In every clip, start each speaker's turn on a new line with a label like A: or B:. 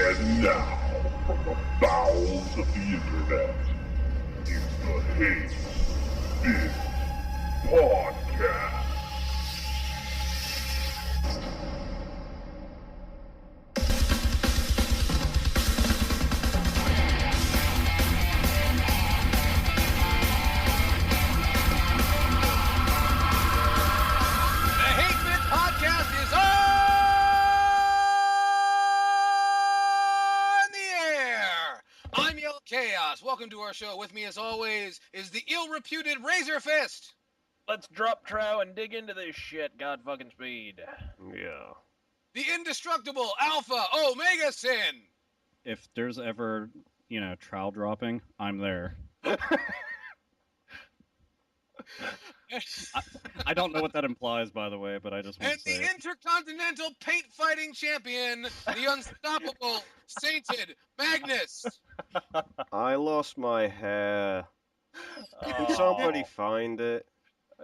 A: And now, from the bowels of the internet, is the Hate Bit Podcast.
B: Yellkaos. Welcome to our show. With me, as always, is the ill-reputed Razor Fist.
C: Let's drop trow and dig into this shit, god fucking speed.
D: Yeah.
B: The indestructible Alpha Omega Sin.
E: If there's ever, trowel dropping, I'm there. I don't know what that implies, by the way, but I just want
B: and
E: to say
B: the Intercontinental Paint Fighting Champion, the unstoppable, sainted Magnus.
D: I lost my hair. Can somebody find it?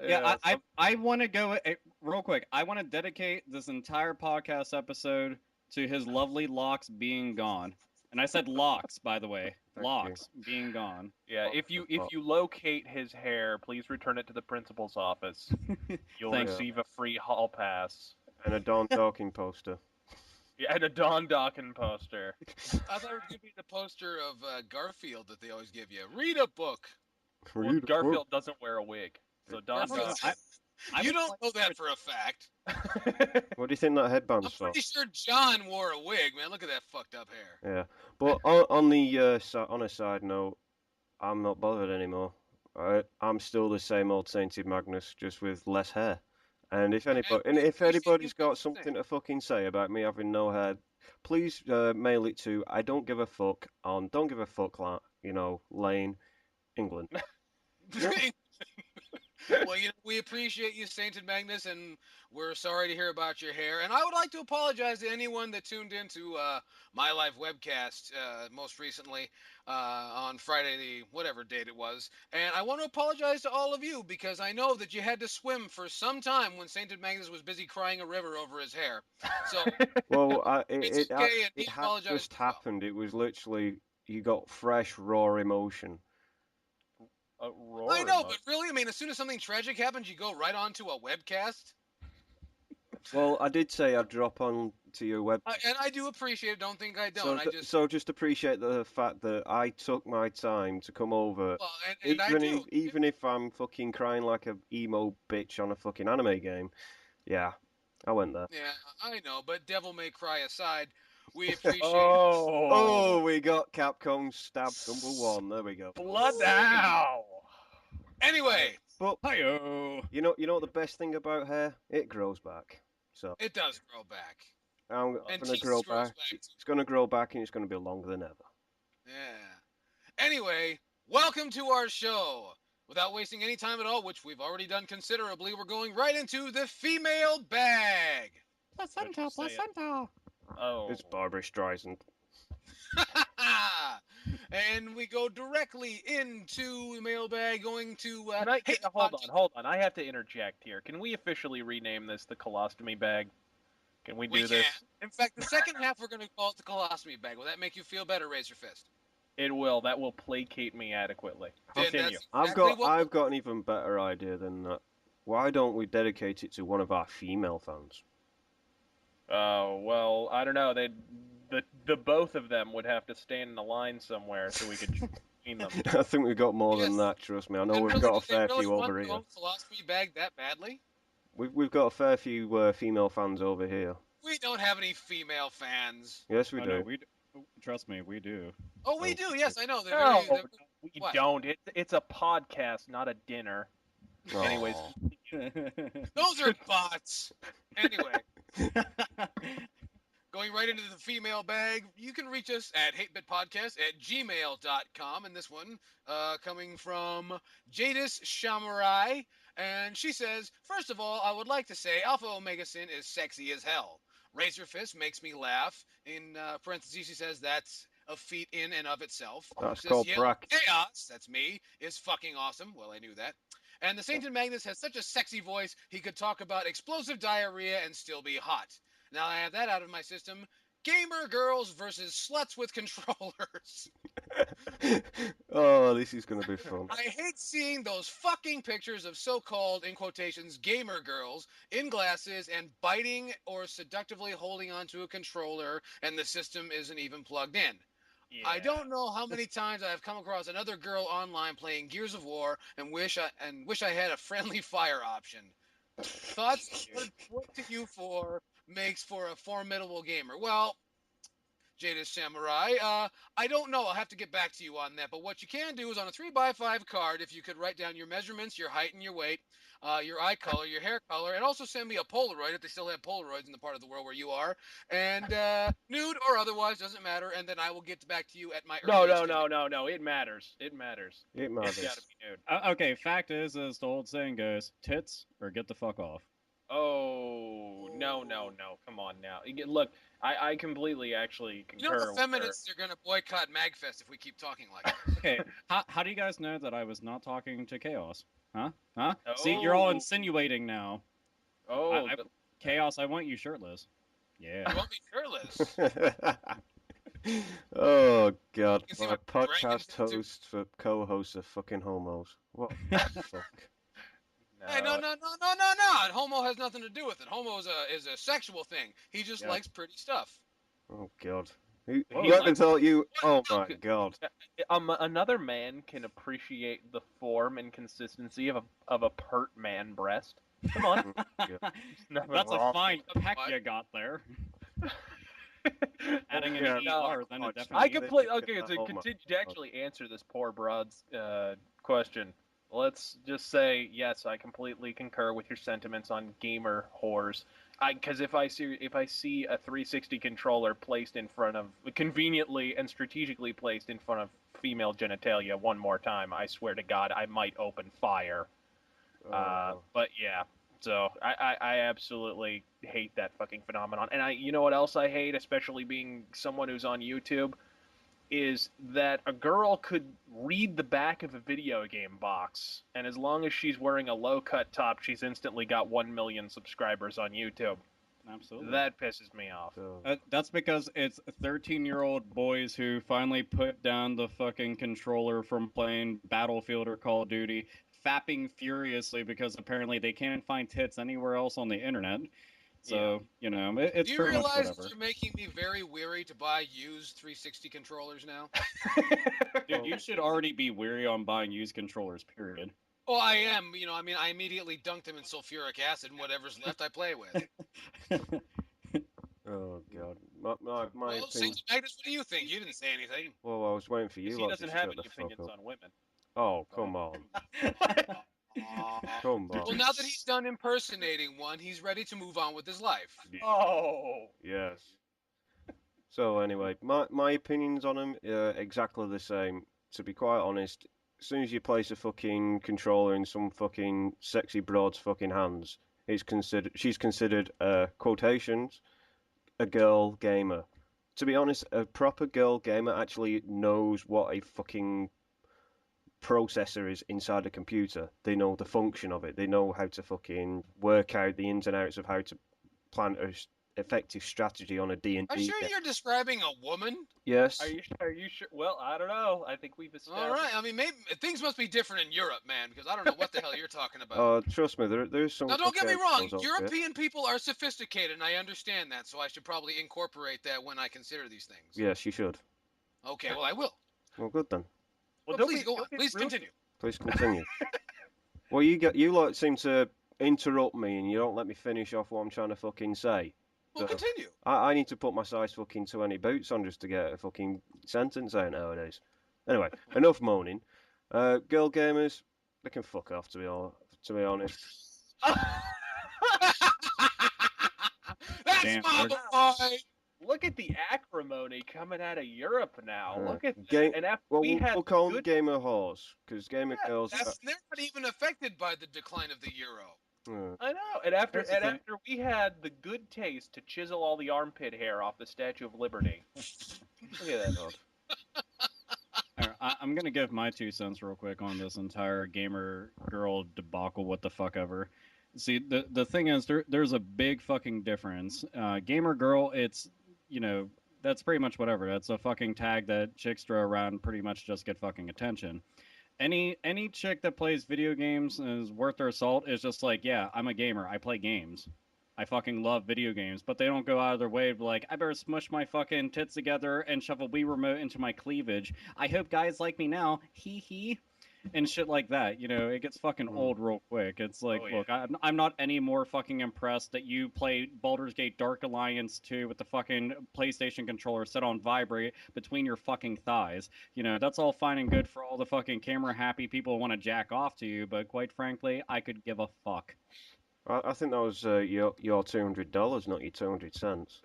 E: Yeah, I want to go real quick. I want to dedicate this entire podcast episode to his lovely locks being gone. And I said locks, by the way. Locks being gone.
C: Yeah, if you locate his hair, please return it to the principal's office. You'll receive a free hall pass.
D: And a Don Dorkin poster.
C: Yeah, and a Don Dorkin poster.
B: I thought it was going to be the poster of Garfield that they always give you. Read a book.
C: Well, Garfield doesn't wear a wig. So Don Dorkin...
B: You don't know that for a fact.
D: What do you think that headband's
B: I'm
D: for?
B: pretty sure John wore a wig, man. Look at that fucked up hair.
D: Yeah, but on a side note, I'm not bothered anymore. I'm still the same old Sainted Magnus, just with less hair. And if anybody's got something to fucking say about me having no hair, please mail it to I don't give a fuck on Don't Give a Fuck Lane, England.
B: Well, we appreciate you, Sainted Magnus, and we're sorry to hear about your hair. And I would like to apologize to anyone that tuned into my live webcast most recently on Friday, the whatever date it was. And I want to apologize to all of you because I know that you had to swim for some time when Sainted Magnus was busy crying a river over his hair. So,
D: well,
B: it's okay, and he
D: it had
B: apologized
D: just
B: as well.
D: happened. It was literally you got fresh, raw emotion.
B: I know, but really, I mean, as soon as something tragic happens, you go right onto a webcast.
D: Well, I did say I'd drop on to your web.
B: And I do appreciate it. Don't think I don't.
D: So just appreciate the fact that I took my time to come over.
B: Well, and
D: even if I'm fucking crying like a emo bitch on a fucking anime game. Yeah, I went there.
B: Yeah, I know, but Devil May Cry aside, we appreciate
D: Oh, we got Capcom stab #1. There we go.
C: Blood now.
B: Anyway,
D: but
E: hi-yo.
D: You know what the best thing about hair? It grows back. So
B: it does grow back.
D: I'm going to grow back. It's going to grow back, and it's going to be longer than ever.
B: Yeah. Anyway, welcome to our show. Without wasting any time at all, which we've already done considerably, we're going right into the female bag.
E: Placenta.
C: Oh.
D: It's Barbara Streisand.
B: And we go directly into the mailbag, going to...
C: Hold on. I have to interject here. Can we officially rename this the colostomy bag? Can we do this?
B: Can. In fact, the second half we're going to call it the colostomy bag. Will that make you feel better, Razor Fist?
C: It will. That will placate me adequately. Continue.
D: I've got an even better idea than that. Why don't we dedicate it to one of our female fans?
C: Oh, well, I don't know. The both of them would have to stand in a line somewhere so we could train them.
D: I think we've got more than that, trust me. I know we've got a fair few over here.
B: Philosophy bag that badly?
D: We've got a fair few female fans over here.
B: We don't have any female fans.
D: Yes, we do.
E: No, trust me, we do.
B: Oh, we do. Yes, I know.
C: We don't. It's a podcast, not a dinner.
D: Oh.
C: Anyways.
B: Those are bots. Anyway. Going right into the female bag, you can reach us at hatebitpodcast@gmail.com. And this one coming from Jadis Shamarai. And she says, first of all, I would like to say Alpha Omega Sin is sexy as hell. Razor Fist makes me laugh. In parentheses, she says that's a feat in and of itself.
D: That's called
B: Yellkaos, that's me, is fucking awesome. Well, I knew that. And the Sainted Magnus has such a sexy voice, he could talk about explosive diarrhea and still be hot. Now I have that out of my system. gamer girls versus sluts with controllers.
D: Oh, this is gonna be fun.
B: I hate seeing those fucking pictures of so-called, in quotations, gamer girls in glasses and biting or seductively holding onto a controller, and the system isn't even plugged in.
C: Yeah.
B: I don't know how many times I've come across another girl online playing Gears of War and wish I had a friendly fire option. Thoughts? What to you for makes for a formidable gamer? Well, Jada Samurai. I don't know. I'll have to get back to you on that. But what you can do is on a 3x5 card, if you could write down your measurements, your height and your weight, your eye color, your hair color, and also send me a Polaroid if they still have Polaroids in the part of the world where you are, and nude or otherwise, doesn't matter. And then I will get back to you at my
C: No.
B: earliest
C: It matters. It matters.
D: It
C: It's
D: matters.
C: gotta be nude.
E: Okay, fact is, as the old saying goes, tits or get the fuck off.
C: Oh, no. Come on now. Look, I completely actually
B: You know
C: concur
B: the
C: with her.
B: feminists are going to boycott MagFest if we keep talking like that.
E: Okay, how do you guys know that I was not talking to Chaos? Huh? See, you're all
C: Oh.
E: insinuating now.
C: Oh,
E: Chaos, I want you shirtless. Yeah.
B: You want me shirtless?
D: Oh god,
B: You can see
D: my
B: my
D: podcast
B: dragon tattoo.
D: hosts for co-hosts are fucking homos. What the fuck?
B: Hey, no. Homo has nothing to do with it. Homo is a sexual thing. He just
C: Yeah.
B: likes pretty stuff.
D: Oh god. Who
C: Whoa,
D: whoever
C: like-
D: thought you? Oh my god.
C: Another man can appreciate the form and consistency of a pert man breast. Come on. Nothing
E: That's a
C: wrong
E: fine
B: with
E: peck
B: what?
E: you got there. Adding an
D: Yeah,
E: ER, then it
D: I
E: definitely.
C: can play.
D: Look
C: Okay,
D: at
C: to
D: that.
C: continue to actually answer this poor broad's question, let's just say yes, I completely concur with your sentiments on gamer whores. Because if I see a 360 controller placed in front of conveniently and strategically placed in front of female genitalia one more time, I swear to God, I might open fire. But yeah. So I absolutely hate that fucking phenomenon. And you know what else I hate, especially being someone who's on YouTube, is that a girl could read the back of a video game box, and as long as she's wearing a low-cut top, she's instantly got 1 million subscribers on YouTube.
E: Absolutely.
C: That pisses me off.
E: That's because it's 13-year-old boys who finally put down the fucking controller from playing Battlefield or Call of Duty, fapping furiously because apparently they can't find tits anywhere else on the internet. So, you know, it's
B: Do you
E: pretty much
B: realize
E: whatever.
B: that you're making me very weary to buy used 360 controllers now?
E: Dude, you should already be weary on buying used controllers, period.
B: Well, I am. You know, I mean, I immediately dunked them in sulfuric acid, and whatever's left, I play with.
D: Oh god. My
B: Well,
D: opinion.
B: Saint Magnus, what do you think? You didn't say anything.
D: Well, I was waiting for you.
C: He
D: lot
C: doesn't
D: to
C: have
D: shut
C: any
D: the fuck
C: opinions
D: up.
C: on women.
D: Oh come on, come on.
B: Well, now that he's done impersonating one, he's ready to move on with his life.
C: Oh.
D: Yes. So anyway, my opinions on them are exactly the same. To be quite honest, as soon as you place a fucking controller in some fucking sexy broad's fucking hands, she's considered quotations a girl gamer. To be honest, a proper girl gamer actually knows what a fucking processor is inside a computer. They know the function of it. They know how to fucking work out the ins and outs of how to plan a effective strategy on a D&D
B: I'm sure
D: game.
B: you're describing a woman.
D: Yes.
C: Are you sure? Well, I don't know. I think we've established.
B: All right. I mean, maybe things must be different in Europe, man, because I don't know what the hell you're talking about.
D: Trust me, there's some.
B: Now, don't get me
D: fucking
B: wrong.
D: girls out there.
B: European people are sophisticated, and I understand that, so I should probably incorporate that when I consider these things.
D: Yes, you should.
B: Okay, well, I will.
D: Well, good then.
B: Well,
C: don't
B: please
C: be-
B: go on.
C: don't be
B: Please
C: rude.
B: continue.
D: Please continue. Well, you like seem to interrupt me and you don't let me finish off what I'm trying to fucking say.
B: Well,
D: So,
B: continue.
D: I need to put my size fucking 20 boots on just to get a fucking sentence out nowadays. Anyway, enough moaning. Girl gamers, they can fuck off, to be honest.
B: That's
E: Damn,
B: my
E: they're-
B: boy.
C: Look at the acrimony coming out of Europe now.
D: Uh,
C: Look at
D: ga-
C: that. And after
D: Well,
C: we had
D: we'll call them
C: good,
D: gamer whores, because gamer
C: Yeah,
D: girls.
B: They're not even affected by the decline of the euro.
C: I know. And after
E: Here's the thing.
C: after we had the good taste to chisel all the armpit hair off the Statue of Liberty. Look at that.
D: God.
E: Alright, I'm gonna give my 2 cents real quick on this entire gamer girl debacle. What the fuck ever. See, the thing is, there's a big fucking difference. Gamer girl, it's that's pretty much whatever. That's a fucking tag that chicks throw around, pretty much just get fucking attention. Any chick that plays video games and is worth their salt is just like, yeah, I'm a gamer. I play games. I fucking love video games, but they don't go out of their way to be like, I better smush my fucking tits together and shove a Wii remote into my cleavage. I hope guys like me now. Hee hee. And shit like that, it gets fucking old real quick. It's like, look, I'm not any more fucking impressed that you played Baldur's Gate Dark Alliance 2 with the fucking PlayStation controller set on vibrate between your fucking thighs. That's all fine and good for all the fucking camera happy people who want to jack off to you, but quite frankly, I could give a fuck.
D: I think that was your $200, not your 200 cents.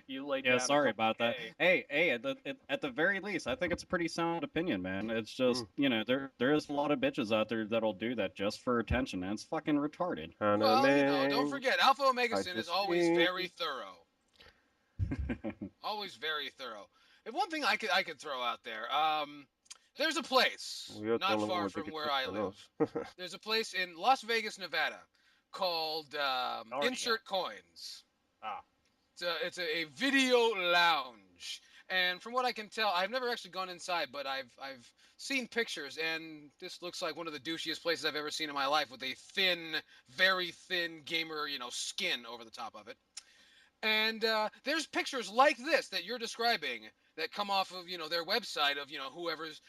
C: You laid
E: Yeah,
C: down
E: sorry
C: a
E: about that.
C: K.
E: Hey, at the very least, I think it's a pretty sound opinion, man. It's just, there is a lot of bitches out there that'll do that just for attention, and it's fucking retarded.
B: Well, don't forget, Alpha Omega Sin is always very thorough. Always very thorough. And one thing I could throw out there, there's a place not far from where I live. There's a place in Las Vegas, Nevada, called Insert Coins. It's a video lounge, and from what I can tell, I've never actually gone inside, but I've seen pictures, and this looks like one of the douchiest places I've ever seen in my life, with a thin, very thin gamer, skin over the top of it. And there's pictures like this that you're describing that come off of, their website of, whoever's,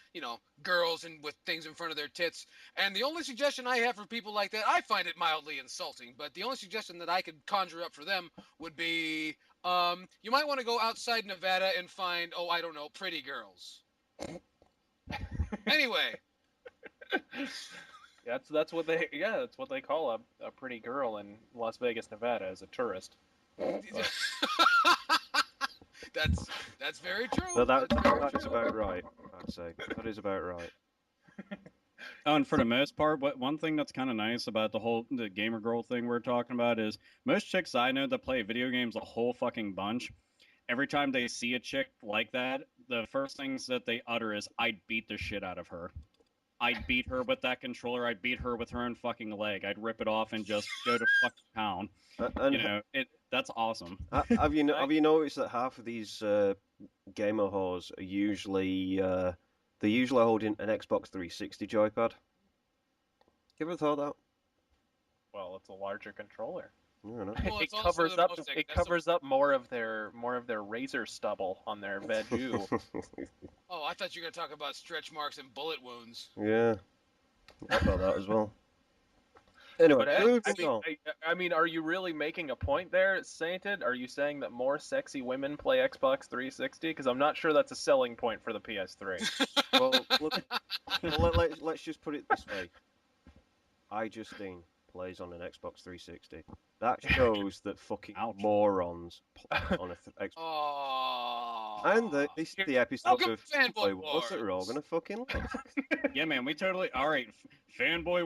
B: girls and with things in front of their tits. And the only suggestion I have for people like that, I find it mildly insulting, but the only suggestion that I could conjure up for them would be, you might want to go outside Nevada and find, I don't know, pretty girls. Anyway.
C: That's what they call a pretty girl in Las Vegas, Nevada, as a tourist.
B: That's very true.
D: No, that is about right. I'd say that is about right.
E: Oh, and for the most part, one thing that's kind of nice about the gamer girl thing we're talking about is most chicks I know that play video games a whole fucking bunch. Every time they see a chick like that, the first things that they utter is, "I'd beat the shit out of her. I'd beat her with that controller. I'd beat her with her own fucking leg. I'd rip it off and just go to fucking town." That's awesome.
D: Have you noticed that half of these gamer whores are usually they're usually holding an Xbox 360 joypad? You ever thought that?
C: Well, it's a larger controller.
D: Well,
C: it covers up more of their razor stubble on their veggie.
B: I thought you were gonna talk about stretch marks and bullet wounds.
D: Yeah, I thought that as well. Anyway,
C: I mean, are you really making a point there, Sainted? Are you saying that more sexy women play Xbox 360? Because I'm not sure that's a selling point for the PS3.
D: Let's just put it this way. iJustine plays on an Xbox 360. That shows that fucking morons play on a Xbox. And this is the episode of Fanboy Wars that we're all gonna fucking love.
E: Yeah, man, we totally. All right, Fanboy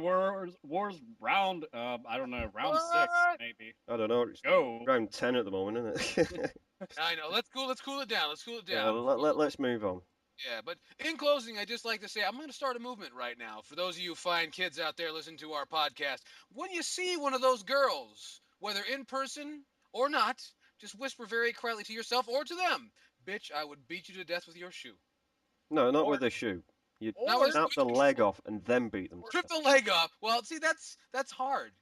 E: Wars round. I don't know, round 6 maybe.
D: I don't know. It's round 10 at the moment, isn't it?
B: I know. Let's cool it down.
D: Yeah, let's move on.
B: Yeah, but in closing, I'd just like to say I'm going to start a movement right now. For those of you fine kids out there listening to our podcast, when you see one of those girls, whether in person or not, just whisper very quietly to yourself or to them, "Bitch, I would beat you to death with your shoe."
D: No, not with a shoe. You snap the leg off and then beat them.
B: Rip the leg off. Well, see, that's hard.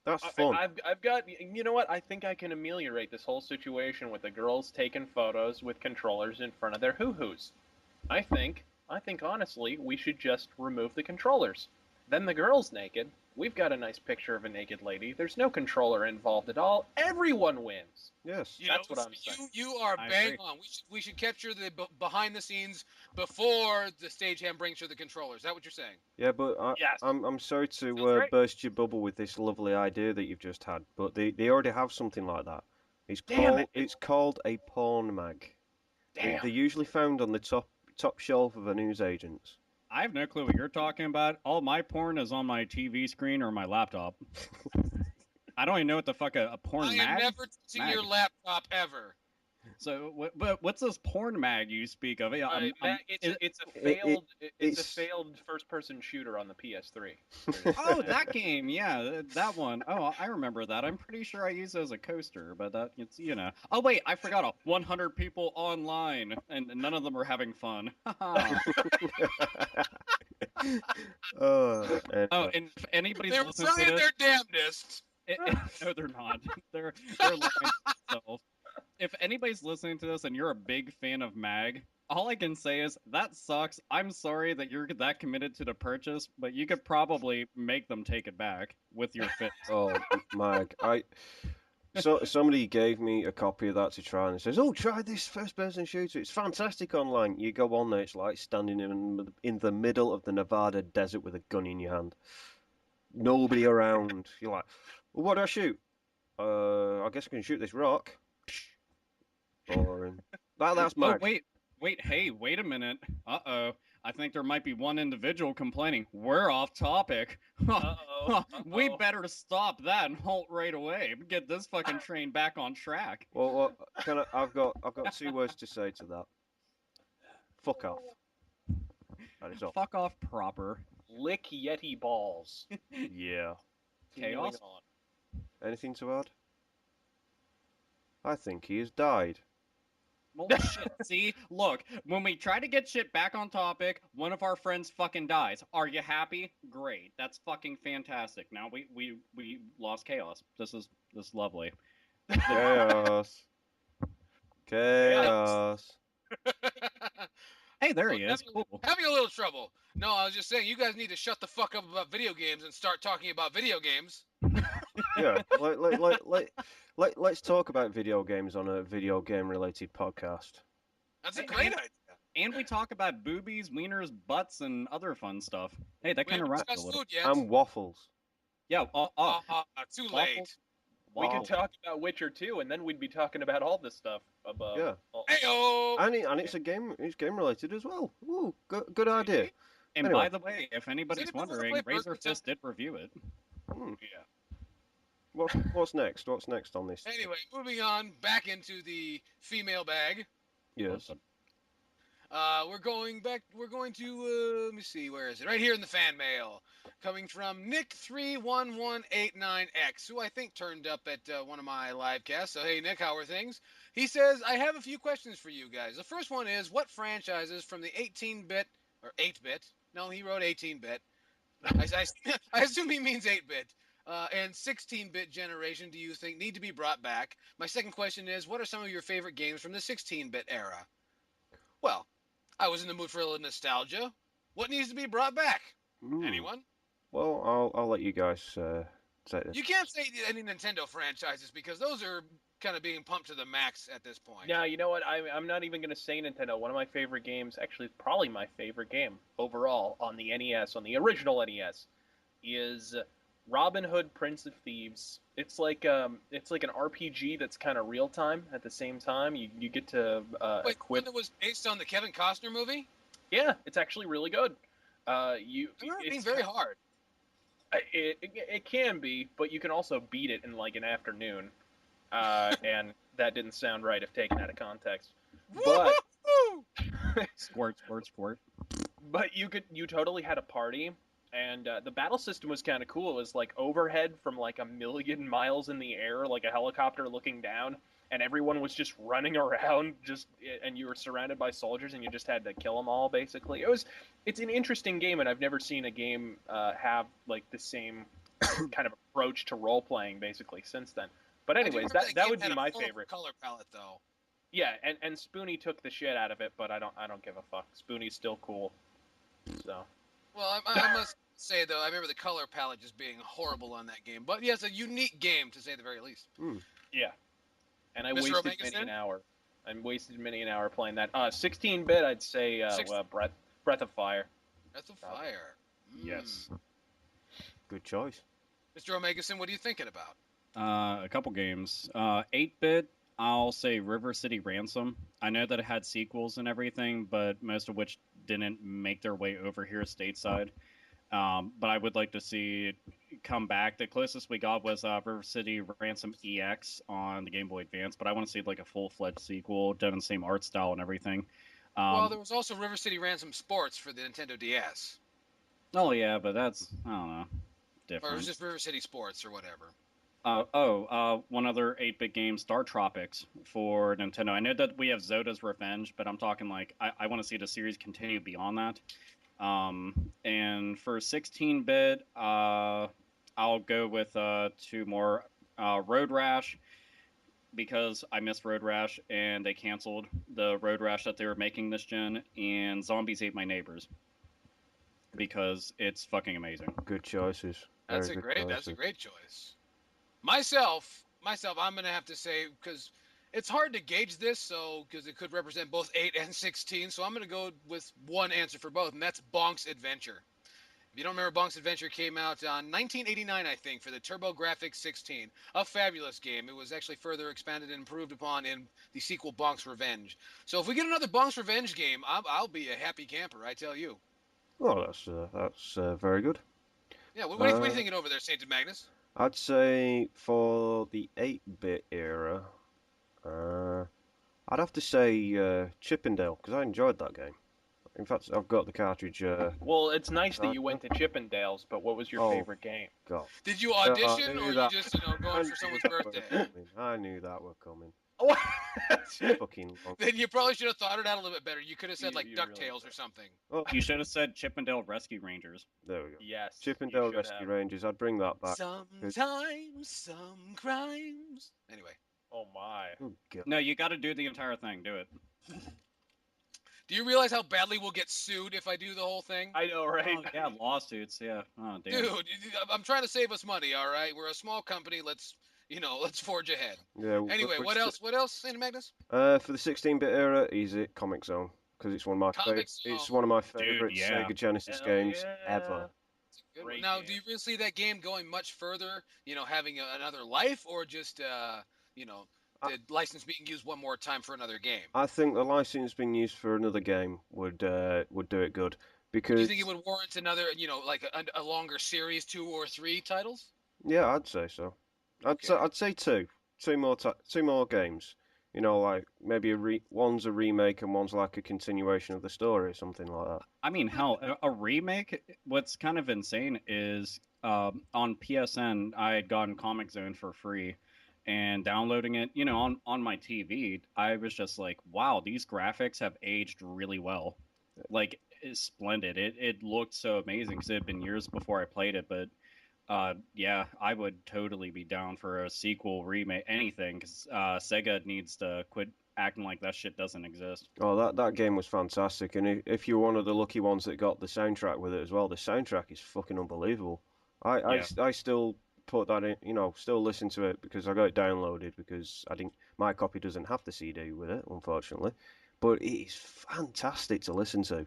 D: That's fun.
C: I've got, you know what? I think I can ameliorate this whole situation with the girls taking photos with controllers in front of their hoo-hoos. I think honestly, we should just remove the controllers. Then the girl's naked. We've got a nice picture of a naked lady. There's no controller involved at all. Everyone wins.
D: Yes.
C: That's what I'm saying.
B: You are bang on. We should capture the behind the scenes before the stagehand brings her the controller. Is that what you're saying?
D: Yeah, but I'm sorry to burst your bubble with this lovely idea that you've just had, but they already have something like that. It's called a porn mag. They're usually found on the top shelf of a newsagent's.
E: I have no clue what you're talking about. All my porn is on my TV screen or my laptop. I don't even know what the fuck a porn mag.
B: I am never touching your laptop ever.
E: So, but what's this porn mag you speak of? Yeah,
C: it's a failed first-person shooter on the PS3.
E: Oh, that game, yeah, that one. Oh, I remember that. I'm pretty sure I used it as a coaster, but it's Oh wait, I forgot. 100 people online, and none of them are having fun.
D: Oh,
E: Oh, and if anybody's
B: They're
E: listening to
B: trying
E: this,
B: their damnedest.
E: no, they're not. They're lying to themselves. If anybody's listening to this and you're a big fan of Mag, all I can say is that sucks. I'm sorry that you're that committed to the purchase, but you could probably make them take it back with your fit.
D: oh, Mag, So somebody gave me a copy of that to try and says, "Oh, try this first-person shooter. It's fantastic online." You go on there, it's like standing in the middle of the Nevada desert with a gun in your hand. Nobody around. You're like, well, "What do I shoot? I guess I can shoot this rock." Boring. That's
E: Oh,
D: Mag.
E: wait, hey, wait a minute. Uh-oh. I think there might be one individual complaining. We're off topic. We better stop that and halt right away. Get this fucking train back on track.
D: Well, I've got 2 words to say to that. Fuck off. That is all.
E: Fuck off proper.
C: Lick Yeti balls.
D: Yeah.
E: Chaos?
D: Anything to add? I think he has died.
E: Well, shit. See, look, when we try to get shit back on topic, one of our friends fucking dies. Are you happy? Great. That's fucking fantastic. Now we lost Chaos. This is lovely.
D: Chaos. Chaos.
E: Hey, there he is. Cool.
B: Having a little trouble. No, I was just saying, you guys need to shut the fuck up about video games and start talking about video games.
D: Yeah, let's talk about video games on a video game related podcast.
B: That's a great idea.
E: And we talk about boobies, wieners, butts, and other fun stuff. Hey, that kind of wraps a little.
B: Food yet.
D: And waffles.
E: Yeah.
B: Too late.
C: We could talk about Witcher 2, and then we'd be talking about all this stuff above.
D: Yeah.
B: Heyo!
D: And it's game related as well. Ooh, good idea.
E: And
D: Anyway.
E: by the way, if anybody's wondering, Razor Fist did review it.
C: Yeah.
D: What's next? What's next on this?
B: Anyway, moving on back into the female bag.
D: Yes.
B: We're going to let me see, where is it? Right here in the fan mail, coming from Nick31189X, who I think turned up at one of my live casts. So hey, Nick, how are things? He says, I have a few questions for you guys. The first one is, what franchises from the 18-bit or 8-bit? No, he wrote 18-bit. I assume he means 8-bit. And 16-bit generation do you think need to be brought back? My second question is, what are some of your favorite games from the 16-bit era? Well, I was in the mood for a little nostalgia. What needs to be brought back? Anyone?
D: Well, I'll let you guys say this.
B: You can't say any Nintendo franchises because those are kind of being pumped to the max at this point.
C: Yeah, you know what? I'm not even going to say Nintendo. One of my favorite games, actually probably my favorite game overall on the NES, on the original NES, is Robin Hood Prince of Thieves. It's like an RPG that's kind of real time at the same time. You get to
B: Wait,
C: equip.
B: it was based on the Kevin Costner movie?
C: Yeah, it's actually really good.
B: It's being very hard.
C: It can be, but you can also beat it in like an afternoon. And that didn't sound right if taken out of context. But
E: Squirt.
C: But you totally had a party, and the battle system was kind of cool. It was like overhead from like 1,000,000 miles in the air, like a helicopter looking down, and everyone was just running around, and you were surrounded by soldiers, and you just had to kill them all. Basically, it's an interesting game, and I've never seen a game have like the same kind of approach to role playing basically since then. But anyways, that would be my favorite.
B: Color palette though.
C: Yeah, and Spoonie took the shit out of it, but I don't give a fuck. Spoonie's still cool. So.
B: Well, I must say though, I remember the color palette just being horrible on that game. But yes, a unique game to say the very least.
C: Yeah. And I
B: Mr.
C: wasted many an hour. Playing that. 16-bit, I'd say Breath of Fire.
B: Breath of Fire.
C: Yes.
D: Good choice.
B: Mr. Omegason, what are you thinking about?
E: A couple games. 8-bit, I'll say River City Ransom. I know that it had sequels and everything, but most of which didn't make their way over here stateside. But I would like to see it come back. The closest we got was River City Ransom EX on the Game Boy Advance, but I want to see like a full-fledged sequel done in the same art style and everything.
B: Well, there was also River City Ransom Sports for the Nintendo DS.
E: Oh yeah, but that's, I don't know,
B: Or it
E: different.
B: was just River City Sports or whatever.
E: One other 8-bit game, Star Tropics for Nintendo. I know that we have Zoda's Revenge, but I'm talking like I want to see the series continue beyond that. And for 16-bit, I'll go with 2 more. Road Rash, because I missed Road Rash and they canceled the Road Rash that they were making this gen, and Zombies Ate My Neighbors, because it's fucking amazing.
D: Good choices.
B: That's a great choice. Myself, I'm gonna have to say, because it's hard to gauge this, because it could represent both 8 and 16, so I'm gonna go with one answer for both, and that's Bonk's Adventure. If you don't remember, Bonk's Adventure came out on 1989, I think, for the TurboGrafx 16. A fabulous game. It was actually further expanded and improved upon in the sequel Bonk's Revenge. So if we get another Bonk's Revenge game, I'll be a happy camper, I tell you.
D: Well, that's very good.
B: Yeah, what are you thinking over there, Sainted Magnus?
D: I'd say for the 8-bit era, I'd have to say Chippendale, because I enjoyed that game. In fact, I've got the cartridge.
C: Well, it's nice that you went to Chippendales, but what was your favorite game?
D: God.
B: Did you audition,
D: I
B: or
D: knew
B: you
D: that.
B: just going for someone's birthday?
D: I knew that were coming.
C: Oh,
D: Fucking long.
B: Then you probably should have thought it out a little bit better. You could have said like
C: You
B: DuckTales
C: really
B: or something.
D: Oh,
E: You should have said Chippendale Rescue Rangers.
D: there we go.
C: yes.
D: Chippendale
C: you should
D: Rescue
C: have.
D: Rangers. I'd bring that back.
B: Sometimes, some crimes. Anyway,
C: Oh my.
D: Oh, God.
E: No, you got to do the entire thing. Do it.
B: do you realize how badly we'll get sued if I do the whole thing?
C: I know, right?
E: Oh, yeah, lawsuits. Yeah. Oh, damn.
B: Dude, I'm trying to save us money. All right, we're a small company. Let's forge ahead.
D: Yeah.
B: Anyway, what else? What else, Saint Magnus?
D: For the 16-bit era, easy Comic Zone, because it's one of my
B: Comic Zone.
D: It's one of my favorite
E: yeah.
D: Sega Genesis
C: Hell
D: games
C: yeah.
D: ever.
B: Good one.
C: Great
B: Now,
C: game.
B: do you really see that game going much further? Having another life, or just the license being used one more time for another game?
D: I think the license being used for another game would do it good, because
B: Do you think it would warrant another, like a longer series, 2 or 3 titles?
D: yeah, I'd say so. I'd say two more games. Like maybe one's a remake and one's like a continuation of the story or something like that.
E: I mean, hell, a remake. What's kind of insane is on PSN, I had gotten Comic Zone for free, and downloading it, on my TV, I was just like, wow, these graphics have aged really well. Like, it's splendid. It looked so amazing because it had been years before I played it, but yeah, I would totally be down for a sequel, remake, anything, because Sega needs to quit acting like that shit doesn't exist.
D: Oh, that game was fantastic, and if you're one of the lucky ones that got the soundtrack with it as well, the soundtrack is fucking unbelievable. I still put that in, still listen to it because I got it downloaded because my copy doesn't have the CD with it, unfortunately, but it is fantastic to listen to.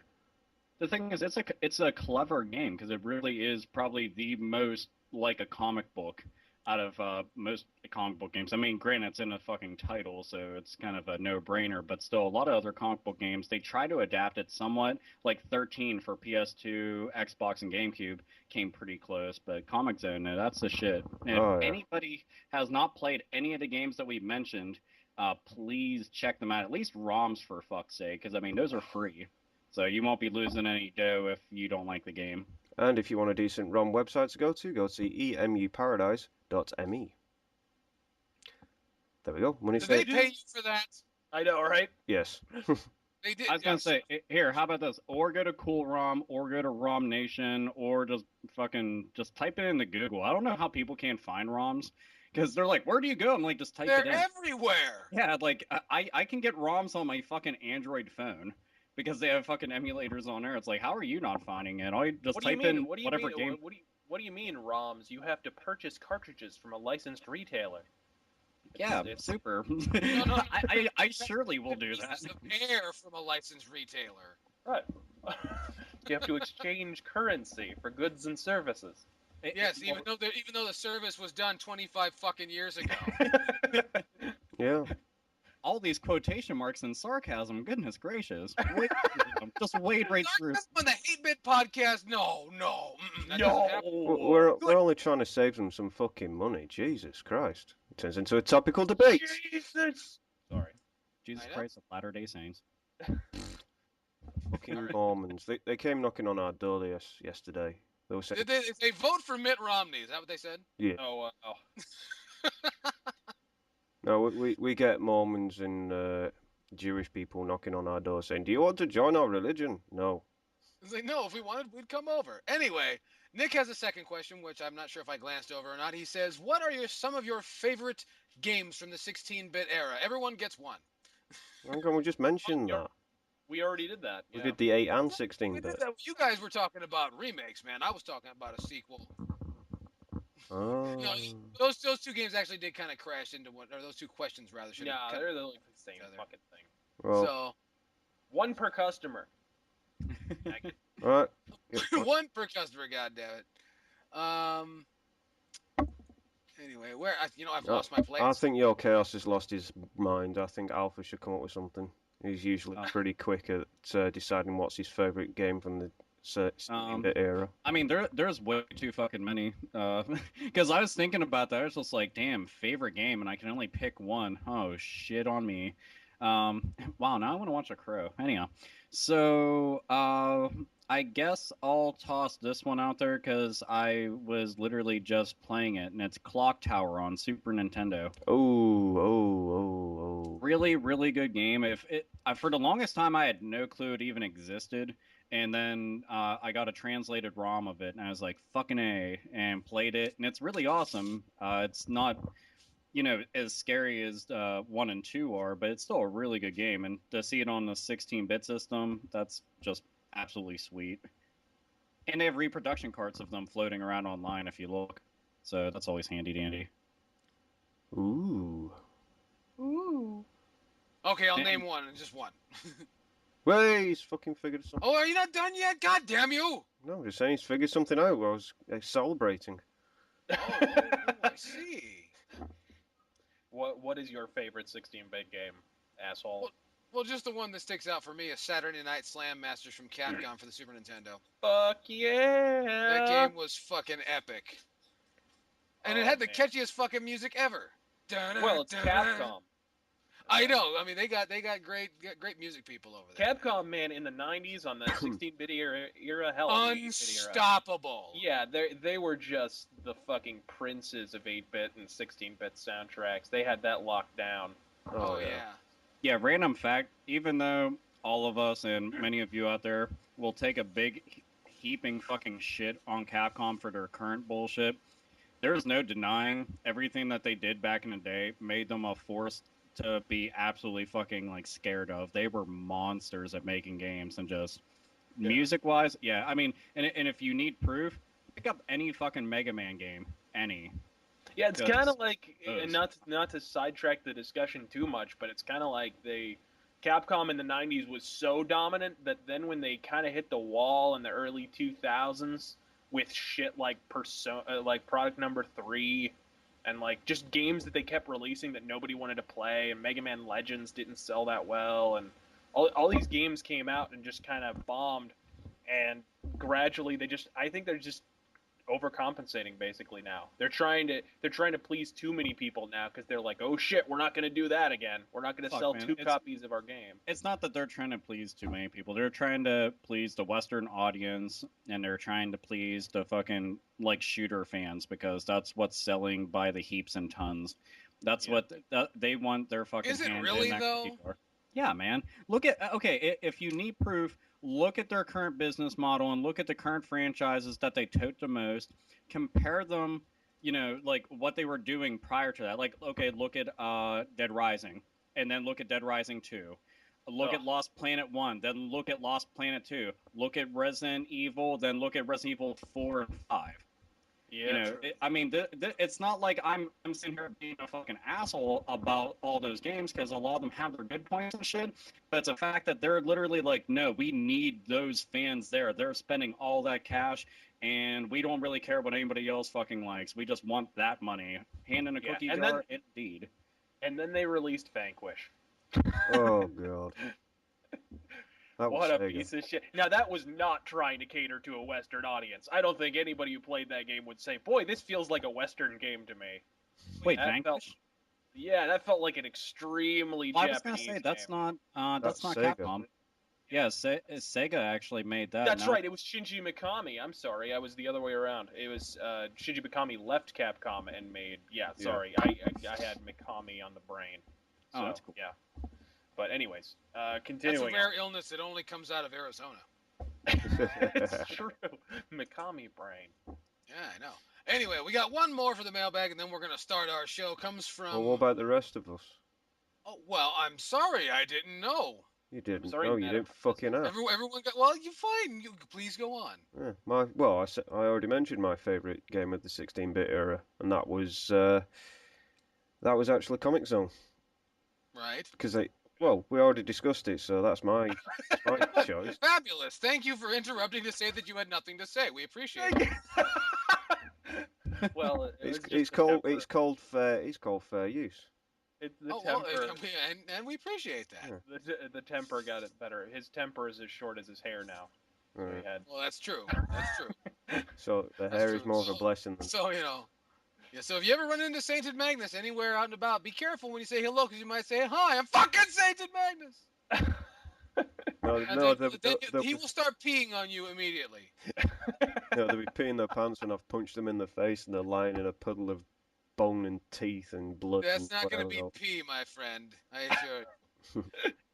E: The thing is, it's a clever game because it really is probably the most like a comic book out of most comic book games. I mean, granted, it's in a fucking title, so it's kind of a no-brainer, but still, a lot of other comic book games, they try to adapt it somewhat. Like 13 for PS2, Xbox, and GameCube came pretty close, but Comic Zone, no, that's the shit. And if anybody has not played any of the games that we mentioned, please check them out. At least ROMs, for fuck's sake, because, I mean, those are free. So you won't be losing any dough if you don't like the game.
D: And if you want a decent ROM website to go to emuparadise.me. There we go. Money
B: Did they
D: saved.
B: pay you for that?
C: I know, right?
D: Yes.
B: They did.
E: I was going
B: yes.
E: to say, here, how about this? Or go to Cool ROM, or go to ROM Nation, or just type it into Google. I don't know how people can't find ROMs. Because they're like, where do you go? I'm like, just type it in.
B: They're everywhere.
E: Yeah, like, I can get ROMs on my fucking Android phone. Because they have fucking emulators on there. It's like, how are you not finding it? I just type in whatever game.
C: What do you mean ROMs? You have to purchase cartridges from a licensed retailer.
E: Yeah,
C: It's
E: super.
B: No.
E: I surely will do that.
B: It's a pair from a licensed retailer.
C: right. You have to exchange currency for goods and services.
B: Yes, even though the service was done 25 fucking years ago.
D: Yeah.
E: All these quotation marks and sarcasm, goodness gracious. Wait, them. Just wade right through.
B: Sarcasm on the 8-Bit podcast? No. That
C: No.
B: doesn't happen.
D: We're only trying to save them some fucking money. Jesus Christ! It turns into a topical debate.
C: Jesus. Sorry.
E: Jesus
B: I know.
E: Christ, of Latter-day Saints.
D: Fucking Mormons. They came knocking on our door yesterday. They were saying,
B: Did they vote for Mitt Romney? Is that what they said?
D: yeah.
C: Oh wow.
D: No, we get Mormons and Jewish people knocking on our door saying, "Do you want to join our religion?" No.
B: It's like, no, if we wanted, we'd come over. Anyway, Nick has a second question, which I'm not sure if I glanced over or not. He says, what are some of your favorite games from the 16-bit era? Everyone gets one.
D: How come we just mentioned
C: yeah.
D: that?
C: We already did that.
D: We
C: Yeah.
D: did the 8 and
B: We
D: 16-bit.
B: did that. You guys were talking about remakes, man. I was talking about a sequel.
D: Oh.
B: No, those two games actually did kind of crash into one, or those two questions rather.
C: Yeah, they're like the same fucking thing.
D: Well,
B: So
C: one per customer.
D: right.
B: one per customer, goddammit. Anyway, I've lost my place.
D: I think Yellkaos has lost his mind. I think Alpha should come up with something. He's usually pretty quick at deciding what's his favorite game from the 16-bit era.
E: I mean, there's way too fucking many. Because I was thinking about that. I was just like, damn, favorite game, and I can only pick one. Oh, shit on me. Wow, now I want to watch a crow. Anyhow, so I guess I'll toss this one out there because I was literally just playing it, and it's Clock Tower on Super Nintendo.
D: Oh.
E: Really, really good game. For the longest time, I had no clue it even existed. And then I got a translated ROM of it, and I was like, fucking A, and played it, and it's really awesome. It's not, as scary as 1 and 2 are, but it's still a really good game. And to see it on the 16-bit system, that's just absolutely sweet. And they have reproduction carts of them floating around online if you look. So that's always handy dandy.
D: Ooh.
B: Okay, I'll name one, just one.
D: Wait, he's fucking figured something.
B: Oh, are you not done yet? God damn you!
D: No, I'm just saying he's figured something out. I was celebrating.
B: Oh, I see.
C: What is your favorite 16-bit game, asshole?
B: Well, just the one that sticks out for me is Saturday Night Slam Masters from Capcom for the Super Nintendo.
C: Fuck yeah!
B: That game was fucking epic. And it had the catchiest fucking music ever.
C: Well, it's Capcom.
B: I know. I mean, they got great music people over there.
C: Capcom, man, in the 90s on the 16-bit era, hell,
B: unstoppable.
C: Yeah, they were just the fucking princes of 8-bit and 16-bit soundtracks. They had that locked down.
B: Oh yeah.
E: Yeah, random fact, even though all of us and many of you out there will take a big heaping fucking shit on Capcom for their current bullshit, there's no denying everything that they did back in the day made them a force to be absolutely fucking like scared of. They were monsters at making games and just music-wise, yeah. I mean, and if you need proof, pick up any fucking Mega Man game, any.
C: Yeah, it's kind of like, and not to sidetrack the discussion too much, but it's kind of like Capcom in the 90s was so dominant that then when they kind of hit the wall in the early 2000s with shit like like Product Number 3 and like just games that they kept releasing that nobody wanted to play, and Mega Man Legends didn't sell that well, and all these games came out and just kind of bombed, and gradually I think they're just overcompensating basically now. They're trying to please too many people now because they're like, oh shit, we're not going to do that again. We're not going to sell two copies of our game.
E: It's not that they're trying to please too many people. They're trying to please the Western audience, and they're trying to please the fucking like shooter fans because that's what's selling by the heaps and tons. That's what they want their fucking.
B: Is it really though?
E: Yeah, man. Look at if you need proof, look at their current business model and look at the current franchises that they tote the most. Compare them, like what they were doing prior to that. Like, okay, look at Dead Rising, and then look at Dead Rising 2. Look at Lost Planet 1, then look at Lost Planet 2. Look at Resident Evil, then look at Resident Evil 4 and 5.
C: Yeah,
E: it's not like I'm sitting here being a fucking asshole about all those games because a lot of them have their good points and shit, but it's a fact that they're literally like, no, we need those fans there. They're spending all that cash, and we don't really care what anybody else fucking likes. We just want that money. Hand in a cookie jar, indeed.
C: And then they released Vanquish.
D: Oh, God. That was
C: What a
D: Sega.
C: piece of shit. Now, that was not trying to cater to a Western audience. I don't think anybody who played that game would say, boy, this feels like a Western game to me.
E: Wait,
C: that
E: Vanquish?
C: That felt like an extremely
E: Well, I was
C: Japanese
E: gonna say
C: game.
E: that's not
D: Sega.
E: Capcom. Yeah, Sega actually made that.
C: That's right, it was Shinji Mikami. I'm sorry, I was the other way around. It was Shinji Mikami left Capcom and made... sorry, I had Mikami on the brain. So,
E: Oh, that's cool.
C: Yeah. But anyways, continuing.
B: That's a rare illness that only comes out of Arizona.
C: It's true. Mikami brain.
B: Yeah, I know. Anyway, we got one more for the mailbag, and then we're gonna start our show. Comes from.
D: Well, what about the rest of us?
B: Oh well, I'm sorry, I didn't know.
D: You didn't.
C: sorry,
D: No, you
C: Madam.
D: didn't fucking know.
B: Everyone got. Well, you fine. You please go on.
D: Yeah, I already mentioned my favourite game of the 16-bit era, and that was actually Comic Zone.
B: Right.
D: Because we already discussed it, so that's my choice.
B: Fabulous. Thank you for interrupting to say that you had nothing to say. We appreciate it.
C: Well,
D: It's called fair use.
C: It's the
B: Oh well,
C: temper.
B: and we appreciate that.
D: Yeah.
C: The temper got it better. His temper is as short as his hair now. So he had...
B: Well, that's true. That's true.
D: So the
B: That's
D: hair
B: true.
D: is more of a blessing than.
B: So Yeah, so if you ever run into Sainted Magnus anywhere out and about, be careful when you say hello, because you might say, "Hi, I'm fucking Sainted Magnus." He will start peeing on you immediately.
D: They'll be peeing their pants when I've punched them in the face, and they're lying in a puddle of bone and teeth and blood.
B: That's not going to be pee, my friend. I assure you.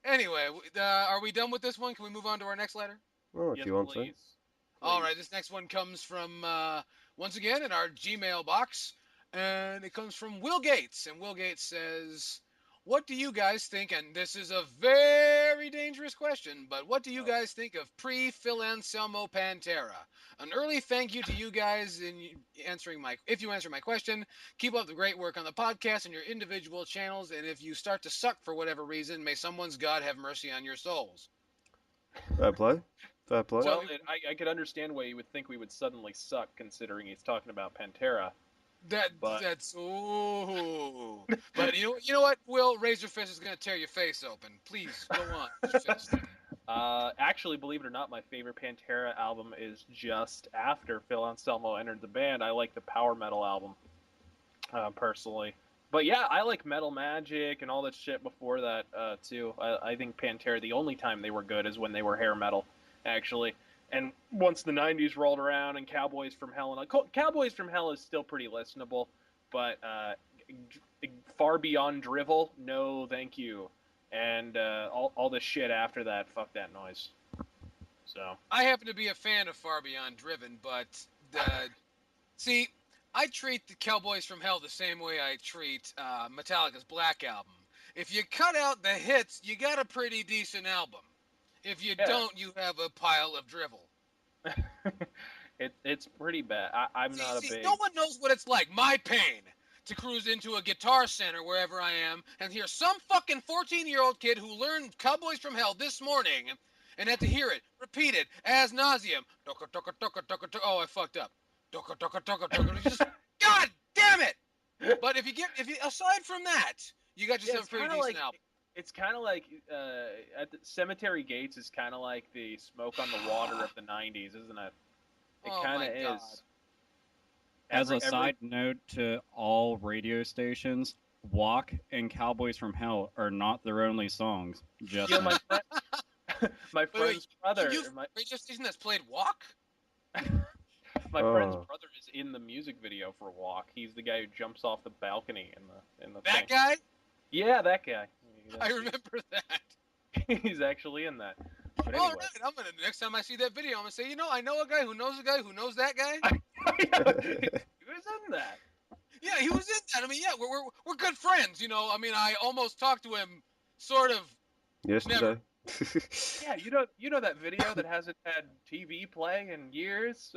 B: Anyway, are we done with this one? Can we move on to our next letter?
D: Oh, if you want to.
B: All right, this next one comes from, once again, in our Gmail box, and it comes from Will Gates, and Will Gates says, what do you guys think, and this is a very dangerous question, but what do you guys think of pre-Phil Anselmo Pantera? An early thank you to you guys if you answer my question. Keep up the great work on the podcast and your individual channels, and if you start to suck for whatever reason, may someone's God have mercy on your souls.
D: Fair play. Fair play.
C: Well, I could understand why you would think we would suddenly suck, considering he's talking about Pantera.
B: That's ooh. But you know what, Will? Razorfist is gonna tear your face open. Please go on, Razorfist.
C: Actually, believe it or not, my favorite Pantera album is just after Phil Anselmo entered the band. I like the power metal album, personally. But yeah, I like Metal Magic and all that shit before that too. I think Pantera, the only time they were good is when they were hair metal, actually. And once the 90s rolled around and Cowboys from Hell, and Cowboys from Hell is still pretty listenable, but far beyond drivel, no thank you. And all the shit after that, fuck that noise. So
B: I happen to be a fan of Far Beyond Driven, but see, I treat the Cowboys from Hell the same way I treat Metallica's Black Album. If you cut out the hits, you got a pretty decent album. If you don't, you have a pile of drivel.
C: It's pretty bad. I'm not a big...
B: No one knows what it's like. My pain. To cruise into a Guitar Center wherever I am and hear some fucking 14-year-old kid who learned Cowboys from Hell this morning and had to hear it repeated as nauseum. Oh, I fucked up. Just, God damn it! But if you aside from that, you got yourself a pretty decent album.
C: It's kind of like at the Cemetery Gates is kind of like the Smoke on the Water of the 90s, isn't it? It kind of is.
E: As a side note to all radio stations, Walk and Cowboys from Hell are not their only songs. Just
C: my friend's brother.
B: Radio station that's played Walk?
C: My friend's brother is in the music video for Walk. He's the guy who jumps off the balcony in the
B: That
C: thing.
B: guy?
C: Yeah, that guy.
B: I remember that.
C: He's actually in that. But
B: All
C: anyway.
B: right, next time I see that video, I'm gonna say, I know a guy who knows a guy who knows that guy.
C: He was in that.
B: Yeah, he was in that. I mean, yeah, we're good friends. I almost talked to him, sort of.
D: Yesterday.
C: Yeah, you know that video that hasn't had TV play in years.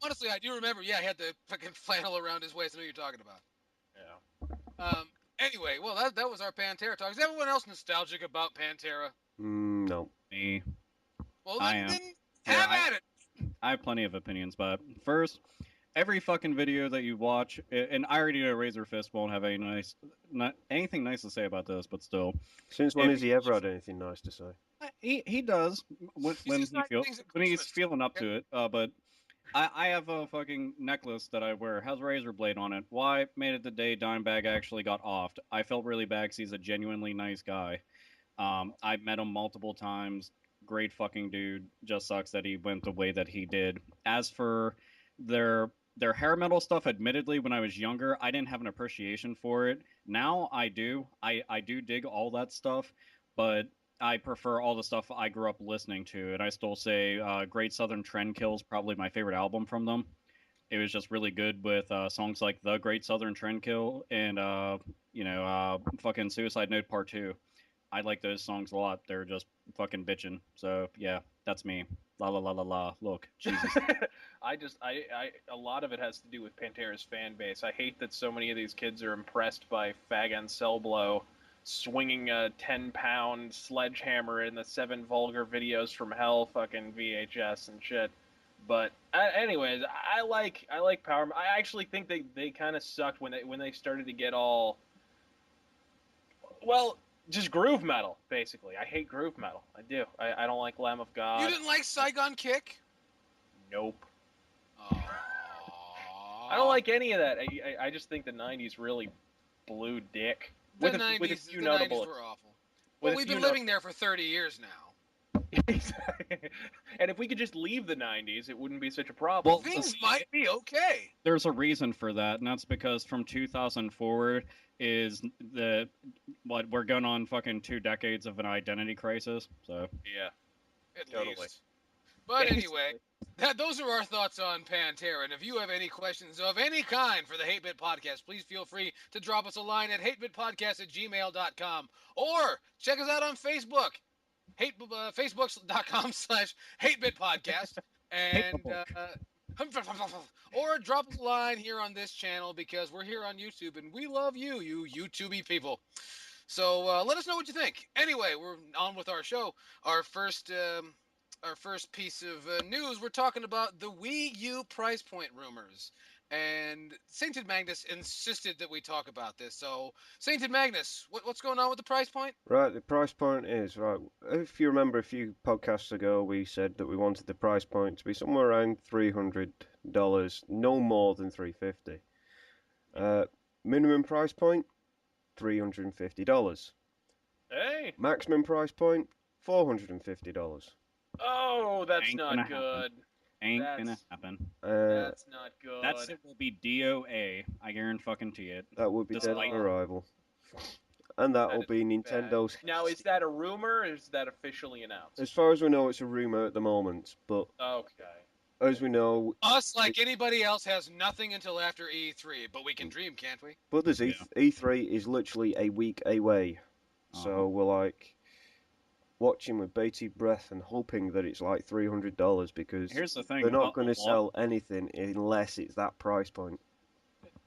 B: Honestly, I do remember. Yeah, he had the fucking flannel around his waist. I know what you're talking about.
C: Yeah.
B: Anyway, well, that was our Pantera talk. Is everyone else nostalgic about Pantera?
D: No.
E: Me.
B: Well,
E: I am.
B: then have at it.
E: I have plenty of opinions, but first, every fucking video that you watch, and I already know Razor Fist won't have anything nice to say about this, but still,
D: Since when
E: if
D: has he ever had anything nice to say?
E: he does when
B: He says nice things at
E: when he's
B: Christmas,
E: feeling up
B: okay?
E: to it. But I have a fucking necklace that I wear, has a razor blade on it. Why made it the day Dimebag actually got offed? I felt really bad because he's a genuinely nice guy. I've met him multiple times. Great fucking dude. Just sucks that he went the way that he did. As for their hair metal stuff, admittedly, when I was younger, I didn't have an appreciation for it. Now I do. I do dig all that stuff, but I prefer all the stuff I grew up listening to. And I still say Great Southern Trendkill is probably my favorite album from them. It was just really good with songs like The Great Southern Trendkill and fucking Suicide Note Part 2. I like those songs a lot. They're just fucking bitchin'. So yeah, that's me. La la la la la. Look, Jesus.
C: A lot of it has to do with Pantera's fan base. I hate that so many of these kids are impressed by Fag Anselmo swinging a 10-pound sledgehammer in the 7 vulgar videos from hell fucking VHS and shit. But anyways, I like power. I actually think they kind of sucked when they started to get all, well, just groove metal, basically. I hate groove metal. I do. I don't like Lamb of God.
B: You didn't like Saigon Kick?
C: Nope.
B: Aww.
C: I don't like any of that. I just think the 90s really blew dick.
B: The
C: With a
B: 90s,
C: few
B: the
C: notable.
B: 90s were awful.
C: with
B: Well,
C: a
B: we've
C: few
B: been living there for 30 years now.
C: And if we could just leave the 90s, it wouldn't be such a problem.
E: Well,
B: Things might be okay.
E: There's a reason for that, and that's because from 2000 forward is what we're going on fucking 2 decades of an identity crisis. So
C: yeah.
B: At
C: Totally.
B: least. But anyway, those are our thoughts on Pantera. And if you have any questions of any kind for the 8-Bit Podcast, please feel free to drop us a line at 8bitpodcast@gmail.com. Or check us out on Facebook. Facebook.com/8bitpodcast. And or drop us a line here on this channel because we're here on YouTube and we love you, you YouTubey people. So let us know what you think. Anyway, we're on with our show. Our first piece of news, we're talking about the Wii U price point rumors. And Sainted Magnus insisted that we talk about this. So, Sainted Magnus, what's going on with the price point?
D: Right, the price point is, right, if you remember a few podcasts ago, we said that we wanted the price point to be somewhere around $300, no more than $350. Minimum price point, $350.
C: Hey.
D: Maximum price point, $450.
C: Oh, that's
E: Ain't
C: not
E: gonna
C: good.
E: ain't
C: That's-
E: gonna happen.
C: That's not good.
E: That's it will be DOA. I guarantee it.
D: That would be dead
E: Despite-
D: on arrival. And that will
C: is
D: be
C: bad.
D: Nintendo's.
C: Now, is that a rumor or is that officially announced?
D: As far as we know, it's a rumor at the moment, but
C: Okay.
D: as we know,
B: Us, like anybody else, has nothing until after E3, but we can dream, can't we?
D: but there's E3 is literally a week away. So we're like watching with bated breath and hoping that it's like $300 because
E: Here's the thing.
D: they're not going to sell anything unless it's that price point.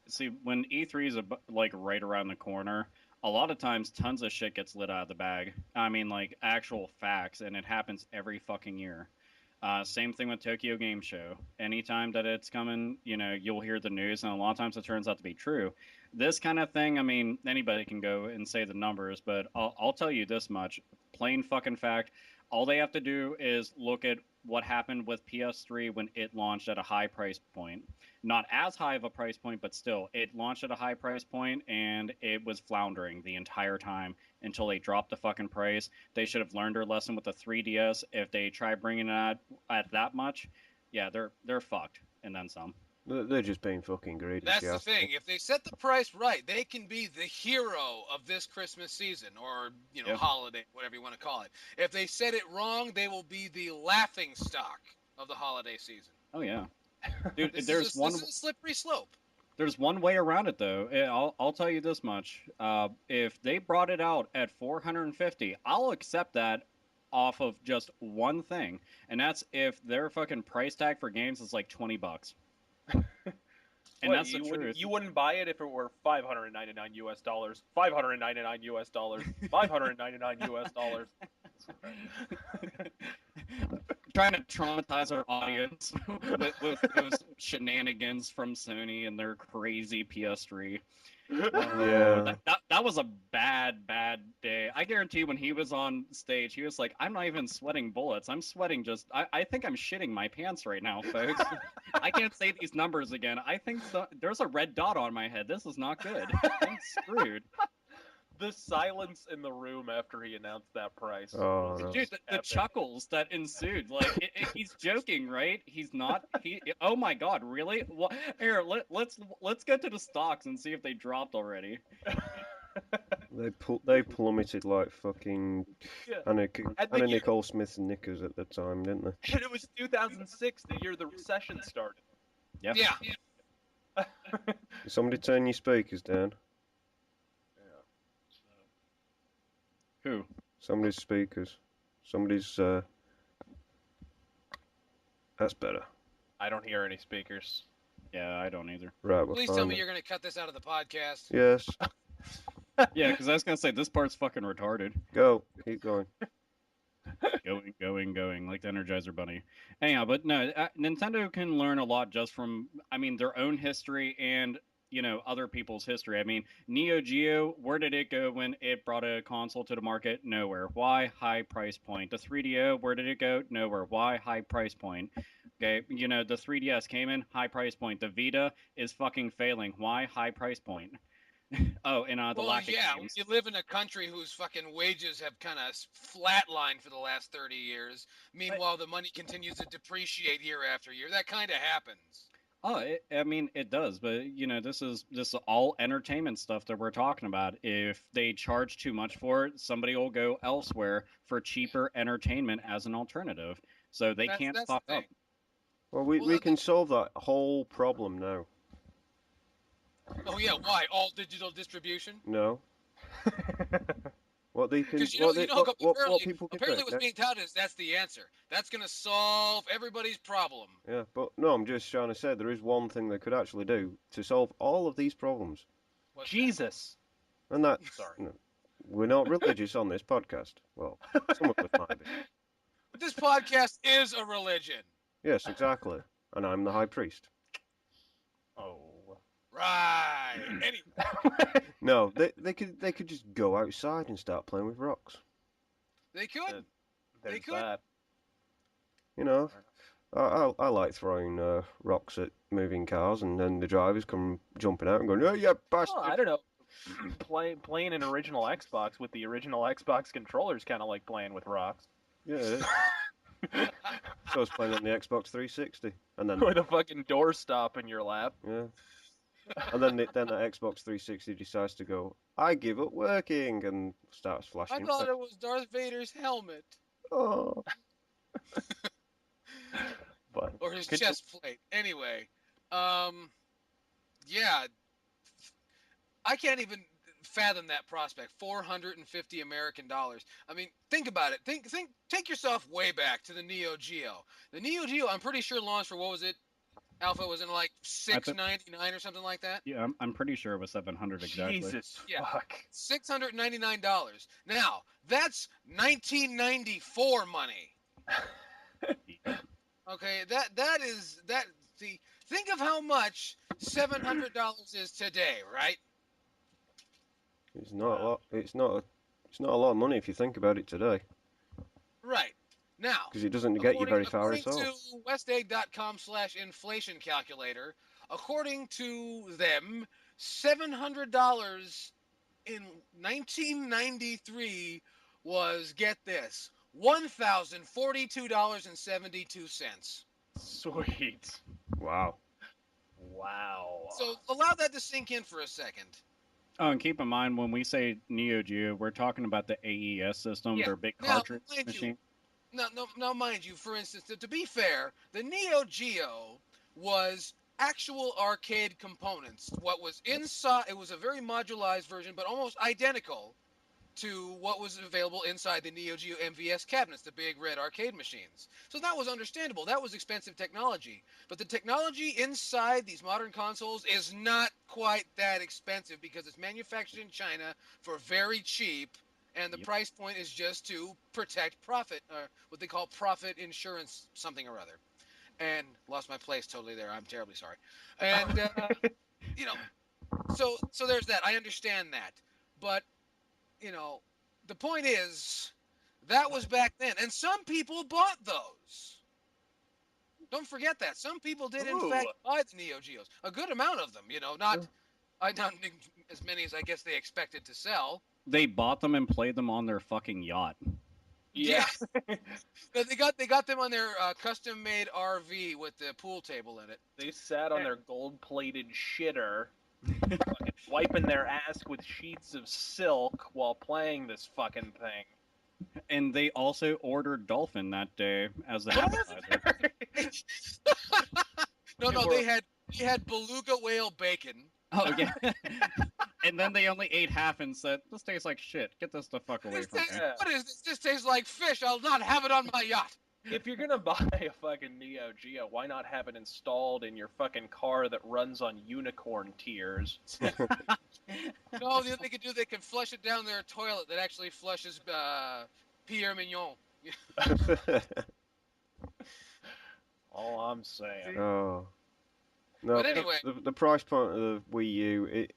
E: See, when E3 is like right around the corner, a lot of times tons of shit gets lit out of the bag. I mean, like actual facts, and it happens every fucking year. Same thing with Tokyo Game Show. Anytime that it's coming, you'll hear the news, and a lot of times it turns out to be true. This kind of thing, I mean, anybody can go and say the numbers, but I'll tell you this much. Plain fucking fact. All they have to do is look at what happened with PS3 when it launched at a high price point. Not as high of a price point, but still, it launched at a high price point and it was floundering the entire time until they dropped the fucking price. They should have learned their lesson with the 3DS. If they try bringing it at that much, yeah, they're fucked, and then some.
D: They're just being fucking greedy.
B: That's the thing. If they set the price right, they can be the hero of this Christmas season or, holiday, whatever you want to call it. If they set it wrong, they will be the laughing stock of the holiday season.
E: Oh, yeah. Dude,
B: This
E: there's
B: is a slippery slope.
E: There's one way around it, though. I'll tell you this much. If they brought it out at $450, I'll accept that off of just one thing, and that's if their fucking price tag for games is like $20. And that's the truth.
C: You wouldn't buy it if it were $599 US, $599 US, $599 US.
E: trying to traumatize our audience with those shenanigans from Sony and their crazy PS3.
D: Yeah.
E: That was a bad day. I guarantee when he was on stage, he was like, I'm not even sweating bullets. I'm sweating I think I'm shitting my pants right now, folks. I can't say these numbers again. I think there's a red dot on my head. This is not good. I'm screwed.
C: The silence in the room after he announced that price.
D: Oh,
C: was
D: no.
E: Dude, the
C: epic.
E: chuckles that ensued, like he's joking, right? He's not. Oh my God, really? Well, here, let's get to the stocks and see if they dropped already.
D: They plummeted like fucking
C: Yeah.
D: Anna
C: And the year-
D: Nicole Smith's knickers at the time, didn't they?
C: And it was 2006, the year the recession started.
E: Yeah.
D: Somebody turn your speakers down.
E: Who?
D: Somebody's speakers. Somebody's. That's better.
C: I don't hear any speakers.
E: Yeah, I don't either.
D: Right. We'll
B: Please tell
D: find
B: me
D: it.
B: you're going to cut this out of the podcast.
D: Yes.
E: Yeah, because I was gonna say this part's fucking retarded.
D: Go. Keep going.
E: Going, like the Energizer Bunny. Anyhow, but no, Nintendo can learn a lot just from, their own history and, other people's history. Neo Geo, where did it go when it brought a console to the market? Nowhere. Why? High price point. The 3DO, where did it go? Nowhere. Why? High price point. Okay, the 3DS came in, high price point. The Vita is fucking failing. Why? High price point. Oh, and the
B: Well,
E: lack of
B: yeah,
E: games.
B: you live in a country whose fucking wages have kind of flatlined for the last 30 years. Meanwhile, the money continues to depreciate year after year. That kind of happens.
E: Oh, it does, but this is all entertainment stuff that we're talking about. If they charge too much for it, somebody will go elsewhere for cheaper entertainment as an alternative. So they can't
B: That's
E: fuck
B: the
E: up.
B: thing.
D: Well, we can solve that whole problem now.
B: Oh yeah, why? All digital distribution?
D: No. What they can.
B: Because
D: What
B: apparently,
D: people can
B: apparently
D: do.
B: what's being touted is that's the answer. That's going to solve everybody's problem.
D: Yeah, but no, I'm just trying to say there is one thing they could actually do to solve all of these problems.
B: What's
C: Jesus.
D: And that.
C: Sorry.
D: No, we're not religious on this podcast. Well, some of us might be.
B: But this podcast is a religion.
D: Yes, exactly. And I'm the high priest.
C: Oh.
B: Right. Anyway,
D: No, they could just go outside and start playing with rocks.
B: they could.
C: There's
B: could.
C: that.
D: You know, I like throwing rocks at moving cars, and then the drivers come jumping out and going, "Oh, yeah, bastard!"
C: Well, I don't know. Playing an original Xbox with the original Xbox controllers kind of like playing with rocks.
D: Yeah, it is. So I was playing on the Xbox 360, and then
C: With a fucking doorstop in your lap.
D: yeah, and then the Xbox 360 decides to go, "I give up working," and starts
B: I
D: flashing.
B: thought it was Darth Vader's helmet
D: Oh,
C: But
B: or his
C: could-
B: chest plate. Anyway, yeah, I can't even fathom that prospect. $450 American. Think about it. Take yourself way back to the Neo Geo. The Neo Geo, I'm pretty sure launched for, what was it? Alpha was in like $699 or something like that.
E: Yeah, I'm pretty sure it was 700 exactly.
C: Jesus
B: Yeah.
C: fuck.
B: $699. Now that's 1994 money. Okay, that is. Think of how much $700 is today, right?
D: it's not a lot. It's not a lot of money if you think about it today,
B: Right. Now,
D: because it doesn't get you very far at all.
B: according to westegg.com/inflation calculator, according to them, $700 in 1993 was, get this, $1,042.72.
C: Sweet.
D: Wow.
C: Wow.
B: So allow that to sink in for a second.
E: Oh, and keep in mind when we say Neo Geo, we're talking about the AES system,
B: Yeah.
E: their big
B: Now,
E: cartridge
B: mind you,
E: machine.
B: Now, mind you, for instance, to be fair, the Neo Geo was actual arcade components. What was inside, it was a very modularized version, but almost identical to what was available inside the Neo Geo MVS cabinets, the big red arcade machines. So that was understandable. That was expensive technology. But the technology inside these modern consoles is not quite that expensive because it's manufactured in China for very cheap and the
E: Yep.
B: price point is just to protect profit, or what they call profit insurance, something or other. And lost my place totally there. I'm terribly sorry. And you know, so there's that. I understand that, but you know, the point is that was back then, and some people bought those. Don't forget that some people did in
C: Ooh.
B: fact buy the Neo Geos. A good amount of them. Not as many as I guess they expected to sell.
E: They bought them and played them on their fucking yacht.
C: Yeah.
B: No, they got them on their custom made RV with the pool table in it.
C: They sat on their gold-plated shitter, fucking wiping their ass with sheets of silk while playing this fucking thing.
E: And they also ordered dolphin that day as an appetizer.
B: No, they had beluga whale bacon.
E: Oh yeah. And then they only ate half and said, "This tastes like shit. Get this the fuck away from me."
B: What is this? This tastes like fish. I'll not have it on my yacht.
C: If you're gonna buy a fucking Neo Geo, why not have it installed in your fucking car that runs on unicorn tears?
B: No, the other they could do, they could flush it down their toilet that actually flushes Pierre Mignon.
C: All I'm saying.
D: Oh. No,
B: But anyway.
D: the price point of the Wii U,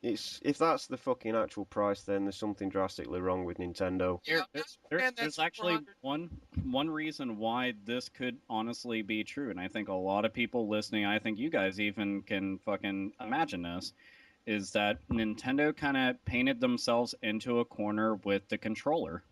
D: it's if that's the fucking actual price, then there's something drastically wrong with Nintendo.
B: Yeah,
E: There's actually one reason why this could honestly be true, and I think a lot of people listening, I think you guys even can fucking imagine this, is that Nintendo kind of painted themselves into a corner with the controller.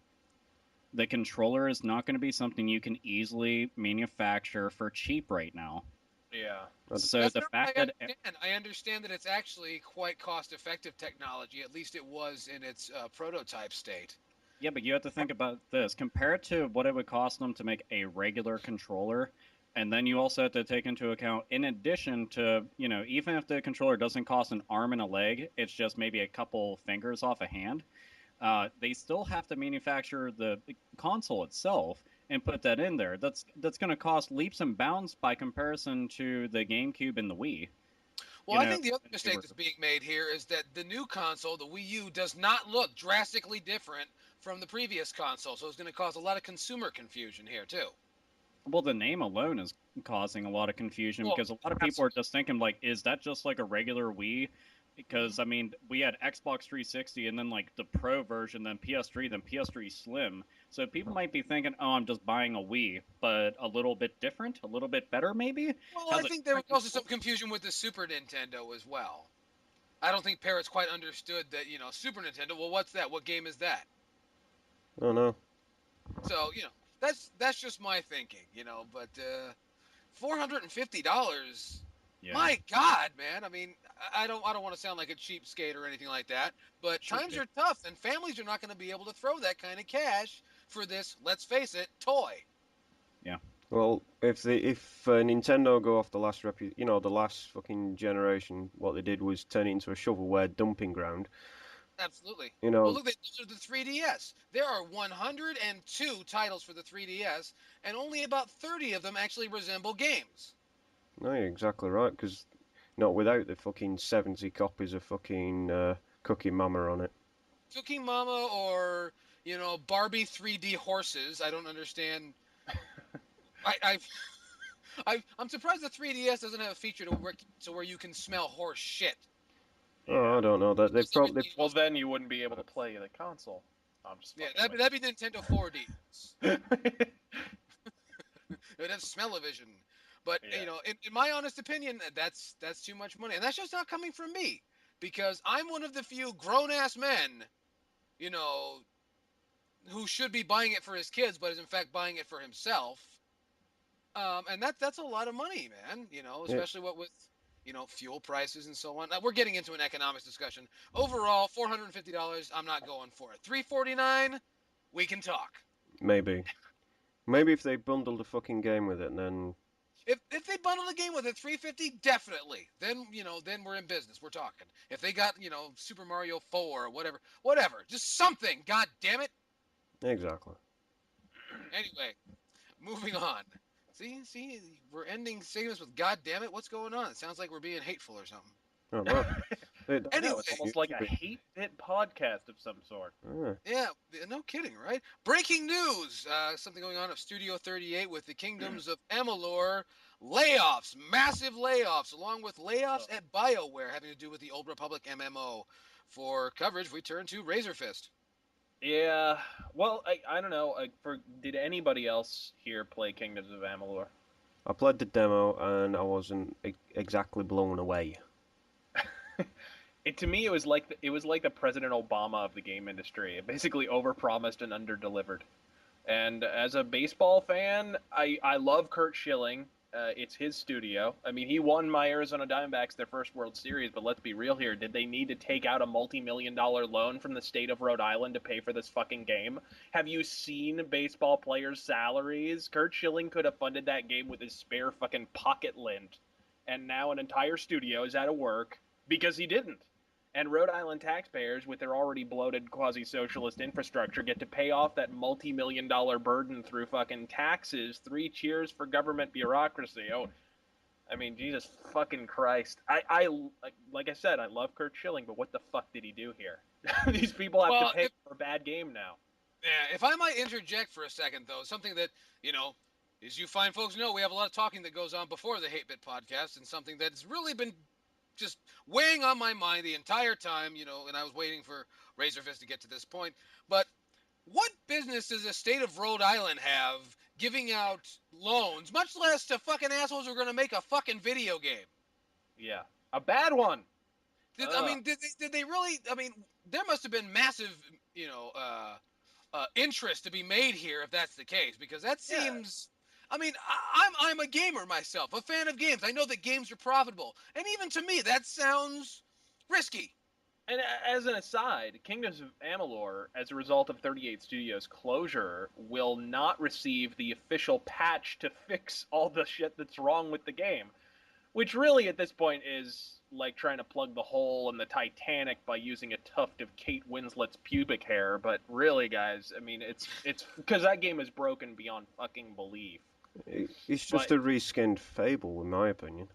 E: The controller is not going to be something you can easily manufacture for cheap right now.
C: Yeah.
E: So the fact that
B: I understand that it's actually quite cost-effective technology. At least it was in its prototype state.
E: yeah, but you have to think about this compared to what it would cost them to make a regular controller, and then you also have to take into account, in addition to, even if the controller doesn't cost an arm and a leg, it's just maybe a couple fingers off a hand. They still have to manufacture the console itself and put that in there. That's going to cost leaps and bounds by comparison to the GameCube and the Wii.
B: Well, I think the other mistake that's being made here is that the new console, the Wii U, does not look drastically different from the previous console, so it's going to cause a lot of consumer confusion here too.
E: Well, the name alone is causing a lot of confusion because a lot of people are just thinking, like, is that just like a regular Wii? Because, I mean, we had Xbox 360 and then, like, the Pro version, then PS3, then PS3 Slim. So people might be thinking, oh, I'm just buying a Wii, but a little bit different, a little bit better, maybe?
B: Well, I think there was also some confusion with the Super Nintendo as well. I don't think parents quite understood that, Super Nintendo, well, what's that? What game is that?
D: Oh, no.
B: So, that's just my thinking, but $450... Yeah. My God, man! I mean, I don't want to sound like a cheapskate or anything like that, but times are tough, and families are not going to be able to throw that kind of cash for this. Let's face it, toy.
E: Yeah.
D: Well, if Nintendo go off the last fucking generation, what they did was turn it into a shovelware dumping ground.
B: Absolutely. Well, look, those are the 3DS. There are 102 titles for the 3DS, and only about 30 of them actually resemble games.
D: No, you're exactly right, because not without the fucking 70 copies of fucking Cooking Mama on it.
B: Cooking Mama or, Barbie 3D horses. I don't understand. I'm surprised the 3DS doesn't have a feature to where you can smell horse shit.
D: Oh, I don't know. They probably.
C: Well, then you wouldn't be able to play the console. I'm just
B: that'd be Nintendo 4D. It would have smell-o-vision. But in my honest opinion, that's too much money, and that's just not coming from me, because I'm one of the few grown-ass men, who should be buying it for his kids, but is in fact buying it for himself. And that's a lot of money, man. Especially what with fuel prices and so on. Now, we're getting into an economics discussion. Overall, $450. I'm not going for it. $349. We can talk.
D: Maybe if they bundled a fucking game with it, then.
B: If they bundle the game with it, $350, definitely. Then then we're in business. We're talking. If they got Super Mario 4 or whatever, just something. God damn it.
D: Exactly.
B: Anyway, moving on. See, we're ending segments with "God damn it." What's going on? It sounds like we're being hateful or something.
D: Oh, well, It,
C: I know,
B: Anyway,
C: it's almost like a hate-bit podcast of some sort.
B: yeah, no kidding, right? Breaking news: something going on at Studio 38 with the Kingdoms of Amalur layoffs, massive layoffs, along with layoffs at BioWare having to do with the Old Republic MMO. For coverage, we turn to Razor Fist.
C: Yeah, well, I don't know. Did anybody else here play Kingdoms of Amalur?
D: I played the demo and I wasn't exactly blown away.
C: To me, it was like the President Obama of the game industry. It basically overpromised and underdelivered. And as a baseball fan, I love Kurt Schilling. It's his studio. I mean, he won my Arizona Diamondbacks their first World Series, but let's be real here. Did they need to take out a multi-million-dollar loan from the state of Rhode Island to pay for this fucking game? Have you seen baseball players' salaries? Kurt Schilling could have funded that game with his spare fucking pocket lint. And now an entire studio is out of work because he didn't. And Rhode Island taxpayers, with their already bloated quasi-socialist infrastructure, get to pay off that multi-million-dollar burden through fucking taxes. 3 cheers for government bureaucracy. Oh, I mean, Jesus fucking Christ. Like I said, I love Kurt Schilling, but what the fuck did he do here? These people have to pay for a bad game now.
B: Yeah, if I might interject for a second, though, something that, as you fine folks know, we have a lot of talking that goes on before the Hate Bit podcast, and something that's really been just weighing on my mind the entire time, and I was waiting for Razorfist to get to this point. But what business does the state of Rhode Island have giving out loans, much less to fucking assholes who are going to make a fucking video game?
C: Yeah, a bad one.
B: Did they really? I mean, there must have been massive, interest to be made here if that's the case, because that seems. I mean, I'm a gamer myself, a fan of games. I know that games are profitable, and even to me, that sounds risky.
C: And as an aside, Kingdoms of Amalur, as a result of 38 Studios' closure, will not receive the official patch to fix all the shit that's wrong with the game. Which really, at this point, is like trying to plug the hole in the Titanic by using a tuft of Kate Winslet's pubic hair. But really, guys, I mean, it's because that game is broken beyond fucking belief.
D: It's just a reskinned Fable, in my opinion.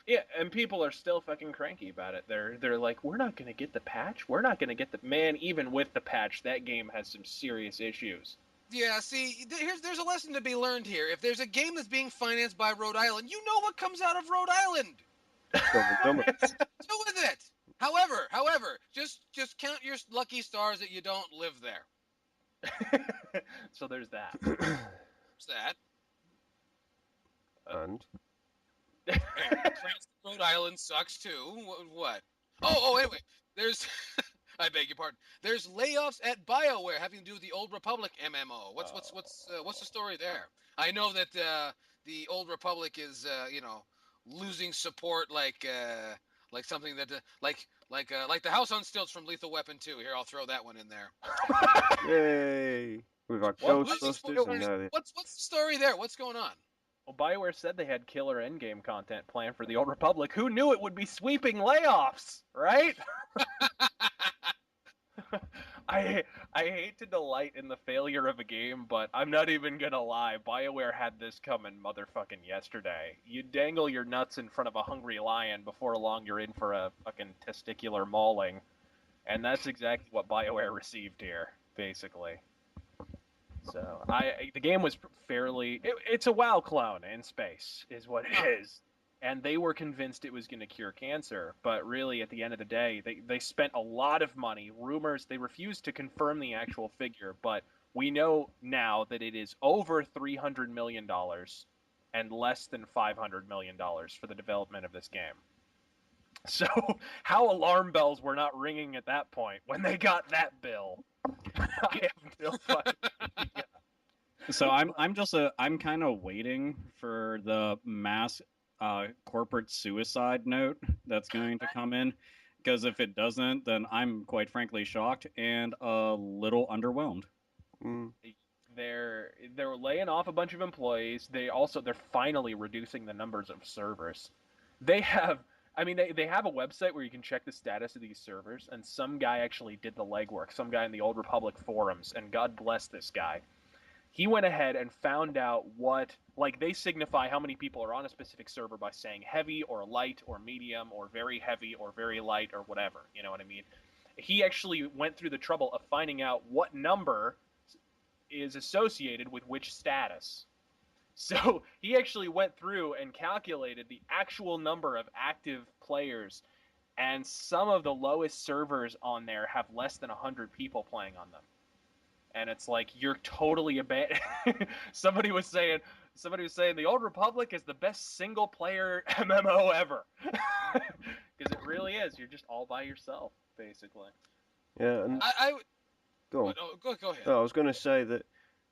C: Yeah, and people are still fucking cranky about it. They're like, we're not going to get the patch? We're not going to get the... Man, even with the patch, that game has some serious issues.
B: Yeah, see, there's a lesson to be learned here. If there's a game that's being financed by Rhode Island, you know what comes out of Rhode Island. Do with it. However, just count your lucky stars that you don't live there.
C: So there's that.
B: What's that?
D: And?
B: Rhode Island sucks too. What? Oh, anyway, there's... I beg your pardon. There's layoffs at BioWare having to do with the Old Republic MMO. What's the story there? I know that the Old Republic is losing support like something that like the House on Stilts from Lethal Weapon 2. Here, I'll throw that one in there.
D: Yay! We've got Ghostbusters and now
B: what's the story there? What's going on?
C: Well, BioWare said they had killer endgame content planned for the Old Republic. Who knew it would be sweeping layoffs, right? I hate to delight in the failure of a game, but I'm not even gonna lie. BioWare had this coming motherfucking yesterday. You dangle your nuts in front of a hungry lion, before long you're in for a fucking testicular mauling. And that's exactly what BioWare received here, basically. So, the game was fairly... It's a WoW clone in space, is what it is. And they were convinced it was going to cure cancer. But really, at the end of the day, they spent a lot of money. Rumors, they refused to confirm the actual figure. But we know now that it is over $300 million and less than $500 million for the development of this game. So, how alarm bells were not ringing at that point when they got that bill? I have no fucking idea.
E: So I'm kind of waiting for the mass corporate suicide note that's going to come in, because if it doesn't, then I'm quite frankly shocked and a little underwhelmed.
C: They're laying off a bunch of employees. They're finally reducing the numbers of servers. They have they have a website where you can check the status of these servers, and some guy actually did the legwork. Some guy in the Old Republic forums, and God bless this guy. he went ahead and found out what, like, they signify how many people are on a specific server by saying heavy or light or medium or very heavy or very light or whatever. You know what I mean? He actually went through the trouble of finding out what number is associated with which status. So he actually went through and calculated the actual number of active players, and some of the lowest servers on there have less than 100 people playing on them. And it's like, you're totally somebody was saying the Old Republic is the best single player MMO ever. Because it really is. You're just all by yourself, basically.
D: Yeah, and
B: I
D: go on.
B: go ahead.
D: No, I was going to say that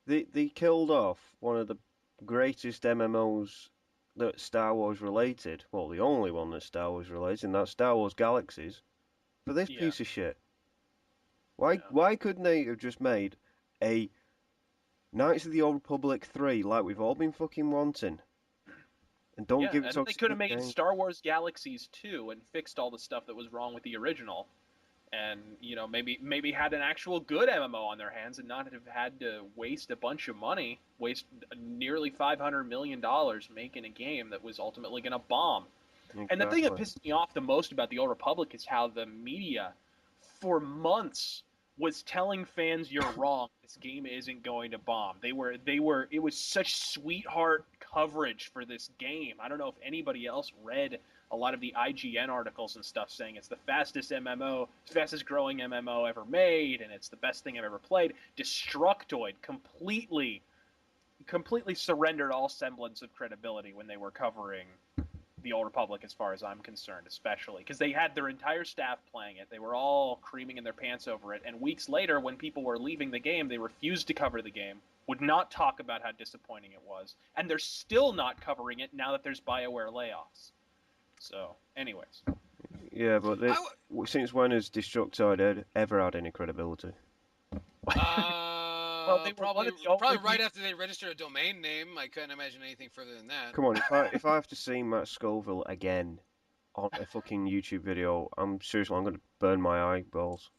D: they killed off one of the greatest MMOs that Star Wars related. Well, the only one that's Star Wars related, and that's Star Wars Galaxies. For this piece of shit. Why couldn't they have just made a Knights of the Old Republic 3 like we've all been fucking wanting? And don't give it to us.
C: They could have made Star Wars Galaxies 2 and fixed all the stuff that was wrong with the original. And, you know, maybe had an actual good MMO on their hands and not have had to waste a bunch of money, waste nearly $500 million making a game that was ultimately going to bomb. Exactly. And the thing that pisses me off the most about the Old Republic is how the media, for months, was telling fans you're wrong. This game isn't going to bomb. It was such sweetheart coverage for this game. I don't know if anybody else read a lot of the IGN articles and stuff saying it's the fastest growing MMO ever made, and it's the best thing I've ever played. Destructoid completely surrendered all semblance of credibility when they were covering the Old Republic, as far as I'm concerned, especially because they had their entire staff playing it. They were all creaming in their pants over it, and weeks later, when people were leaving the game, they refused to cover the game, would not talk about how disappointing it was, and they're still not covering it now that there's BioWare layoffs. So, anyways.
D: Yeah, but since when has Destructoid ever had any credibility?
B: Well, they probably right after they registered a domain name. I couldn't imagine anything further than that.
D: Come on, if I have to see Matt Scoville again on a fucking YouTube video, I'm going to burn my eyeballs.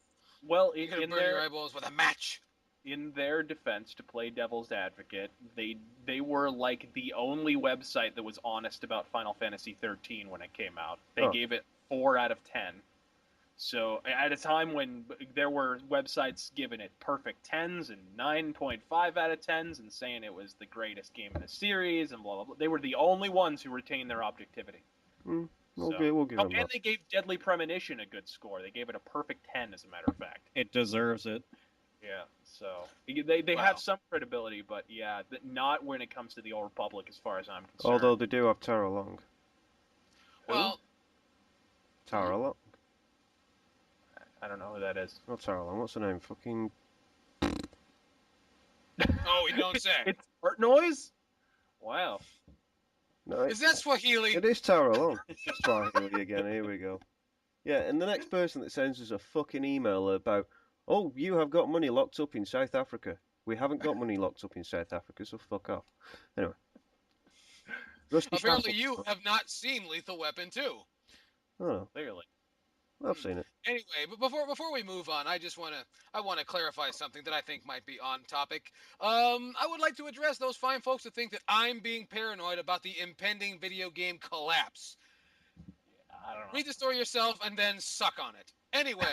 C: Well,
B: you're going to burn your eyeballs with a match.
C: In their defense, to play devil's advocate, they were like the only website that was honest about Final Fantasy 13 when it came out. They gave it 4 out of 10. So at a time when there were websites giving it perfect 10s and 9.5 out of 10s and saying it was the greatest game in the series and blah, blah, blah, they were the only ones who retained their objectivity.
D: We'll give them that.
C: And they gave Deadly Premonition a good score. They gave it a perfect 10, as a matter of fact.
E: It deserves it.
C: Yeah, so they have some credibility, but yeah, not when it comes to the Old Republic, as far as I'm concerned.
D: Although they do have Tara Long.
B: Well,
D: Tara Long.
C: I don't know who that is.
D: Not Tara Long. What's her name? Fucking.
B: Oh, we don't say.
C: It's fart noise. Wow.
D: No,
B: is that Swahili?
D: It is Tara Long. Swahili again. Here we go. Yeah, and the next person that sends us a fucking email about, oh, you have got money locked up in South Africa. We haven't got money locked up in South Africa, so fuck off. Anyway.
B: Apparently you have not seen Lethal Weapon 2.
D: Oh, no.
C: Clearly.
D: I've seen it.
B: Anyway, but before we move on, I want to clarify something that I think might be on topic. I would like to address those fine folks that think that I'm being paranoid about the impending video game collapse.
C: Yeah, I don't know.
B: Read the story yourself and then suck on it. Anyway,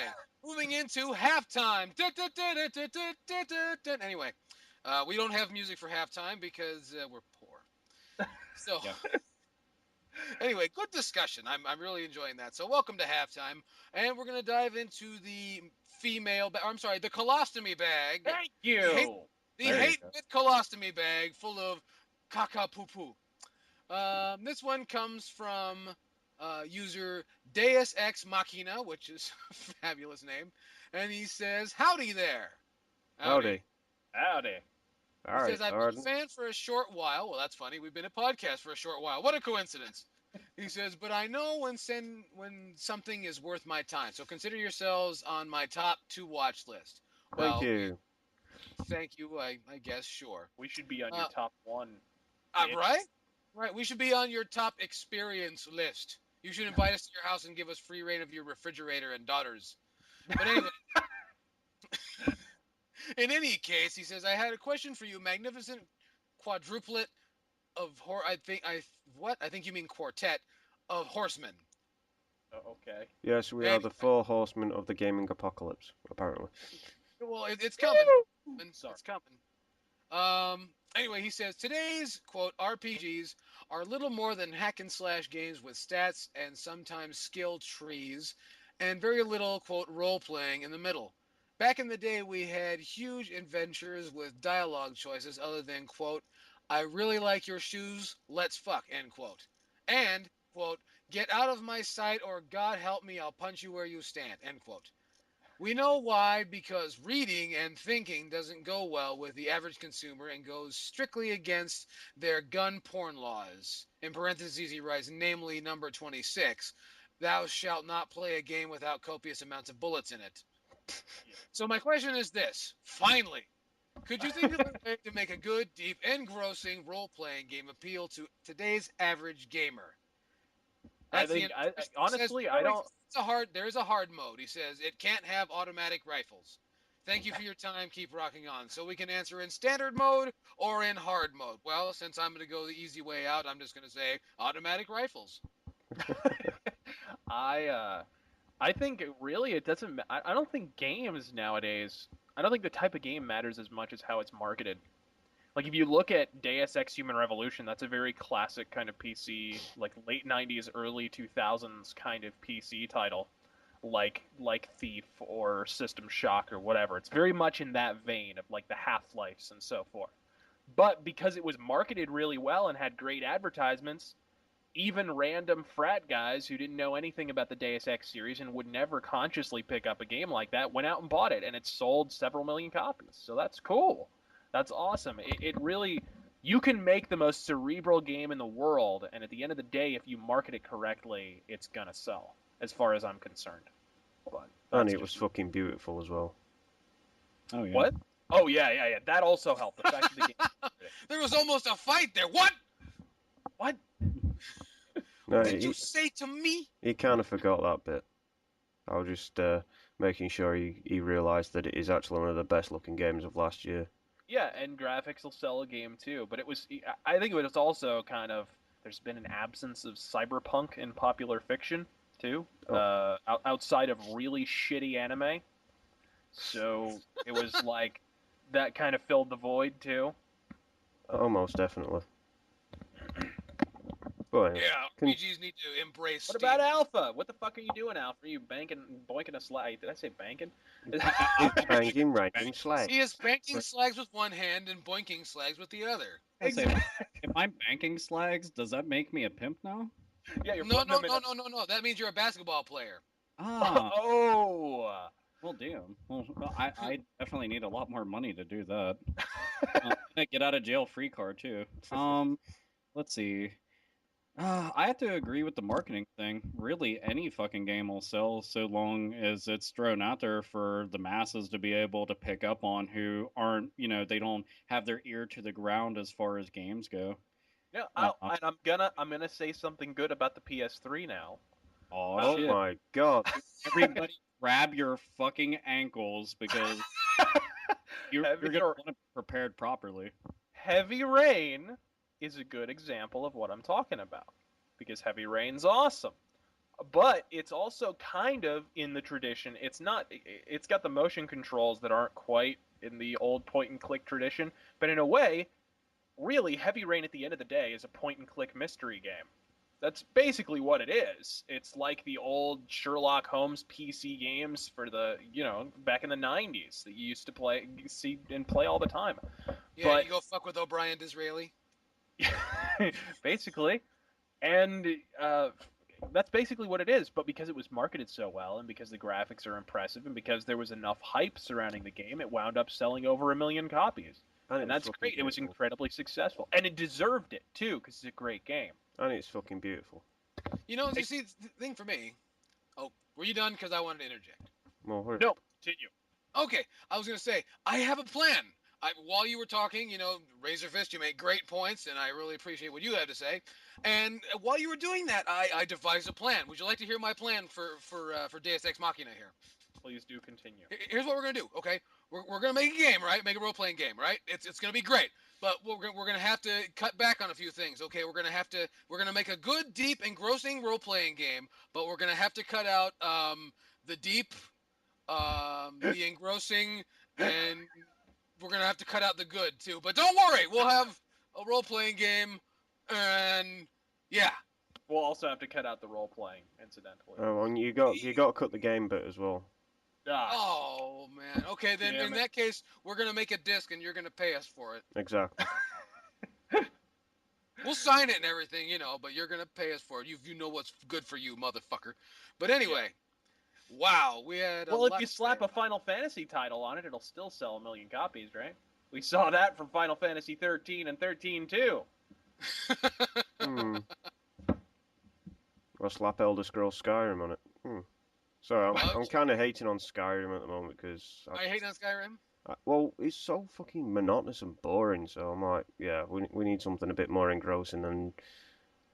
B: moving into halftime. Anyway, we don't have music for halftime because we're poor. So. Yeah. Anyway, good discussion. I'm really enjoying that. So welcome to halftime, and we're gonna dive into the the colostomy bag.
C: Thank you.
B: The hate with colostomy bag full of caca poo poo. This one comes from user Deus Ex Machina, which is a fabulous name, and he says, "Howdy there."
D: Howdy.
B: He says, I've been a fan for a short while. Well, that's funny. We've been a podcast for a short while. What a coincidence. He says, but I know when something is worth my time. So consider yourselves on my top 2 watch list. Well,
D: thank you.
B: Thank you, I guess, sure.
C: We should be on your top 1.
B: Right? Right. We should be on your top experience list. You should invite us to your house and give us free reign of your refrigerator and daughters. But anyway. In any case, he says, I had a question for you, magnificent quadruplet of I think you mean quartet of horsemen.
C: Oh, okay.
D: Yes, we are the four horsemen of the gaming apocalypse, apparently.
B: Well, it's coming.
C: Sorry.
B: It's coming. Anyway, he says today's quote RPGs are little more than hack and slash games with stats and sometimes skill trees, and very little quote role playing in the middle. Back in the day, we had huge adventures with dialogue choices other than quote I really like your shoes, let's fuck end quote, and quote get out of my sight or God help me, I'll punch you where you stand end quote. We know why, because reading and thinking doesn't go well with the average consumer and goes strictly against their gun porn laws. In parentheses, he writes, namely number 26, thou shalt not play a game without copious amounts of bullets in it. So my question is this, finally, could you think of a way to make a good, deep, engrossing role-playing game appeal to today's average gamer?
C: Honestly, I don't.
B: There is a hard mode. He says it can't have automatic rifles. Thank you for your time. Keep rocking on. So we can answer in standard mode or in hard mode. Well, since I'm going to go the easy way out, I'm just going to say automatic rifles.
C: I think really it doesn't. I don't think games nowadays. I don't think the type of game matters as much as how it's marketed. Like if you look at Deus Ex Human Revolution, that's a very classic kind of PC, like late '90s, early 2000s kind of PC title, like Thief or System Shock or whatever. It's very much in that vein of like the Half-Lives and so forth. But because it was marketed really well and had great advertisements, even random frat guys who didn't know anything about the Deus Ex series and would never consciously pick up a game like that went out and bought it, and it sold several million copies. So that's cool. That's awesome. It really, you can make the most cerebral game in the world, and at the end of the day, if you market it correctly, it's gonna sell, as far as I'm concerned. But
D: And it was fucking beautiful as well.
E: Oh yeah.
C: What? Oh yeah. That also helped. The fact that the game.
B: There was almost a fight there. What?
C: What?
D: No,
B: Did you say to me?
D: He kind of forgot that bit. I was just making sure he realised that it is actually one of the best looking games of last year.
C: Yeah, and graphics will sell a game too. But it was, I think it was also kind of, there's been an absence of cyberpunk in popular fiction too, outside of really shitty anime. So it was like, that kind of filled the void too.
D: Almost definitely. But,
B: Yeah, RPGs need to embrace
C: What
B: Steam.
C: about Alpha? What the fuck are you doing, Alpha? Are you boinking a slag? Did I say banking?
D: He's banging, ranking, slag.
B: He is banking slags with one hand and boinking slags with the other.
E: Exactly. If I'm banking slags, does that make me a pimp now?
C: Yeah, you're
B: No. That means you're a basketball player.
E: Ah.
C: Oh.
E: Well, damn. Well, I definitely need a lot more money to do that. Get out of jail free card too. Let's see. I have to agree with the marketing thing. Really, any fucking game will sell so long as it's thrown out there for the masses to be able to pick up on who aren't, they don't have their ear to the ground as far as games go.
C: Yeah, and I'm gonna say something good about the PS3 now.
E: Oh shit.
D: My god.
E: Everybody grab your fucking ankles because you're going to want to be prepared properly.
C: Heavy Rain is a good example of what I'm talking about, because Heavy Rain's awesome. But it's also kind of in the tradition. It's got the motion controls that aren't quite in the old point-and-click tradition, but in a way, really, Heavy Rain at the end of the day is a point-and-click mystery game. That's basically what it is. It's like the old Sherlock Holmes PC games for the, back in the 90s that you used to play all the time.
B: Yeah,
C: but,
B: you go fuck with O'Brien Disraeli.
C: Basically. And that's basically what it is. But because it was marketed so well, and because the graphics are impressive, and because there was enough hype surrounding the game, it wound up selling over 1 million copies. And that's great. It was incredibly successful. And it deserved it, too, because it's a great game.
D: And it's fucking beautiful.
B: You see, the thing for me... Oh, were you done? Because I wanted to interject.
C: No, continue.
B: Okay, I was going to say, I have a plan. While you were talking, Razorfist, you make great points, and I really appreciate what you had to say. And while you were doing that, I devised a plan. Would you like to hear my plan for Deus Ex Machina here?
C: Please do continue.
B: Here's what we're gonna do, okay? We're gonna make a game, right? Make a role-playing game, right? It's gonna be great, but we're gonna have to cut back on a few things, okay? We're gonna make a good, deep, engrossing role-playing game, but we're gonna have to cut out the deep, the engrossing, and we're gonna have to cut out the good too. But don't worry, we'll have a role-playing game, and yeah.
C: We'll also have to cut out the role-playing, incidentally.
D: Oh, and you got to cut the game bit as well.
C: Ah,
B: Oh man. Okay, then
C: Damn
B: in
C: it.
B: that case, we're gonna make a disc, and you're gonna pay us for it.
D: Exactly.
B: We'll sign it and everything, but you're gonna pay us for it. You know what's good for you, motherfucker. But anyway, wow, we had.
C: well, if you slap a Final Fantasy title on it, it'll still sell 1 million copies, right? We saw that from Final Fantasy 13 and 13 too.
D: Hmm. Or slap Elder Scrolls Skyrim on it. Sorry, I'm kind of hating on Skyrim at the moment because.
B: Are you hating on Skyrim?
D: Well, it's so fucking monotonous and boring. So I'm like, yeah, we need something a bit more engrossing. And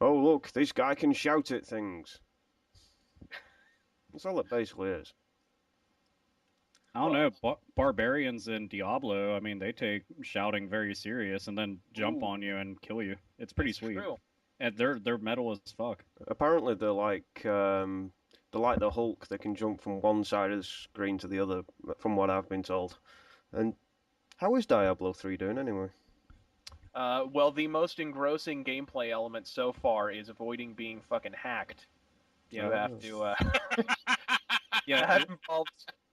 D: oh look, this guy can shout at things. That's all it basically is.
E: I don't know. Barbarians in Diablo, I mean, they take shouting very serious and then jump on you and kill you. It's pretty sweet.
C: True.
E: And they're metal as fuck.
D: Apparently, they're like the Hulk. They can jump from one side of the screen to the other, from what I've been told. And how is Diablo 3 doing anyway?
C: Well, the most engrossing gameplay element so far is avoiding being fucking hacked. You have to.
E: Yeah,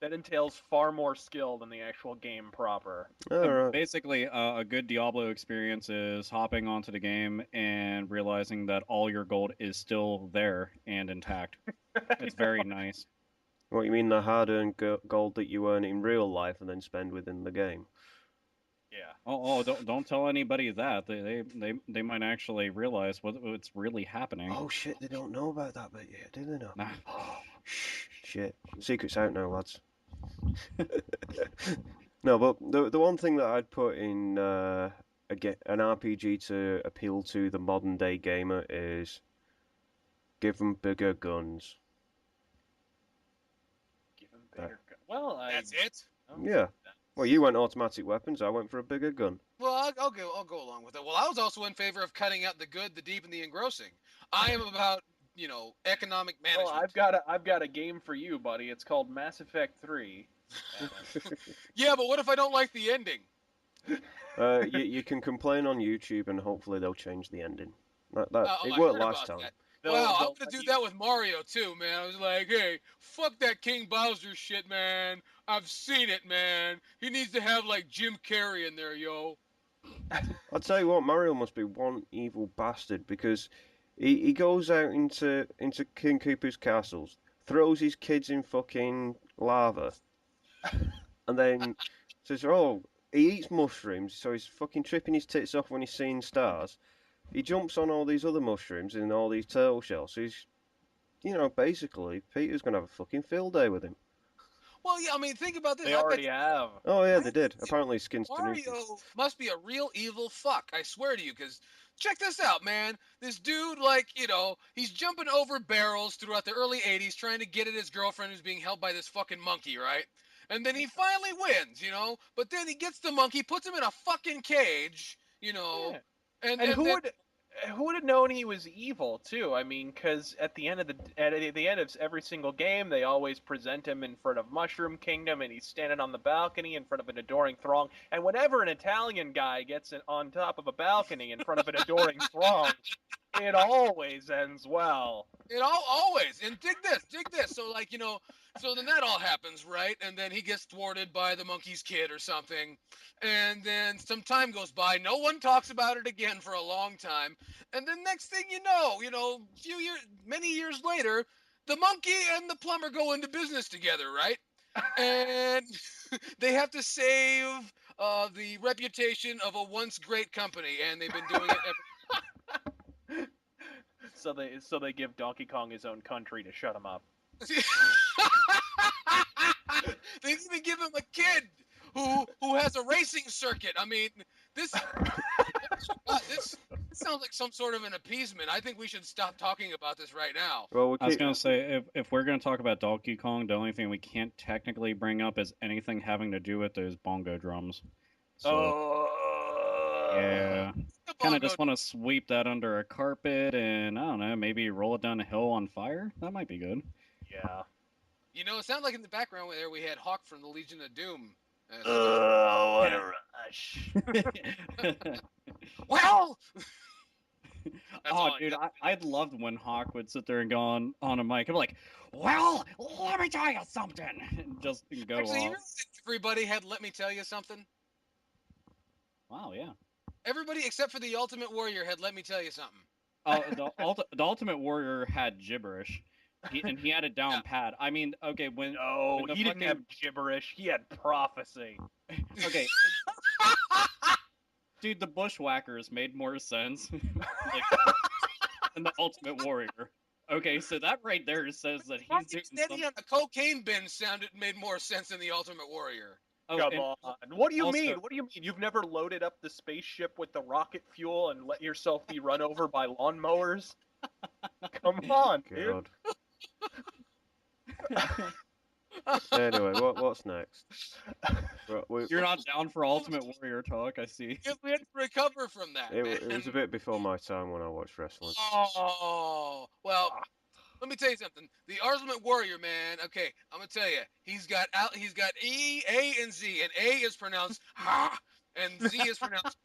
C: that entails far more skill than the actual game proper.
D: All right.
E: basically, a good Diablo experience is hopping onto the game and realizing that all your gold is still there and intact. It's very nice.
D: What you mean the hard-earned gold that you earn in real life and then spend within the game?
C: Yeah.
E: Oh, don't tell anybody that. They might actually realize what's really happening.
D: Oh shit, they don't know about that bit yet, do they not?
E: Nah.
D: Shit, secret's out now, lads. No, but the one thing that I'd put in an RPG to appeal to the modern day gamer is give them bigger guns.
C: Give him bigger gun. Well,
B: That's it.
D: Yeah. Well, you went automatic weapons. I went for a bigger gun.
B: Well, I'll go along with it. Well, I was also in favor of cutting out the good, the deep, and the engrossing. I am about economic management.
C: Well, I've got a game for you, buddy. It's called Mass Effect 3.
B: Yeah, but what if I don't like the ending?
D: You can complain on YouTube, and hopefully they'll change the ending. It
B: I
D: worked
B: heard
D: last
B: about
D: time.
B: that. Wow, I'm gonna do that with Mario too, man. I was like, hey, fuck that King Bowser shit, man. I've seen it, man. He needs to have like Jim Carrey in there, yo.
D: I'll tell you what, Mario must be one evil bastard because he goes out into King Koopa's castles, throws his kids in fucking lava, and then says, oh, he eats mushrooms, so he's fucking tripping his tits off when he's seeing stars. He jumps on all these other mushrooms and all these turtle shells. So he's, basically, Peter's going to have a fucking field day with him.
B: Well, yeah, I mean, think about this.
C: They already have.
D: Oh, yeah, they did. Apparently, Skins
B: Mario must be a real evil fuck, I swear to you, because check this out, man. This dude, he's jumping over barrels throughout the early 80s trying to get at his girlfriend who's being held by this fucking monkey, right? And then he finally wins, but then he gets the monkey, puts him in a fucking cage,
C: Yeah.
B: And
C: who would have known he was evil too? I mean, because at the end of every single game, they always present him in front of Mushroom Kingdom, and he's standing on the balcony in front of an adoring throng. And whenever an Italian guy gets on top of a balcony in front of an adoring throng, it always ends well.
B: It always. And dig this. So so then that all happens, right? And then he gets thwarted by the monkey's kid or something. And then some time goes by. No one talks about it again for a long time. And then next thing you know, many years later, the monkey and the plumber go into business together, right? And they have to save the reputation of a once great company, and they've been doing it ever.
C: So they give Donkey Kong his own country to shut him up.
B: They even give him a kid who has a racing circuit. I mean, this sounds like some sort of an appeasement. I think we should stop talking about this right now.
D: Well,
E: I was gonna say, if we're gonna talk about Donkey Kong, the only thing we can't technically bring up is anything having to do with those bongo drums. So yeah, kind of just want to sweep that under a carpet and I don't know, maybe roll it down a hill on fire. That might be good.
C: Yeah.
B: You know, it sounded like in the background there we had Hawk from the Legion of Doom.
C: Oh, what a rush.
B: Well.
E: Oh, dude, I'd loved when Hawk would sit there and go on a mic. I'm like, well, let me tell you something. And just go
B: Actually,
E: off.
B: Everybody had let me tell you something.
E: Wow, yeah.
B: Everybody except for the Ultimate Warrior had let me tell you something.
E: The Ultimate Warrior had gibberish. He had it down pat. I mean, okay, when
C: he didn't have gibberish. He had prophecy.
E: Okay. Dude, the Bushwhackers made more sense than the Ultimate Warrior. Okay, so that right there says that he's doing something.
B: On a cocaine bin made more sense than the Ultimate Warrior.
C: Oh, come on. What do you mean? What do you mean? You've never loaded up the spaceship with the rocket fuel and let yourself be run over by lawnmowers? Come on, dude.
D: Anyway, what's next?
E: You're not down for Ultimate Warrior talk, I see.
B: We had to recover from that.
D: It was a bit before my time when I watched wrestling.
B: Oh, well, let me tell you something. The Ultimate Warrior, man. Okay, I'm gonna tell you, he's got E, A, and Z, and A is pronounced ha, and Z is pronounced.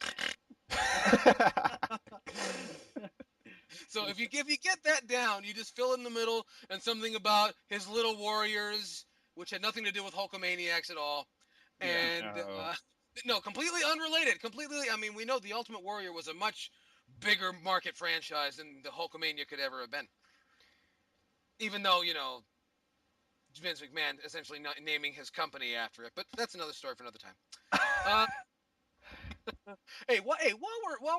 B: So if you get that down, you just fill in the middle and something about his little warriors, which had nothing to do with Hulkamaniacs at all, and no, completely unrelated. Completely. I mean, we know the Ultimate Warrior was a much bigger market franchise than the Hulkamania could ever have been. Even though, you know, Vince McMahon essentially not naming his company after it, but that's another story for another time. Hey, while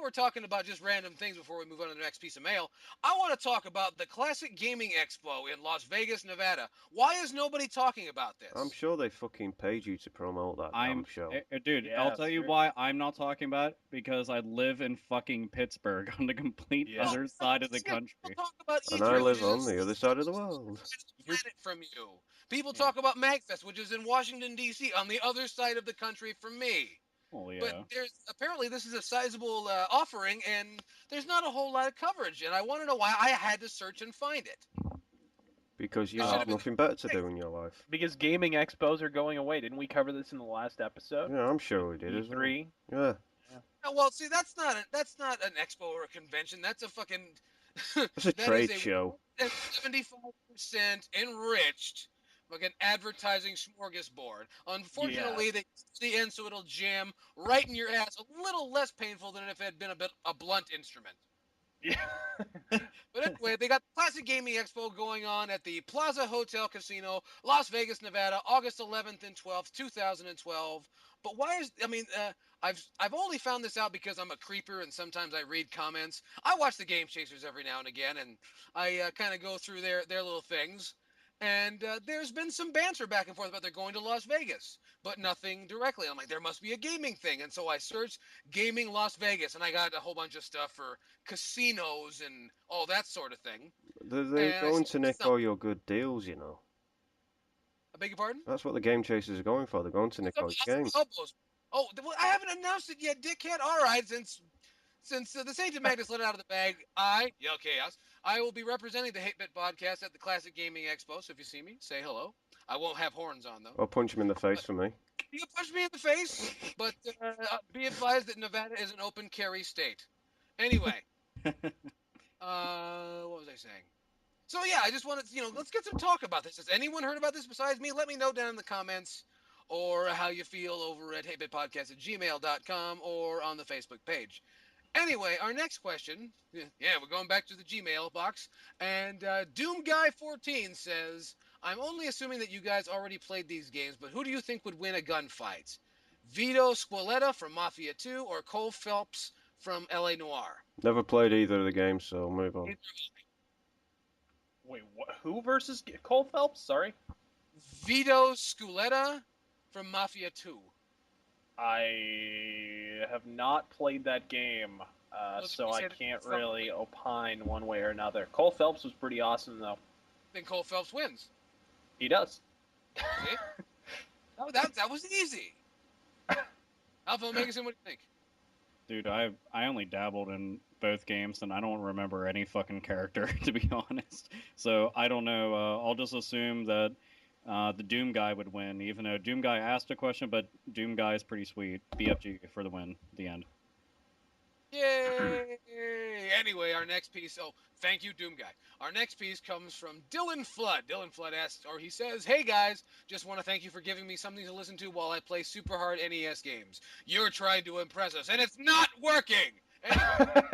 B: we're talking about just random things before we move on to the next piece of mail, I want to talk about the Classic Gaming Expo in Las Vegas, Nevada. Why is nobody talking about this?
D: I'm sure they fucking paid you to promote that damn show.
E: Dude, yeah, I'll tell you why I'm not talking about it, because I live in fucking Pittsburgh on the complete other side of the country.
B: Talk about
D: and I live on the other side of the world.
B: From you. People talk about MagFest, which is in Washington, D.C., on the other side of the country from me.
E: Oh, yeah.
B: But apparently this is a sizable offering, and there's not a whole lot of coverage, and I want to know why I had to search and find it.
D: Because you have nothing better to do in your life.
C: Because gaming expos are going away. Didn't we cover this in the last episode?
D: Yeah, I'm sure we did.
C: E3.
D: Yeah.
B: Well, see, that's not an expo or a convention. That's a fucking.
D: That's a trade show.
B: 75% enriched. Like an advertising smorgasbord. Unfortunately, they the end so it'll jam right in your ass. A little less painful than if it had been a blunt instrument.
C: Yeah.
B: But anyway, they got the Classic Gaming Expo going on at the Plaza Hotel Casino, Las Vegas, Nevada, August 11th and 12th, 2012. But why I've only found this out because I'm a creeper and sometimes I read comments. I watch the Game Chasers every now and again, and I kind of go through their little things. And there's been some banter back and forth about they're going to Las Vegas, but nothing directly. I'm like, there must be a gaming thing. And so I searched gaming Las Vegas, and I got a whole bunch of stuff for casinos and all that sort of thing.
D: They're going to nick all your good deals, you know.
B: I beg your pardon?
D: That's what the Game Chasers are going for. They're going to nick all your games.
B: Oh, I haven't announced it yet, dickhead. All right, since the Saint Magnus let it out of the bag, Yellkaos, I will be representing the 8-Bit podcast at the Classic Gaming Expo. So if you see me, say hello. I won't have horns on, though.
D: I'll punch him in the face for me.
B: You can punch me in the face, but be advised that Nevada is an open carry state. Anyway, what was I saying? So yeah, I just wanted to, let's get some talk about this. Has anyone heard about this besides me? Let me know down in the comments, or how you feel over at 8bitpodcast@gmail.com or on the Facebook page. Anyway, our next question, we're going back to the Gmail box, and DoomGuy14 says, I'm only assuming that you guys already played these games, but who do you think would win a gunfight? Vito Squaletta from Mafia 2 or Cole Phelps from L.A. Noire?
D: Never played either of the games, so move on.
C: Wait, who versus Cole Phelps? Sorry?
B: Vito Squaletta from Mafia 2.
C: I have not played that game. so
B: you
C: I
B: said
C: can't
B: it's not-
C: really opine one way or another. Cole Phelps was pretty awesome, though.
B: Then Cole Phelps wins.
C: He does.
B: See? That was easy. Alpha Megason, what do you think?
E: Dude, I only dabbled in both games, and I don't remember any fucking character, to be honest. So I don't know. I'll just assume that the Doom guy would win, even though Doom guy asked a question, but Doom guy is pretty sweet. BFG for the win. The end.
B: Yay! Anyway, our next piece. Oh, thank you, Doom Guy. Our next piece comes from Dylan Flood. Dylan Flood asks, or he says, "Hey guys, just want to thank you for giving me something to listen to while I play super hard NES games. You're trying to impress us, and it's not working." Anyway,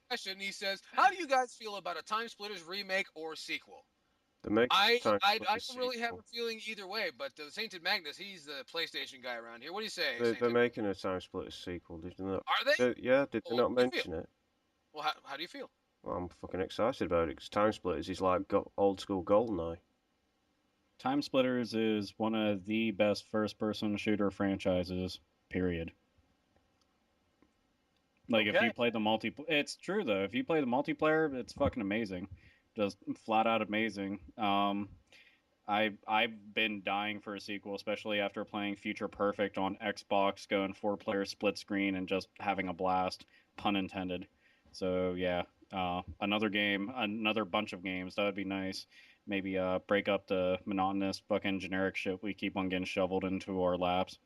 B: question. He says, "How do you guys feel about a Time Splitters remake or sequel?" I don't really have a feeling either way, but the Sainted Magnus, he's the PlayStation guy around here. What do you say?
D: They're
B: Sainted?
D: making a Time Splitters sequel, did they not?
B: Are they?
D: Yeah, did they
B: Well,
D: not
B: what do you
D: mention it?
B: Well, how do you feel?
D: Well, I'm fucking excited about it because Time Splitters is like old school GoldenEye.
E: Time Splitters is one of the best first-person shooter franchises. Period. Like if
C: Okay.
E: you play the it's true though. If you play the multiplayer, it's fucking amazing, just flat out amazing. I've been dying for a sequel, especially after playing Future Perfect on Xbox, going 4-player split screen and just having a blast, pun intended. So yeah, another game, another bunch of games. That would be nice. Maybe break up the monotonous fucking generic shit we keep on getting shoveled into our laps.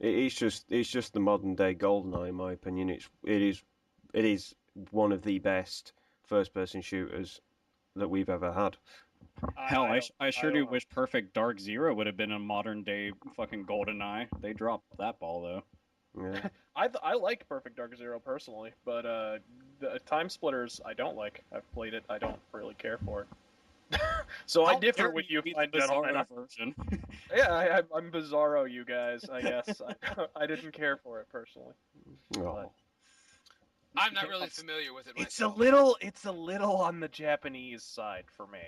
D: It's just the modern day GoldenEye, in my opinion. It is one of the best first person shooters that we've ever had.
E: Hell, I sure do wish Perfect Dark Zero would have been a modern day fucking GoldenEye. They dropped that ball though.
D: Yeah.
C: I like Perfect Dark Zero personally, but the Time Splitters I don't like. I've played it. I don't really care for it. So I differ with you, fine gentlemen.
E: Version.
C: Yeah, I'm Bizarro, you guys. I guess I didn't care for it personally.
D: Oh.
B: I'm not really familiar with it
C: It's
B: myself.
C: it's a little on the Japanese side for me.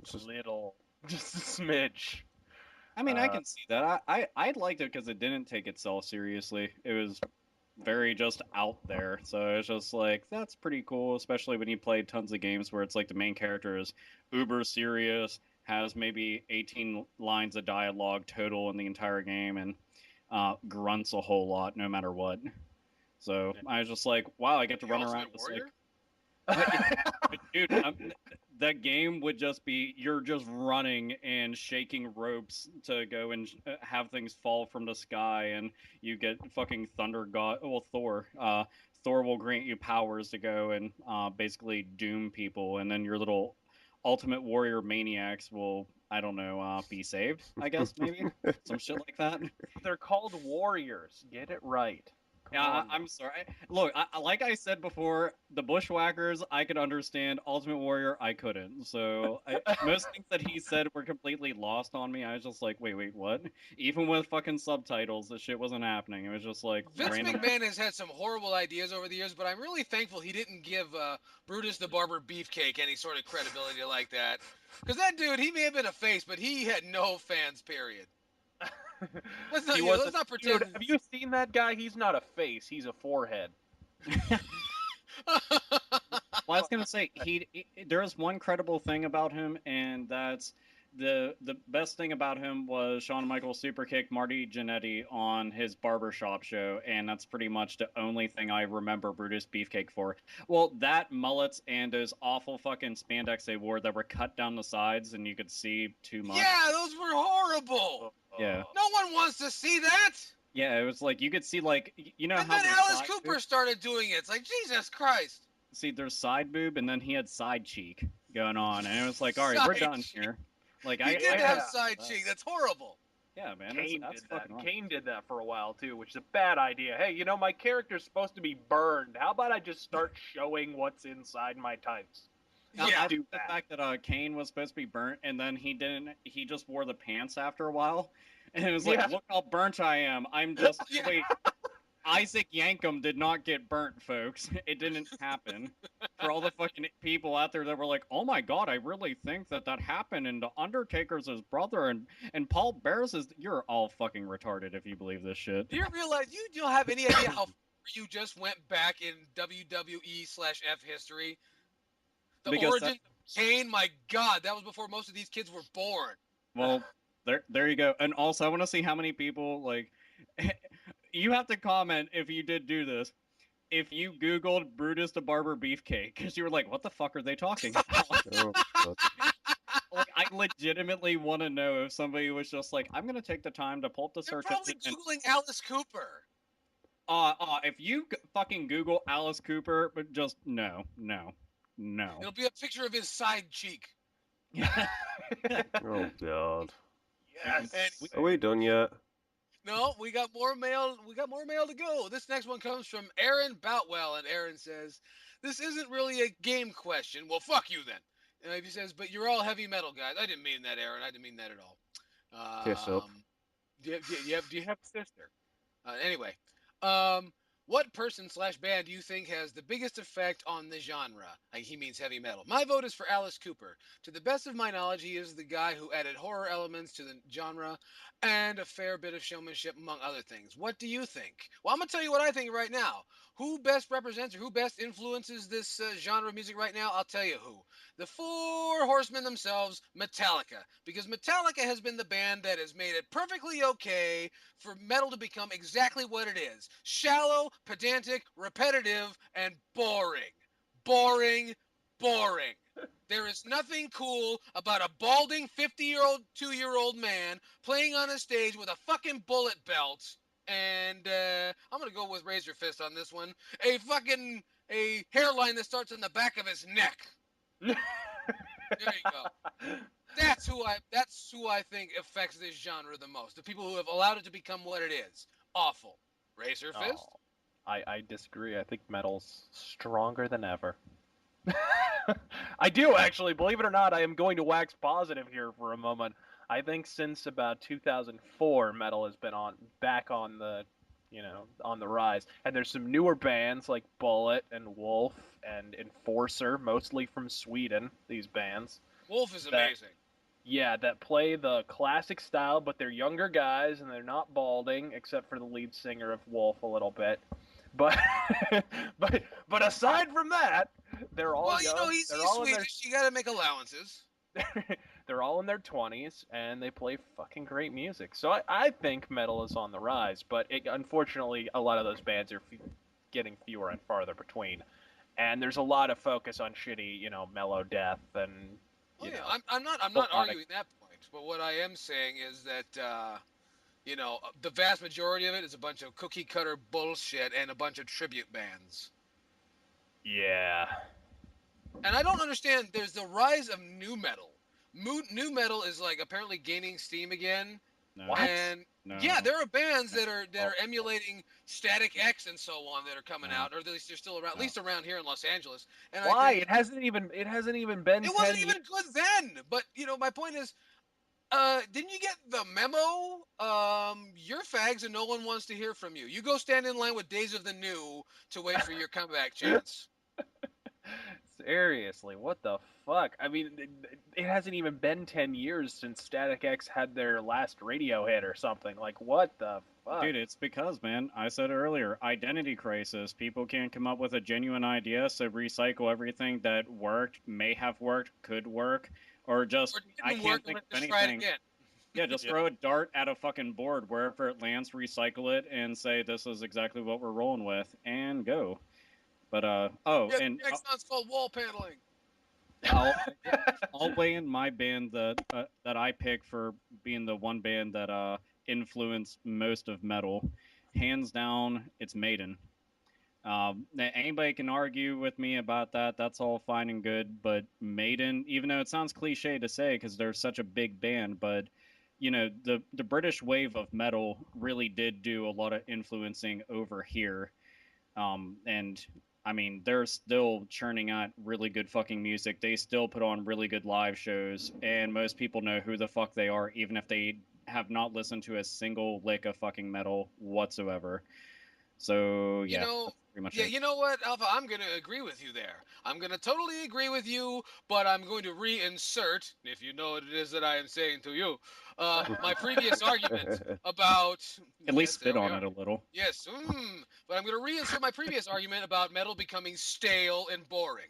D: It's just-
C: Little, just a smidge.
E: I mean, I can see that. I liked it because it didn't take itself seriously. It was very just out there. So it's just like, that's pretty cool, especially when you play tons of games where it's like the main character is uber serious, has maybe 18 lines of dialogue total in the entire game, and grunts a whole lot no matter what. So I was just like, wow, I get to run around just like, dude, that game would just be you're just running and shaking ropes to go and have things fall from the sky, and you get fucking thunder god. Well, Thor. Thor will grant you powers to go and basically doom people, and then your little ultimate warrior maniacs will, I don't know, be saved. I guess maybe some shit like that.
C: They're called warriors. Get it right.
E: Yeah, I'm sorry. Look, like I said before, the Bushwhackers I could understand. Ultimate Warrior I couldn't. So most things that he said were completely lost on me. I was just like, wait, what? Even with fucking subtitles, the shit wasn't happening. It was just like
B: Vince
E: random.
B: McMahon has had some horrible ideas over the years, but I'm really thankful he didn't give Brutus the Barber Beefcake any sort of credibility like that. Because that dude, he may have been a face, but he had no fans, period. Let's not pretend.
C: Dude, have you seen that guy? He's not a face. He's a forehead.
E: Well, I was gonna say there's one credible thing about him, and that's the best thing about him was Shawn Michaels super kicked Marty Jannetty on his barbershop show, and that's pretty much the only thing I remember Brutus Beefcake for. Well, that mullets and those awful fucking spandex they wore that were cut down the sides and you could see too much.
B: Yeah, those were horrible.
E: Yeah.
B: No one wants to see that.
E: Yeah, it was like you could see like
B: and then Alice Cooper started doing it. It's like Jesus Christ.
E: See, there's side boob and then he had side cheek going on, and it was like, all right, we're done here. Like
B: he did have side cheek. That's horrible.
E: Yeah, man.
C: That's fucking wrong. Kane did that for a while too, which is a bad idea. Hey, you know my character's supposed to be burned. How about I just start showing what's inside my tights?
E: Yeah, the fact that Kane was supposed to be burnt, and then he didn't. He just wore the pants after a while, and it was like, look how burnt I am. I'm just wait. Isaac Yankem did not get burnt, folks. It didn't happen. For all the fucking people out there that were like, oh my god, I really think that happened, and the Undertaker's his brother, and Paul Bear's is... You're all fucking retarded if you believe this shit.
B: Do you realize you don't have any idea how you just went back in WWE/F history? The
E: Because
B: origin of Kane, my God, that was before most of these kids were born.
E: Well, there you go. And also, I want to see how many people like. You have to comment if you did do this. If you Googled Brutus the Barber Beefcake, because you were like, "What the fuck are they talking about?"
D: Oh, God.
E: Like, I legitimately want to know if somebody was just like, "I'm gonna take the time to pull up the
B: They're
E: search
B: probably
E: engine."
B: Googling Alice Cooper.
E: If you fucking Google Alice Cooper, but just no.
B: It'll be a picture of his side cheek.
D: Oh, God.
C: Yes.
B: And
D: Are we done yet?
B: no, we got more mail. We got more mail to go. This next one comes from Aaron Boutwell, and Aaron says, "This isn't really a game question." Well, fuck you then. And he says, "But you're all heavy metal guys." I didn't mean that, Aaron. I didn't mean that at all.
D: Kiss up.
B: Do you have a sister? Anyway, um, what person/band do you think has the biggest effect on the genre? He means heavy metal. My vote is for Alice Cooper. To the best of my knowledge, he is the guy who added horror elements to the genre and a fair bit of showmanship, among other things. What do you think? Well, I'm going to tell you what I think right now. Who best represents or who best influences this genre of music right now? I'll tell you who. The Four Horsemen themselves, Metallica. Because Metallica has been the band that has made it perfectly okay for metal to become exactly what it is: shallow, pedantic, repetitive, and boring. Boring, boring. There is nothing cool about a balding 50-year-old, 2-year-old man playing on a stage with a fucking bullet belt. And I'm going to go with Razor Fist on this one. A hairline that starts on the back of his neck. There you go. That's who I think affects this genre the most. The people who have allowed it to become what it is. Awful. Razor Fist?
C: Oh, I disagree. I think metal's stronger than ever. I do actually, believe it or not, I am going to wax positive here for a moment. I think since about 2004, metal has been back on the, on the rise. And there's some newer bands like Bullet and Wolf and Enforcer, mostly from Sweden. These bands.
B: Wolf is
C: that-
B: amazing.
C: Yeah, that play the classic style, but they're younger guys and they're not balding, except for the lead singer of Wolf a little bit. But but aside from that, they're all
B: Well,
C: young.
B: he's
C: they're all in their
B: Swedish. You got to make allowances.
C: they're all in their 20s and they play fucking great music. So I think metal is on the rise, but unfortunately a lot of those bands are getting fewer and farther between. And there's a lot of focus on shitty, mellow death and you know.
B: I'm not
C: melodic-
B: arguing that point. But what I am saying is that the vast majority of it is a bunch of cookie cutter bullshit and a bunch of tribute bands.
C: Yeah.
B: And I don't understand. There's the rise of new metal. New metal is like apparently gaining steam again.
E: No,
C: What?
B: And
E: no.
B: yeah, there are bands that are emulating Static X and so on that are coming out, or at least they're still around. At least around here in Los Angeles. And
C: Why?
B: I think
C: It hasn't even been
B: it
C: 10
B: wasn't
C: years.
B: even good then. But my point is, didn't you get the memo? You're fags and no one wants to hear from you. You go stand in line with Days of the New to wait for your comeback chance.
C: Seriously, what the fuck? I mean, it hasn't even been 10 years since Static X had their last radio hit or something. Like, what the fuck?
E: Dude, it's because, man, I said earlier, identity crisis. People can't come up with a genuine idea, so recycle everything that worked, may have worked, could work, or just,
B: Or
E: I
B: didn't
E: can't
B: work,
E: think of
B: let's try it
E: anything.
B: again.
E: Yeah, just
C: Yeah.
E: throw a dart at a fucking board. Wherever it lands, recycle it and say, this is exactly what we're rolling with, and go. But,
B: Yeah,
E: and
B: the next song's called Wall Paneling.
E: I'll weigh in my band that I pick for being the one band that influenced most of metal. Hands down, it's Maiden. Anybody can argue with me about that. That's all fine and good. But Maiden, even though it sounds cliche to say because they're such a big band, but the British wave of metal really did do a lot of influencing over here. And I mean, they're still churning out really good fucking music. They still put on really good live shows, and most people know who the fuck they are, even if they have not listened to a single lick of fucking metal whatsoever. So
B: You
E: yeah,
B: know,
E: that's pretty much
B: yeah,
E: it.
B: you know what, Alpha? I'm going to agree with you there. I'm going to totally agree with you, but I'm going to reinsert, if you know what it is that I am saying to you, my previous argument about.
E: At least
B: Yes,
E: spit
B: there we
E: on
B: are.
E: it a little.
B: Yes, but I'm going to reinsert my previous argument about metal becoming stale and boring.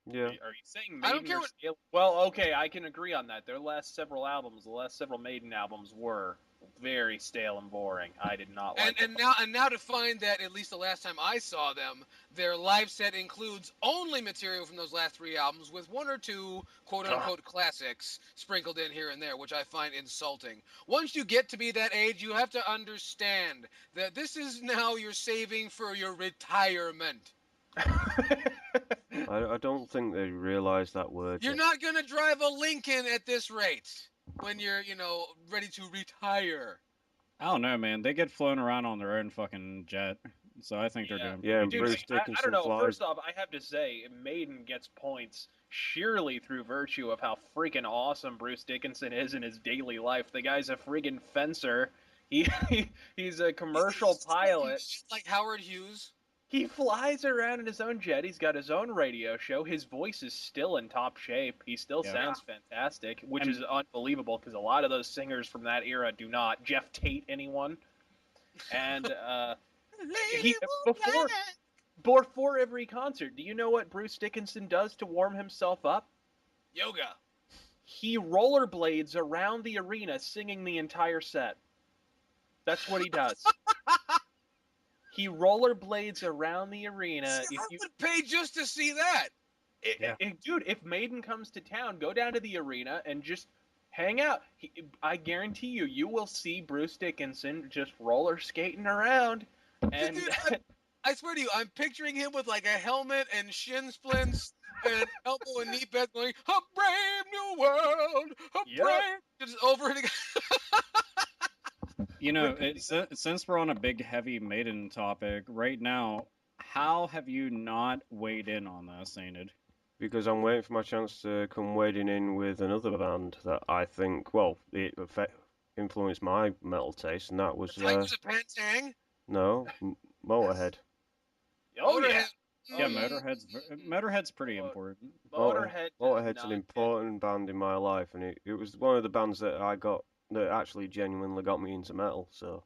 D: Yeah.
C: Are you saying
B: I don't
C: Maiden
B: care
C: or
B: what.
C: Stale? Well, okay, I can agree on that. Their last several albums, the last several Maiden albums, were very stale and boring. I did not
B: And
C: like them.
B: now to find that at least the last time I saw them, their live set includes only material from those last 3 albums, with 1 or 2 quote unquote classics sprinkled in here and there, which I find insulting. Once you get to be that age, you have to understand that this is now you're saving for your retirement.
D: I don't think they realise that word
B: You're
D: yet.
B: not gonna drive a Lincoln at this rate when you're, ready to retire.
E: I don't know, man. They get flown around on their own fucking jet, so I think they're
C: Yeah.
E: doing
D: Yeah,
E: pretty
D: and
C: Dude,
E: decent.
D: Bruce
C: I don't
D: Dickinson
C: know.
D: flies.
C: First off, I have to say, Maiden gets points sheerly through virtue of how freaking awesome Bruce Dickinson is in his daily life. The guy's a friggin' fencer. He he's a commercial pilot.
B: Like Howard Hughes.
C: He flies around in his own jet. He's got his own radio show. His voice is still in top shape. He still
E: Yeah.
C: sounds fantastic, which
E: And-
C: is unbelievable because a lot of those singers from that era do not. Jeff Tate, anyone? And he before every concert, do you know what Bruce Dickinson does to warm himself up?
B: Yoga.
C: He rollerblades around the arena singing the entire set. That's what he does. He rollerblades around the arena.
B: I would pay just to see that.
C: Dude, if Maiden comes to town, go down to the arena and just hang out. I guarantee you, you will see Bruce Dickinson just roller skating around. And
B: Dude, I swear to you, I'm picturing him with like a helmet and shin splints and elbow and knee pads going, "A brave new world, a
C: Yep.
B: brave," just over and again.
E: You know, since we're on a big heavy Maiden topic right now, how have you not weighed in on this, Sainted?
D: Because I'm waiting for my chance to come wading in with another band that I think, well, it influenced my metal taste, and that was
B: Tigers of Pantang.
D: no, Motorhead.
C: oh yeah,
E: Yeah,
C: yeah.
E: Motorhead's pretty important.
C: Motorhead. does
D: Motorhead's an
C: not
D: important band in my life, and it was one of the bands that that actually genuinely got me into metal. So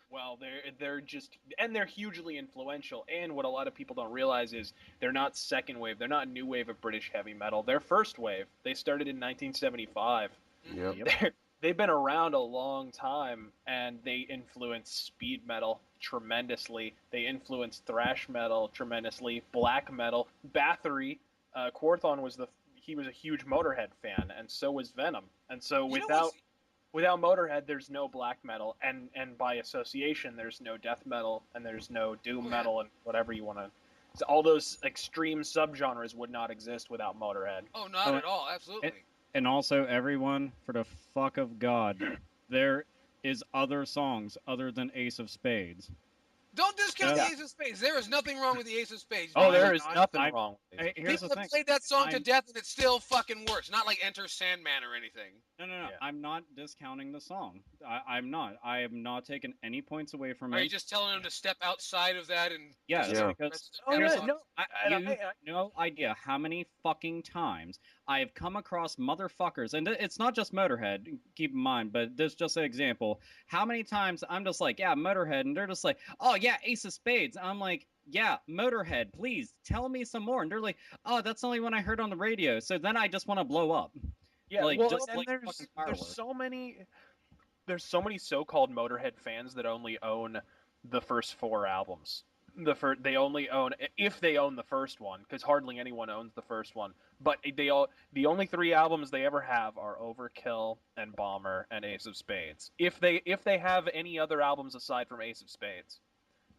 C: Well, they're just and they're hugely influential. And what a lot of people don't realize is they're not second wave. They're not new wave of British heavy metal. They're first wave. They started in 1975.
D: yep.
C: They've been around a long time, and they influence speed metal tremendously. They influence thrash metal tremendously, black metal. Bathory, Quorthon was he was a huge Motorhead fan, and so was Venom. And so without Motorhead, there's no black metal, and by association, there's no death metal, and there's no doom metal, and whatever you want to. So all those extreme subgenres would not exist without Motorhead.
B: Oh, not at all. Absolutely.
E: And also, everyone, for the fuck of God, there is other songs other than Ace of Spades.
B: Don't discount
E: Yeah.
B: the Ace of Spades. There is nothing wrong with the Ace of Spades.
C: Oh, there
B: Really.
C: is nothing wrong with it.
E: Here's
B: People
E: the
B: have
E: thing.
B: played that song to
E: I'm-
B: death, and it still fucking works. Not like Enter Sandman or anything.
E: No.
C: Yeah.
E: I'm not discounting the song. I'm not. I am not taking any points away from
B: Are
E: it.
B: you just telling him to step outside of that and?
E: Yes,
D: Yeah.
E: because
C: Oh,
E: here's
C: yeah,
E: the-
C: no,
E: you no idea how many fucking times I have come across motherfuckers, and it's not just Motorhead, keep in mind, but this is just an example. How many times I'm just like, yeah, Motorhead, and they're just like, oh yeah, Ace of Spades. I'm like, yeah, Motorhead, please tell me some more. And they're like, oh, that's the only one I heard on the radio. So then I just want to blow up.
C: Yeah,
E: Like,
C: well,
E: just
C: and
E: like
C: there's
E: fucking fireworks.
C: so many so-called Motorhead fans that only own the first 4 albums. They only own if they own the first one, because hardly anyone owns the first one. But the only 3 albums they ever have are Overkill and Bomber and Ace of Spades. If they have any other albums aside from Ace of Spades.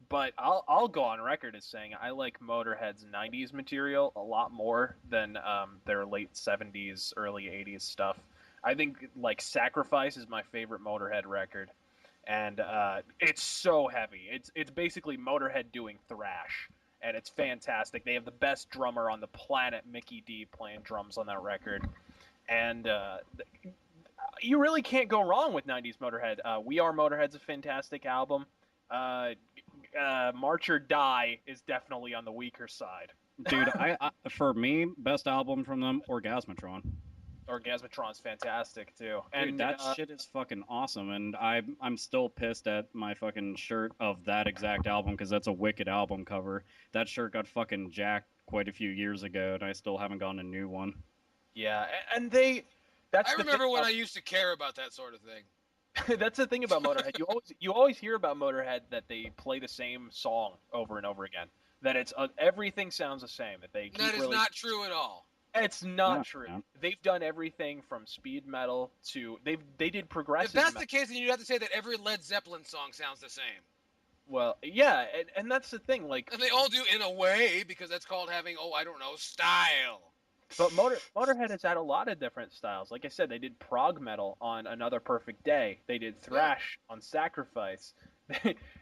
C: But I'll go on record as saying I like Motorhead's 90s material a lot more than their late 70s, early 80s stuff. I think like Sacrifice is my favorite Motorhead record, and it's so heavy. It's basically Motorhead doing thrash, and it's fantastic. They have the best drummer on the planet, Mickey D, playing drums on that record, and you really can't go wrong with 90s Motorhead. We Are Motorhead's a fantastic album. March or Die is definitely on the weaker side.
E: Dude, I for me, best album from them, Orgasmatron.
C: Orgasmatron's fantastic too.
E: Dude,
C: And
E: that shit is fucking awesome, and I'm still pissed at my fucking shirt of that exact album because that's a wicked album cover. That shirt got fucking jacked quite a few years ago, and I still haven't gotten a new one.
C: yeah, and they. That's
B: I
C: the
B: remember
C: thing
B: when
C: about-
B: I used to care about that sort of thing.
C: That's the thing about Motorhead. You always hear about Motorhead that they play the same song over and over again. That it's everything sounds the same. That they keep
B: That is
C: really.
B: not true at all.
C: It's not
E: No,
C: true.
E: no.
C: They've done everything from speed metal to they did
B: If
C: progressive.
B: that's
C: metal.
B: the case, then you'd have to say that every Led Zeppelin song sounds the same.
C: Well, yeah, and that's the thing. Like,
B: And they all do in a way, because that's called having, I don't know, style.
C: but Motorhead has had a lot of different styles. Like I said, they did prog metal on Another Perfect Day. They did thrash on Sacrifice,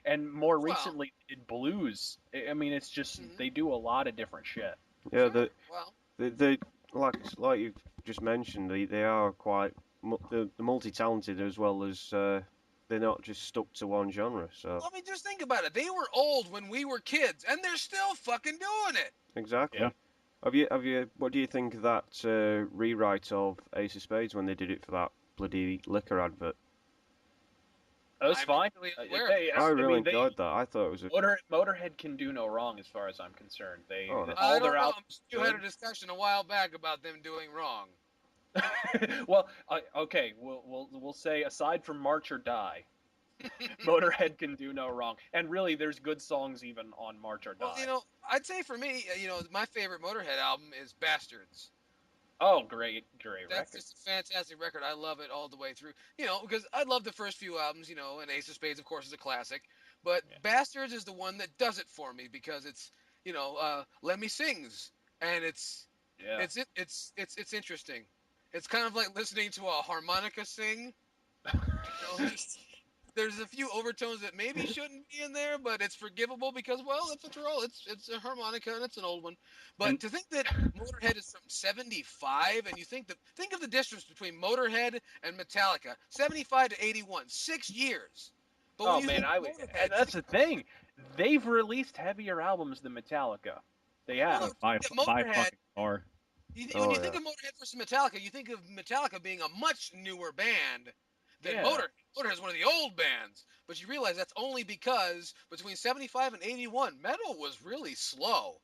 C: and more
B: Well.
C: recently they did blues. I mean, it's just they do a lot of different shit.
D: Yeah,
B: Sure. Well,
D: they like you've just mentioned, they are quite they're multi-talented as well as they're not just stuck to one genre. So
B: I mean, just think about it. They were old when we were kids, and they're still fucking doing it.
D: exactly.
E: Yeah.
D: Have you? What do you think of that rewrite of Ace of Spades when they did it for that bloody liquor advert?
C: That was
B: I'm
C: fine.
B: really unaware.
D: I really
C: mean,
D: enjoyed that. I thought it was a
C: Motorhead can do no wrong as far as I'm concerned. They
D: Oh, no.
C: all
B: I
C: their
B: don't know.
C: albums.
B: You had a discussion a while back about them doing wrong.
C: Well, okay, we'll say aside from March or Die, Motorhead can do no wrong. And really, there's good songs even on March or Die.
B: Well, I'd say for me, my favorite Motorhead album is Bastards.
C: Oh, great
B: That's
C: record.
B: just a fantastic record. I love it all the way through. Because I love the first few albums, and Ace of Spades, of course, is a classic. But
C: Yeah.
B: Bastards is the one that does it for me because it's, Lemmy sings, and it's interesting. It's kind of like listening to a harmonica sing. There's a few overtones that maybe shouldn't be in there, but it's forgivable because, well, after all, it's a harmonica and it's an old one. But
E: And-
B: to think that Motorhead is from '75, and you think of the distance between Motorhead and Metallica, '75 to '81, 6 years. But when
C: Oh
B: you
C: man,
B: think Motorhead,
C: and that's the thing. They've released heavier albums than Metallica. They have.
B: Well,
E: by
B: Motorhead-
E: fucking far.
B: when you think of Motorhead versus Metallica, you think of Metallica being a much newer band than
C: Yeah.
B: Motorhead. Motorhead is one of the old bands, but you realize that's only because between '75 and '81, metal was really slow.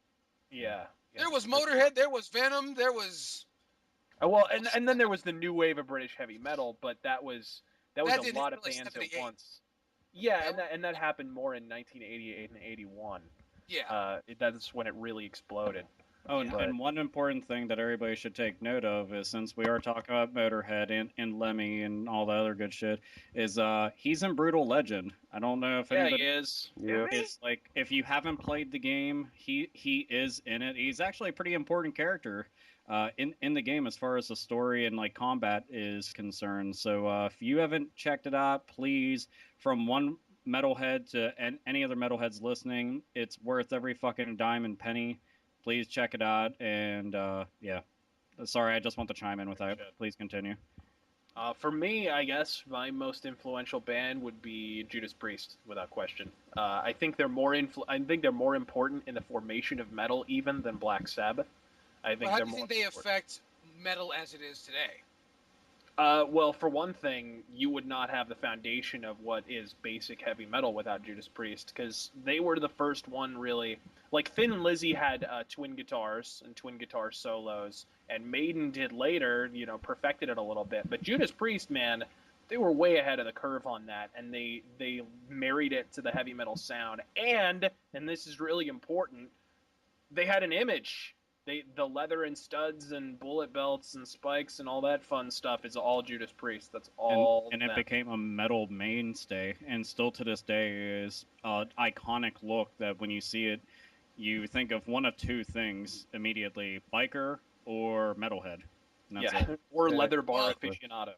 C: Yeah.
B: There was Motorhead, there was Venom, there was.
C: Well, and then there was the new wave of British heavy metal, but that was
B: That
C: a
B: didn't
C: lot
B: hit
C: of
B: really
C: bands at
B: 78.
C: once. Yeah,
B: That
C: and that happened more in 1988 and 81.
B: Yeah.
C: That's when it really exploded.
E: Oh,
B: Yeah.
E: and one important thing that everybody should take note of is since we are talking about Motorhead and Lemmy and all the other good shit, is he's in Brutal Legend. I don't know if
C: Yeah,
E: anybody
C: he is.
D: Yeah.
E: is like if you haven't played the game, he is in it. He's actually a pretty important character in the game as far as the story and like combat is concerned. So if you haven't checked it out, please, from one metalhead to any other metalheads listening, it's worth every fucking dime and penny. Please check it out. And yeah, sorry, I just want to chime in with that. Please continue.
C: For me, I guess my most influential band would be Judas Priest, without question. I think they're more important in the formation of metal even than Black Sabbath. I think
B: But how
C: they're
B: do you
C: more
B: think they
C: important.
B: affect metal as it is today?
C: Well, for one thing, you would not have the foundation of what is basic heavy metal without Judas Priest, because they were the first one really. Like Thin Lizzy had twin guitars and twin guitar solos, and Maiden did later, perfected it a little bit. But Judas Priest, man, they were way ahead of the curve on that, and they married it to the heavy metal sound. And this is really important, they had an image. The leather and studs and bullet belts and spikes and all that fun stuff is all Judas Priest. That's all.
E: And it
C: them.
E: became a metal mainstay, and still to this day is an iconic look that when you see it, you think of one of two things immediately: biker or metalhead. And that's it.
C: or
D: Yeah,
C: leather bar
D: exactly.
C: aficionado.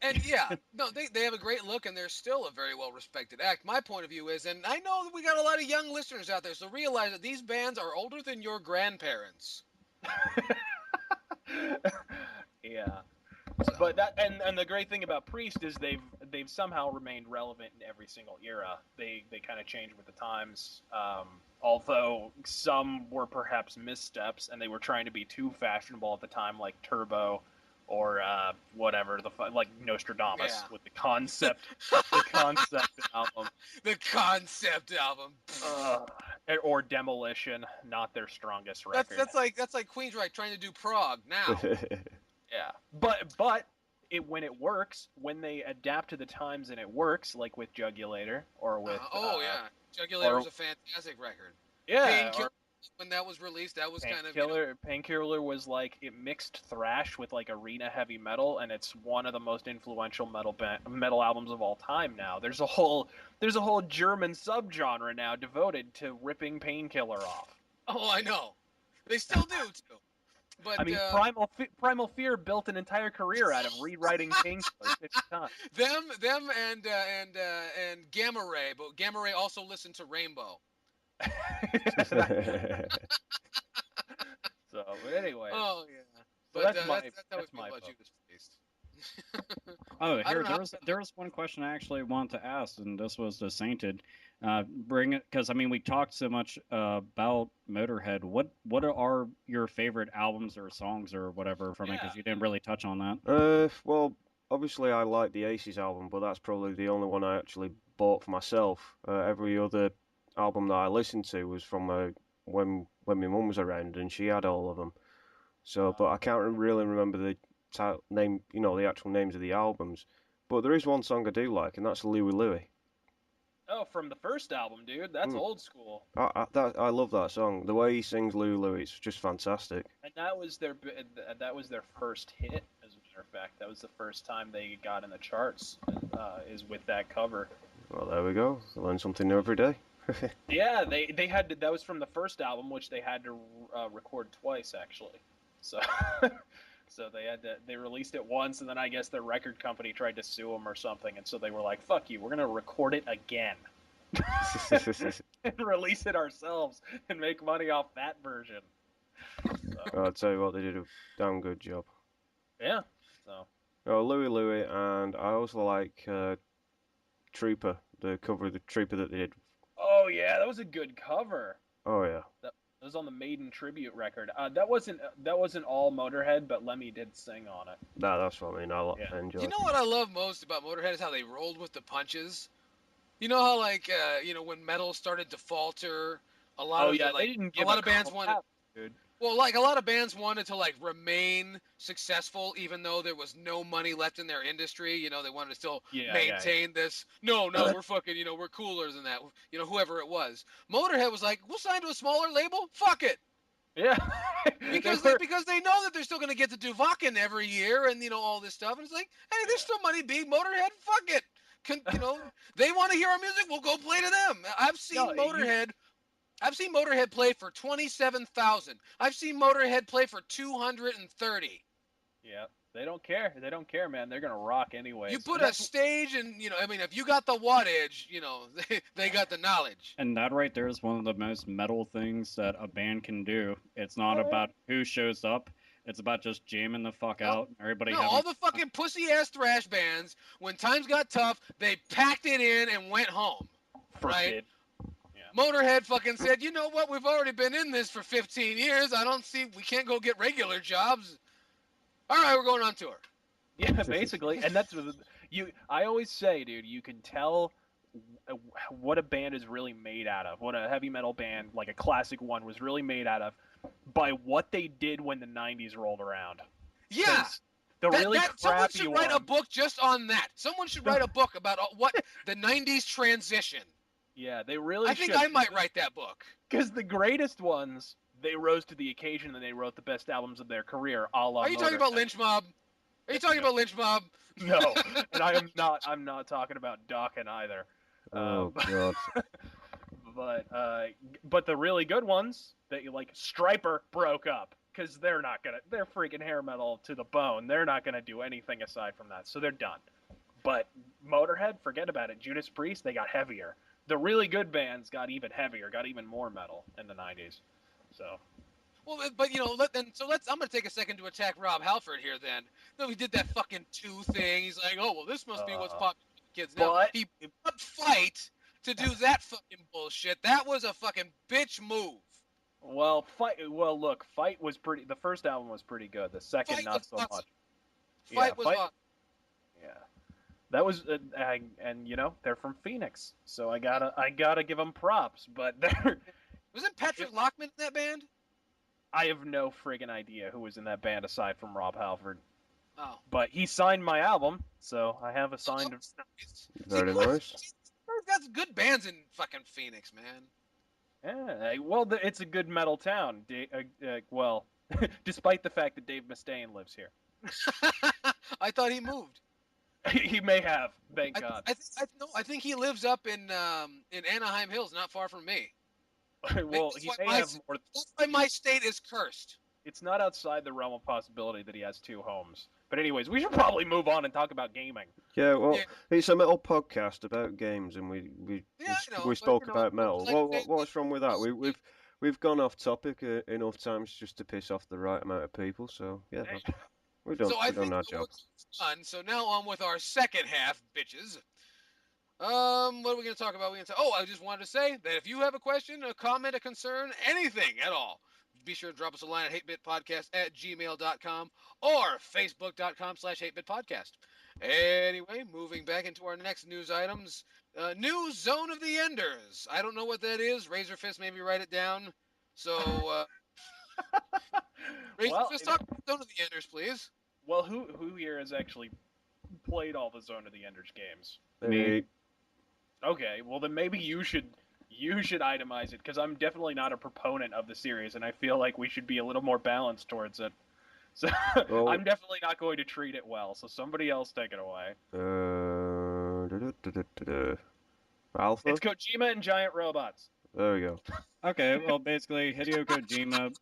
B: And yeah, no, they have a great look, and they're still a very well respected act. My point of view is, and I know that we got a lot of young listeners out there, so realize that these bands are older than your grandparents.
C: Yeah. But that and the great thing about Priest is they've somehow remained relevant in every single era. They kind of change with the times. Although some were perhaps missteps, and they were trying to be too fashionable at the time, like Turbo, or whatever like Nostradamus with the concept album.
B: The concept album.
C: Or Demolition, not their strongest record.
B: That's like Queensryche trying to do prog now.
C: Yeah, but when it works, when they adapt to the times and it works, like with Jugulator or with
B: Jugulator was a fantastic record.
C: Yeah,
B: when that was released, that was kind of
C: Painkiller was like it mixed thrash with like arena heavy metal, and it's one of the most influential metal albums of all time. Now there's a whole German subgenre now devoted to ripping Painkiller off.
B: Oh, I know, they still do too. But
C: I mean, Primal Fear built an entire career out of rewriting Painkiller 50 times.
B: Them and Gamma Ray, but Gamma Ray also listened to Rainbow.
C: So, but anyway.
B: Oh yeah.
C: So
B: But
C: that's my
B: about
C: vote.
B: Judas Priest.
E: Oh, here there was one question I actually wanted to ask, and this was the Sainted. Bring it, because I mean we talked so much about Motorhead. What are your favorite albums or songs or whatever from it? Because you didn't really touch on that.
D: Well, obviously I like the Aces album, but that's probably the only one I actually bought for myself. Every other album that I listened to was from when my mum was around, and she had all of them. So, but I can't really remember the name, the actual names of the albums. But there is one song I do like, and that's Louie Louie.
C: Oh, from the first album, dude. That's old school.
D: I love that song. The way he sings Louie Louie, it's just fantastic.
C: And that was their first hit, as a matter of fact. That was the first time they got in the charts, is with that cover.
D: Well, there we go. I learn something new every day.
C: Yeah, they had to, that was from the first album, which they had to record twice, actually. So so they released it once, and then I guess their record company tried to sue them or something, and so they were like, "Fuck you, we're gonna record it again." And release it ourselves and make money off that version. So.
D: I'll tell you what, they did a damn good job.
C: Yeah. So.
D: Oh, Louie Louie, and I also like Trooper, the cover of the Trooper that they did.
C: Oh yeah, that was a good cover.
D: Oh yeah.
C: That was on the Maiden tribute record. That wasn't all Motorhead, but Lemmy did sing on it.
D: That's what I mean. I enjoy.
B: You know what I love most about Motorhead is how they rolled with the punches. You know how when metal started to falter, a lot of bands wanted.
C: Dude.
B: Well, like a lot of bands wanted to remain successful, even though there was no money left in their industry. They wanted to still maintain this. No, we're fucking. We're cooler than that. Whoever it was. Motorhead was like, we'll sign to a smaller label. Fuck it.
C: Yeah.
B: because they know that they're still going to get to do Wacken every year and all this stuff. And it's like, hey, there's still money being Motorhead. Fuck it. They want to hear our music. We'll go play to them. I've seen Motorhead. I've seen Motorhead play for 27,000. I've seen Motorhead play for 230.
C: Yeah, they don't care. They don't care, man. They're gonna rock anyway.
B: You put a stage, and if you got the wattage, they got the knowledge.
E: And that right there is one of the most metal things that a band can do. It's not about who shows up. It's about just jamming the fuck out. Everybody.
B: All the fucking pussy ass thrash bands. When times got tough, they packed it in and went home. Right. Motorhead fucking said, you know what? We've already been in this for 15 years. We can't go get regular jobs. All right, we're going on tour.
C: Yeah, basically. And that's I always say, dude, you can tell what a band is really made out of, what a heavy metal band, like a classic one, was really made out of by what they did when the 90s rolled around.
B: Yeah. Someone should write a book just on that. Someone should write a book about what the 90s transition.
C: Yeah, they really
B: I think I might write that book.
C: Because the greatest ones, they rose to the occasion and they wrote the best albums of their career, a la
B: Are you talking about Lynch Mob? Are you talking about Lynch Mob?
C: No, and I'm not talking about Dokken either.
D: Oh, God.
C: But the really good ones, Stryper broke up. Because they're freaking hair metal to the bone. They're not going to do anything aside from that. So they're done. But Motorhead, forget about it. Judas Priest, they got heavier. The really good bands got even heavier, got even more metal in the 90s. So.
B: Well, but I'm going to take a second to attack Rob Halford here then. No, he did that fucking 2 thing. He's like, oh, well, this must be what's popular kids. Now,
C: But
B: he put Fight to do that fucking bullshit. That was a fucking bitch move.
C: well, look, Fight was pretty. The first album was pretty good. The second,
B: Fight
C: not
B: was
C: so
B: awesome.
C: much.
B: Fight was
C: Fight.
B: awesome.
C: Yeah, that was, and you know they're from Phoenix, so I gotta give them props. But
B: Wasn't Patrick Lockman in that band?
C: I have no friggin' idea who was in that band aside from Rob Halford.
B: Oh.
C: But he signed my album, so I have a signed.
B: Nice.
D: Very nice.
B: That's good bands in fucking Phoenix, man.
C: Yeah, well, it's a good metal town. Well, despite the fact that Dave Mustaine lives here,
B: I thought he moved.
C: he may have. Thank God.
B: I think he lives up in Anaheim Hills, not far from me.
C: Well, he may have more.
B: That's why my state is cursed.
C: It's not outside the realm of possibility that he has two homes. But anyways, we should probably move on and talk about gaming.
D: Yeah, well,
B: Yeah.
D: it's a metal podcast about games, and we
B: Yeah, I know,
D: we
B: but,
D: spoke
B: you know,
D: about metal.
B: like
D: What's wrong with that? We've gone off topic enough times just to piss off the right amount of people. So yeah, we've done our job.
B: Done. So now on with our second half, bitches. What are we going to talk about? I just wanted to say that if you have a question, a comment, a concern, anything at all, be sure to drop us a line at hatebitpodcast@gmail.com or facebook.com/hatebitpodcast. Anyway, moving back into our next news items. New Zone of the Enders. I don't know what that is. Razorfist, maybe write it down. So, Razorfist, talk about Zone of the Enders, please.
C: Well, who here has actually played all the Zone of the Enders games?
D: Me.
C: Okay, well then maybe you should itemize it, because I'm definitely not a proponent of the series, and I feel like we should be a little more balanced towards it. So
D: Well,
C: I'm definitely not going to treat it well. So somebody else take it away.
D: Alpha.
C: It's Kojima and giant robots.
D: There we go.
E: Okay, well, basically, Hideo Kojima,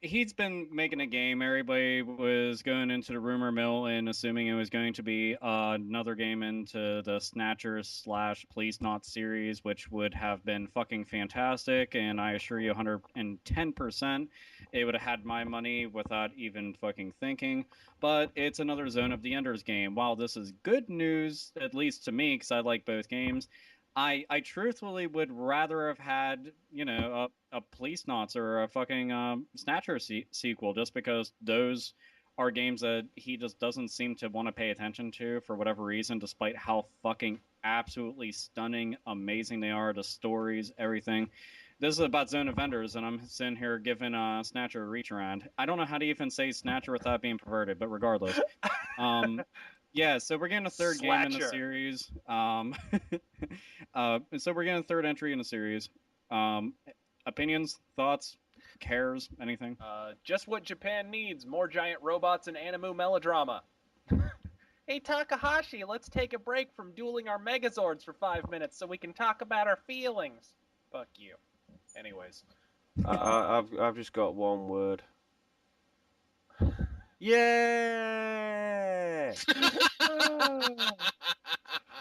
E: he's been making a game. Everybody was going into the rumor mill and assuming it was going to be another game into the Snatchers / Please Not series, which would have been fucking fantastic. And I assure you, 110%, it would have had my money without even fucking thinking. But it's another Zone of the Enders game. While this is good news, at least to me, because I like both games, I truthfully would rather have had, you know, a Police Knots or a fucking Snatcher sequel, just because those are games that he just doesn't seem to want to pay attention to for whatever reason, despite how fucking absolutely stunning, amazing they are, the stories, everything. This is about Zone of Enders, and I'm sitting here giving Snatcher a reach around. I don't know how to even say Snatcher without being perverted, but regardless. Yeah, so we're getting a third game in the series. So we're getting a third entry in the series. Opinions, thoughts, cares, anything?
C: Just what Japan needs: more giant robots and anime melodrama. Hey Takahashi, let's take a break from dueling our Megazords for 5 minutes so we can talk about our feelings. Fuck you. Anyways,
D: I've just got one word. Yeah.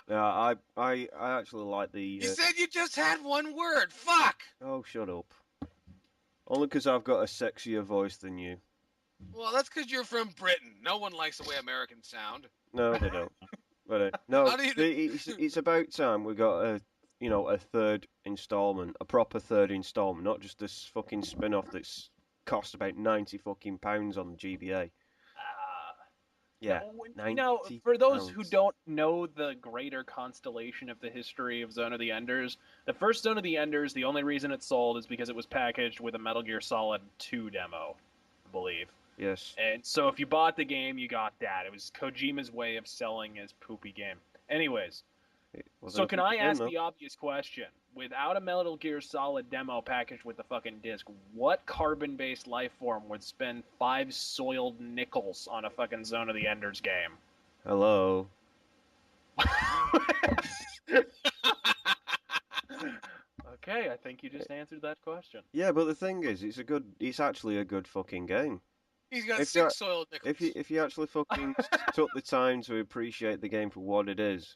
D: Yeah, I actually like the.
B: You said you just had one word. Fuck.
D: Oh, shut up. Only because I've got a sexier voice than you.
B: Well, that's because you're from Britain. No one likes the way Americans sound.
D: No, they don't. But no,
B: How do you-
D: it's about time we got a third installment, a proper third installment, not just this fucking spin-off that's cost about £90 fucking pounds on the GBA. Yeah.
C: Now, for those who don't know the greater constellation of the history of Zone of the Enders, the first Zone of the Enders, the only reason it sold is because it was packaged with a Metal Gear Solid 2 demo, I believe.
D: Yes.
C: And so if you bought the game, you got that. It was Kojima's way of selling his poopy game. Anyways, so can I ask the obvious question? Without a Metal Gear Solid demo packaged with the fucking disc, what carbon-based life form would spend 5 soiled nickels on a fucking Zone of the Enders game?
D: Hello.
C: Okay, I think you just answered that question.
D: Yeah, but the thing is, it's actually a good fucking game.
B: He's got 6 soiled nickels.
D: If you actually fucking took the time to appreciate the game for what it is,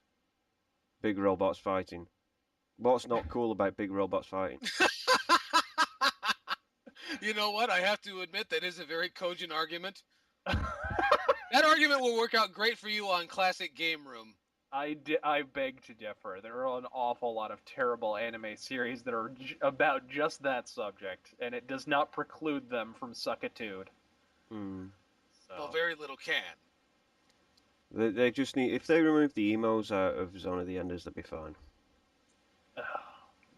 D: big robots fighting. What's not cool about big robots fighting?
B: You know what? I have to admit that is a very cogent argument. That argument will work out great for you on Classic Game Room.
C: I beg to differ. There are an awful lot of terrible anime series that are about just that subject, and it does not preclude them from suckitude.
D: Hmm.
C: So.
B: Well, very little can.
D: They just need, if they remove the emos out of Zone of the Enders, they'd be fine.
C: Oh,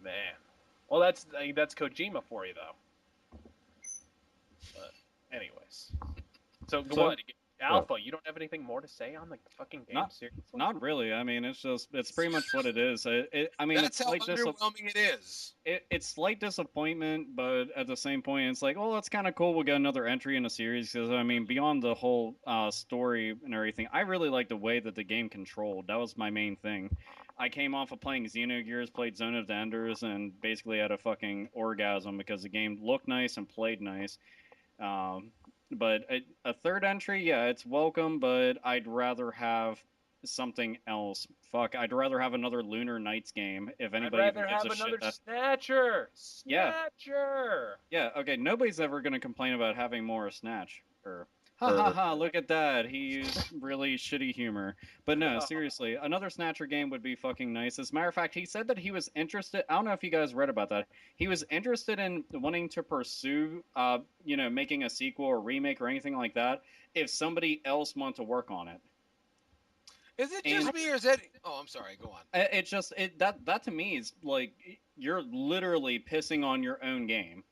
C: man. Well, that's Kojima for you, though. But, anyways. So, what? Alpha, you don't have anything more to say on the fucking game series?
E: Not really. I mean, it's pretty much what it is. I mean,
B: That's how underwhelming it is.
E: It's slight disappointment, but at the same point, it's like, well, it's kind of cool. We'll get another entry in a series because I mean, beyond the whole story and everything, I really like the way that the game controlled. That was my main thing. I came off of playing Xenogears, played Zone of the Enders, and basically had a fucking orgasm because the game looked nice and played nice. But a third entry, yeah, it's welcome, but I'd rather have something else. Fuck, I'd rather have another Lunar Nights game. If anybody
C: I'd rather
E: gives
C: have
E: a
C: another
E: shit,
C: Snatcher.
E: Yeah.
C: Snatcher.
E: Yeah, okay, nobody's ever gonna complain about having more Snatch. Or ha ha ha, look at that. He used really shitty humor. But no, seriously, another Snatcher game would be fucking nice. As a matter of fact, he said that he was interested. I don't know if you guys read about that. He was interested in wanting to pursue, making a sequel or remake or anything like that if somebody else wanted to work on it.
B: Is it just me, or is that? Oh, I'm sorry. Go on.
E: It's just that to me is like you're literally pissing on your own game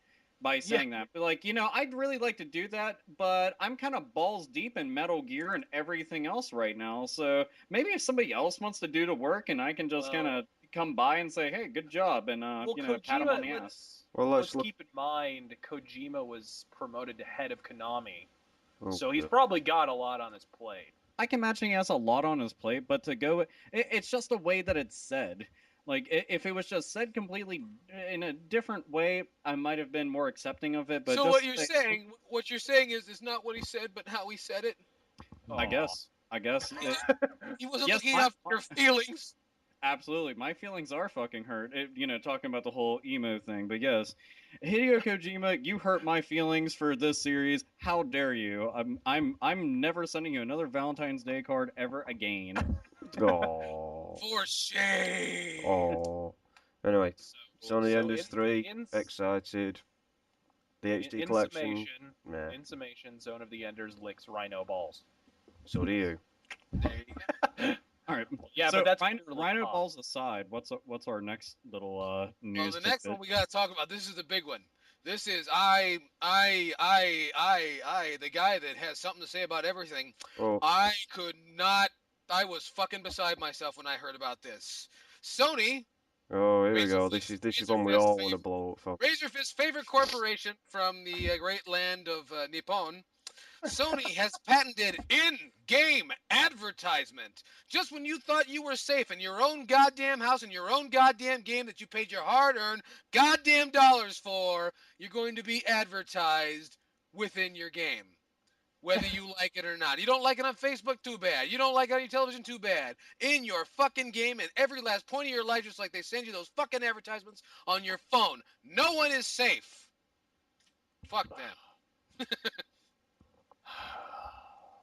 E: by saying that. But like, I'd really like to do that, but I'm kind of balls deep in Metal Gear and everything else right now. So maybe if somebody else wants to do the work, and I can just kind of come by and say, "Hey, good job," and pat him on the ass.
C: Let's keep in mind Kojima was promoted to head of Konami, so he's
D: Okay.
C: probably got a lot on his plate.
E: I can imagine he has a lot on his plate, but to go, it's just the way that it's said. Like, if it was just said completely in a different way, I might have been more accepting of it. But
B: so
E: just
B: what you're saying is not what he said, but how he said it.
E: I guess.
B: He wasn't
E: Yes,
B: looking out for your feelings.
E: Absolutely, my feelings are fucking hurt. Talking about the whole emo thing, but yes, Hideo Kojima, you hurt my feelings for this series. How dare you? I'm never sending you another Valentine's Day card ever again.
D: Oh.
B: For shame.
D: Oh. Anyway, Zone of the Enders 3, excited. The HD collection.
C: In summation, Zone of the Enders licks rhino balls.
D: So do you.
E: All right.
C: Yeah,
E: so
C: but that's
E: Rhino balls aside. What's our next little news?
B: Well, the next one we gotta talk about. This is the big one. This is the guy that has something to say about everything.
D: Oh.
B: I was fucking beside myself when I heard about this. Sony.
D: Oh, here we go. This is one we all want to blow up for.
B: Razorfist's favorite corporation from the great land of Nippon. Sony has patented in-game advertisement. Just when you thought you were safe in your own goddamn house, in your own goddamn game that you paid your hard-earned goddamn dollars for, you're going to be advertised within your game. Whether you like it or not. You don't like it on Facebook? Too bad. You don't like it on your television? Too bad. In your fucking game, at every last point of your life, just like they send you those fucking advertisements on your phone. No one is safe. Fuck them.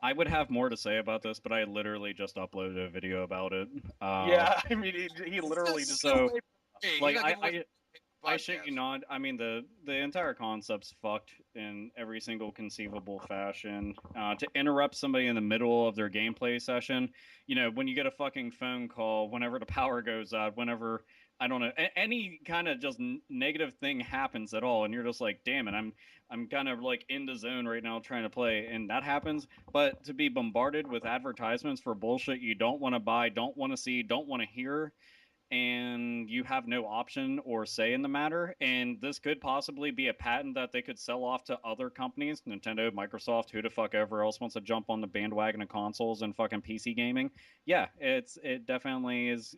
E: I would have more to say about this, but I literally just uploaded a video about it.
C: Yeah, I mean, he literally just
E: like I shit you not. I mean, the entire concept's fucked in every single conceivable fashion. To interrupt somebody in the middle of their gameplay session, when you get a fucking phone call, whenever the power goes out, whenever I don't know, any kind of just negative thing happens at all, and you're just like, damn it, I'm kind of like in the zone right now trying to play, and that happens. But to be bombarded with advertisements for bullshit you don't want to buy, don't want to see, don't want to hear, and you have no option or say in the matter, and this could possibly be a patent that they could sell off to other companies, Nintendo, Microsoft, who the fuck ever else wants to jump on the bandwagon of consoles and fucking PC gaming. Yeah, it definitely is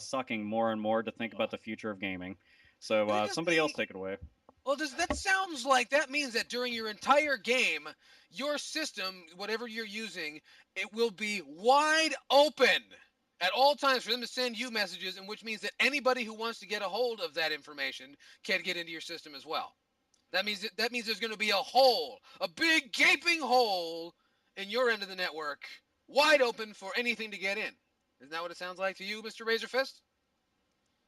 E: sucking more and more to think about the future of gaming. So somebody else take it away.
B: Well, that sounds like that means that during your entire game, your system, whatever you're using, it will be wide open at all times for them to send you messages, and which means that anybody who wants to get a hold of that information can get into your system as well. That means there's going to be a hole, a big gaping hole in your end of the network wide open for anything to get in. Isn't that what it sounds like to you, Mr. Razorfist?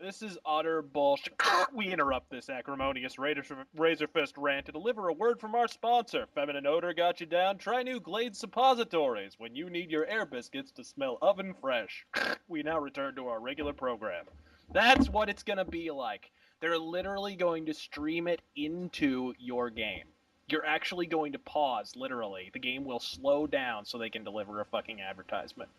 C: This is utter bullshit. We interrupt this acrimonious Razorfist rant to deliver a word from our sponsor. Feminine odor got you down? Try new Glade suppositories when you need your air biscuits to smell oven fresh. We now return to our regular program. That's what it's going to be like. They're literally going to stream it into your game. You're actually going to pause, literally. The game will slow down so they can deliver a fucking advertisement.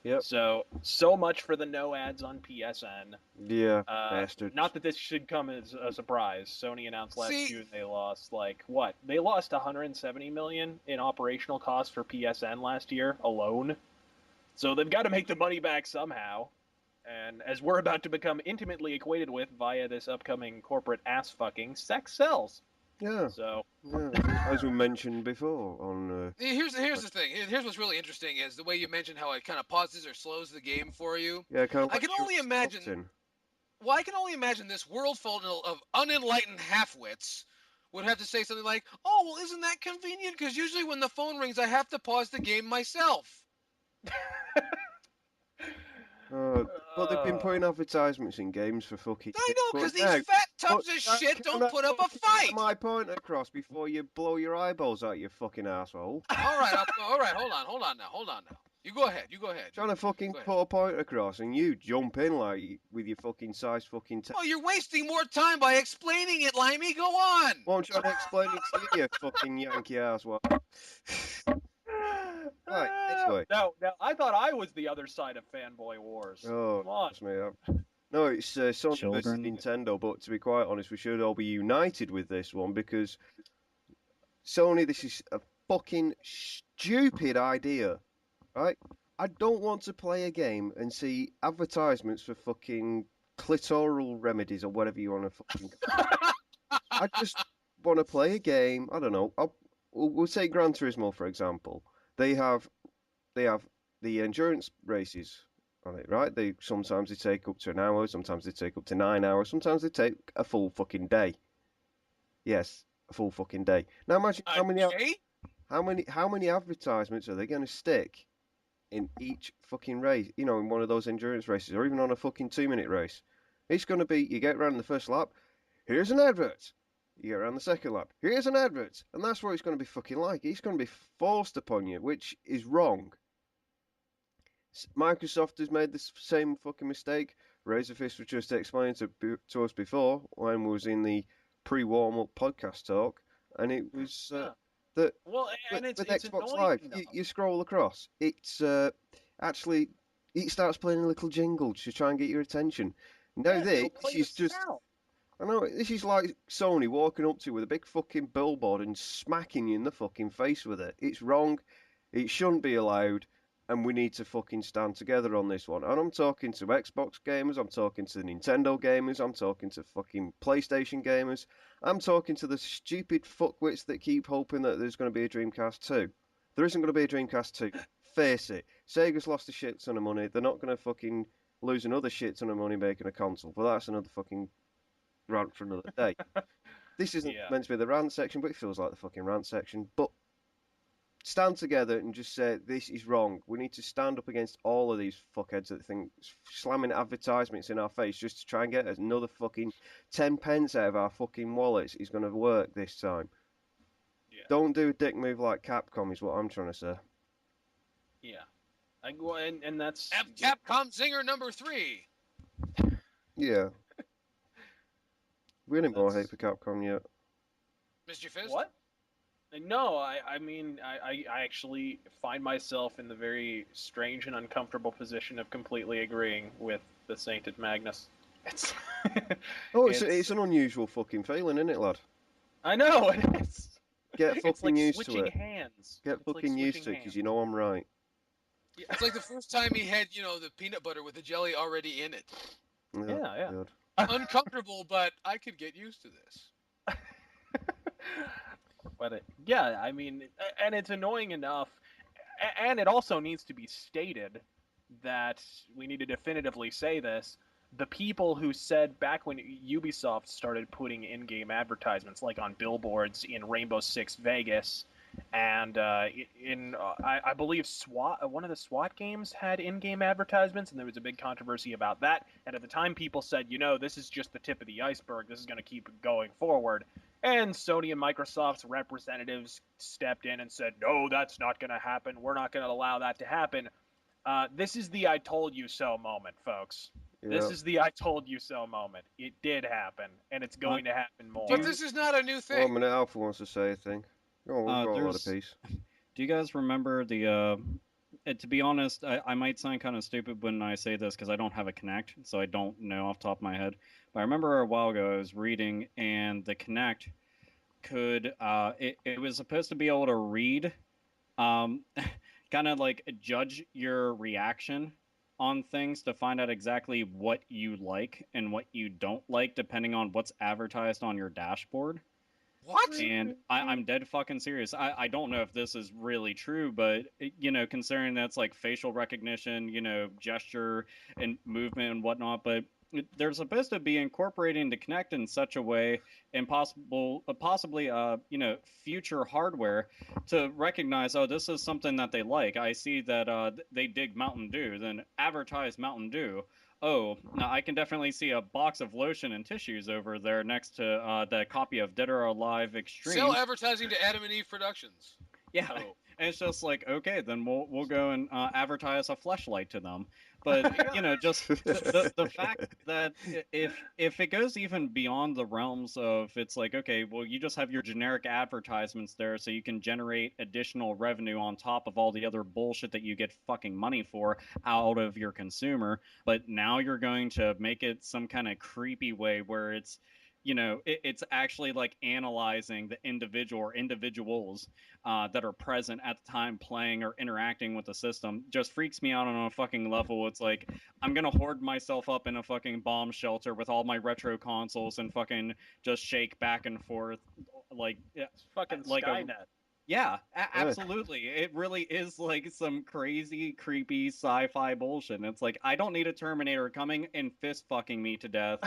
D: Yep.
C: So much for the no ads on PSN.
D: Yeah, bastards.
C: Not that this should come as a surprise. Sony announced last
B: See-
C: June they lost, like, what? They lost $170 million in operational costs for PSN last year alone. So they've got to make the money back somehow. And as we're about to become intimately acquainted with via this upcoming corporate ass fucking, sex sells.
D: Yeah.
C: So
D: Yeah, as we mentioned before on.
B: Here's the thing. Here's what's really interesting is the way you mentioned how it kind of pauses or slows the game for you.
D: Yeah, kind of.
B: I can only imagine. Well, I can only imagine this world full of unenlightened halfwits would have to say something like, "Oh, well, isn't that convenient? Because usually when the phone rings, I have to pause the game myself."
D: But they've been putting advertisements in games for fucking.
B: I know, because these
D: now,
B: fat tubs of
D: but
B: shit
D: can
B: don't
D: I
B: put up a
D: fucking
B: fight.
D: get my point across before you blow your eyeballs out, you fucking asshole.
B: All right, hold on now. You go ahead.
D: Trying to fucking
B: Go ahead.
D: put a point across, and you jump in like with your fucking size fucking.
B: Oh, you're wasting more time by explaining it, Limey. Go on.
D: Well, I'm trying to explain it to you, you fucking Yankee ass. Well. Right, anyway.
C: Now, I thought I was the other side of fanboy wars.
D: Oh,
C: Come on.
D: trust me. No, it's Sony versus
E: Children.
D: Nintendo, but to be quite honest, we should all be united with this one because Sony, this is a fucking stupid idea, right? I don't want to play a game and see advertisements for fucking clitoral remedies or whatever you want to fucking. I just want to play a game. I don't know. We'll take Gran Turismo for example. They have the endurance races on it, right? Sometimes they take up to an hour, sometimes they take up to 9 hours, sometimes they take a full fucking day. Yes, a full fucking day. Now imagine how many advertisements are they going to stick in each fucking race? You know, in one of those endurance races, or even on a fucking 2-minute race. It's going to be you get around the first lap, here's an advert. You get around the second lap, here's an advert, and that's what it's going to be fucking like. It's going to be forced upon you, which is wrong. Microsoft has made the same fucking mistake. Razorfist was just explaining to us before when we was in the pre-warm-up podcast talk, and it was that with Xbox Live, you scroll across, it's actually it starts playing a little jingle to try and get your attention. Now this is just. I know, this is like Sony walking up to you with a big fucking billboard and smacking you in the fucking face with it. It's wrong. It shouldn't be allowed. And we need to fucking stand together on this one. And I'm talking to Xbox gamers. I'm talking to Nintendo gamers. I'm talking to fucking PlayStation gamers. I'm talking to the stupid fuckwits that keep hoping that there's going to be a Dreamcast 2. There isn't going to be a Dreamcast 2. Face it. Sega's lost a shit ton of money. They're not going to fucking lose another shit ton of money making a console. But that's another fucking rant for another day. This isn't meant to be the rant section, but it feels like the fucking rant section. But stand together and just say this is wrong. We need to stand up against all of these fuckheads that think slamming advertisements in our face just to try and get another fucking 10 pence out of our fucking wallets is going to work this time. Yeah. Don't do a dick move like Capcom is what I'm trying to say.
C: Yeah. And that's
B: Capcom Zinger number 3.
D: Yeah. We ain't more hate for Capcom yet.
B: Mr. Fist?
C: What? No, I mean, I actually find myself in the very strange and uncomfortable position of completely agreeing with the Sainted Magnus. It's
D: it's an unusual fucking feeling, isn't it, lad?
C: I know, it is.
D: Get fucking used to
C: switching
D: it.
C: Hands.
D: Get fucking used to it, because you know I'm right.
B: Yeah. It's like the first time he had, the peanut butter with the jelly already in it.
C: Yeah.
D: Good.
B: Uncomfortable, but I could get used to this.
C: But I mean, and it's annoying enough, and it also needs to be stated that we need to definitively say this. The people who said back when Ubisoft started putting in-game advertisements, like on billboards in Rainbow Six Vegas, And I believe one of the SWAT games had in-game advertisements, and there was a big controversy about that. And at the time, people said, this is just the tip of the iceberg. This is going to keep going forward. And Sony and Microsoft's representatives stepped in and said, no, that's not going to happen. We're not going to allow that to happen. This is the I told you so moment, folks. This is the I told you so moment. It did happen, and it's going to happen more.
B: But this is not a new thing.
D: 1 minute, Alpha wants to say a thing. Go on, we've got a lot of peace.
E: Do you guys remember the? To be honest, I might sound kind of stupid when I say this because I don't have a Kinect, so I don't know off the top of my head. But I remember a while ago I was reading, and the Kinect could it was supposed to be able to read, kind of like judge your reaction on things to find out exactly what you like and what you don't like, depending on what's advertised on your dashboard.
B: What?
E: And I'm dead fucking serious. I don't know if this is really true, but considering that's like facial recognition, gesture and movement and whatnot, but they're supposed to be incorporating the Kinect in such a way, and possibly future hardware to recognize, oh, this is something that they like. I see that they dig Mountain Dew, then advertise Mountain Dew. Oh, now I can definitely see a box of lotion and tissues over there next to the copy of Dead or Alive Extreme.
B: Sell advertising to Adam and Eve Productions.
E: Yeah, and it's just like, okay, then we'll go and advertise a fleshlight to them. But just the fact that if it goes even beyond the realms of, it's like, okay, well, you just have your generic advertisements there, so you can generate additional revenue on top of all the other bullshit that you get fucking money for out of your consumer. But now you're going to make it some kind of creepy way where it's it's actually like analyzing the individual or individuals that are present at the time playing or interacting with the system. Just freaks me out on a fucking level. It's like, I'm gonna hoard myself up in a fucking bomb shelter with all my retro consoles and fucking just shake back and forth like
C: it's fucking
E: like
C: Skynet.
E: Yeah, absolutely. It really is like some crazy, creepy sci-fi bullshit. And it's like, I don't need a Terminator coming and fist fucking me to death,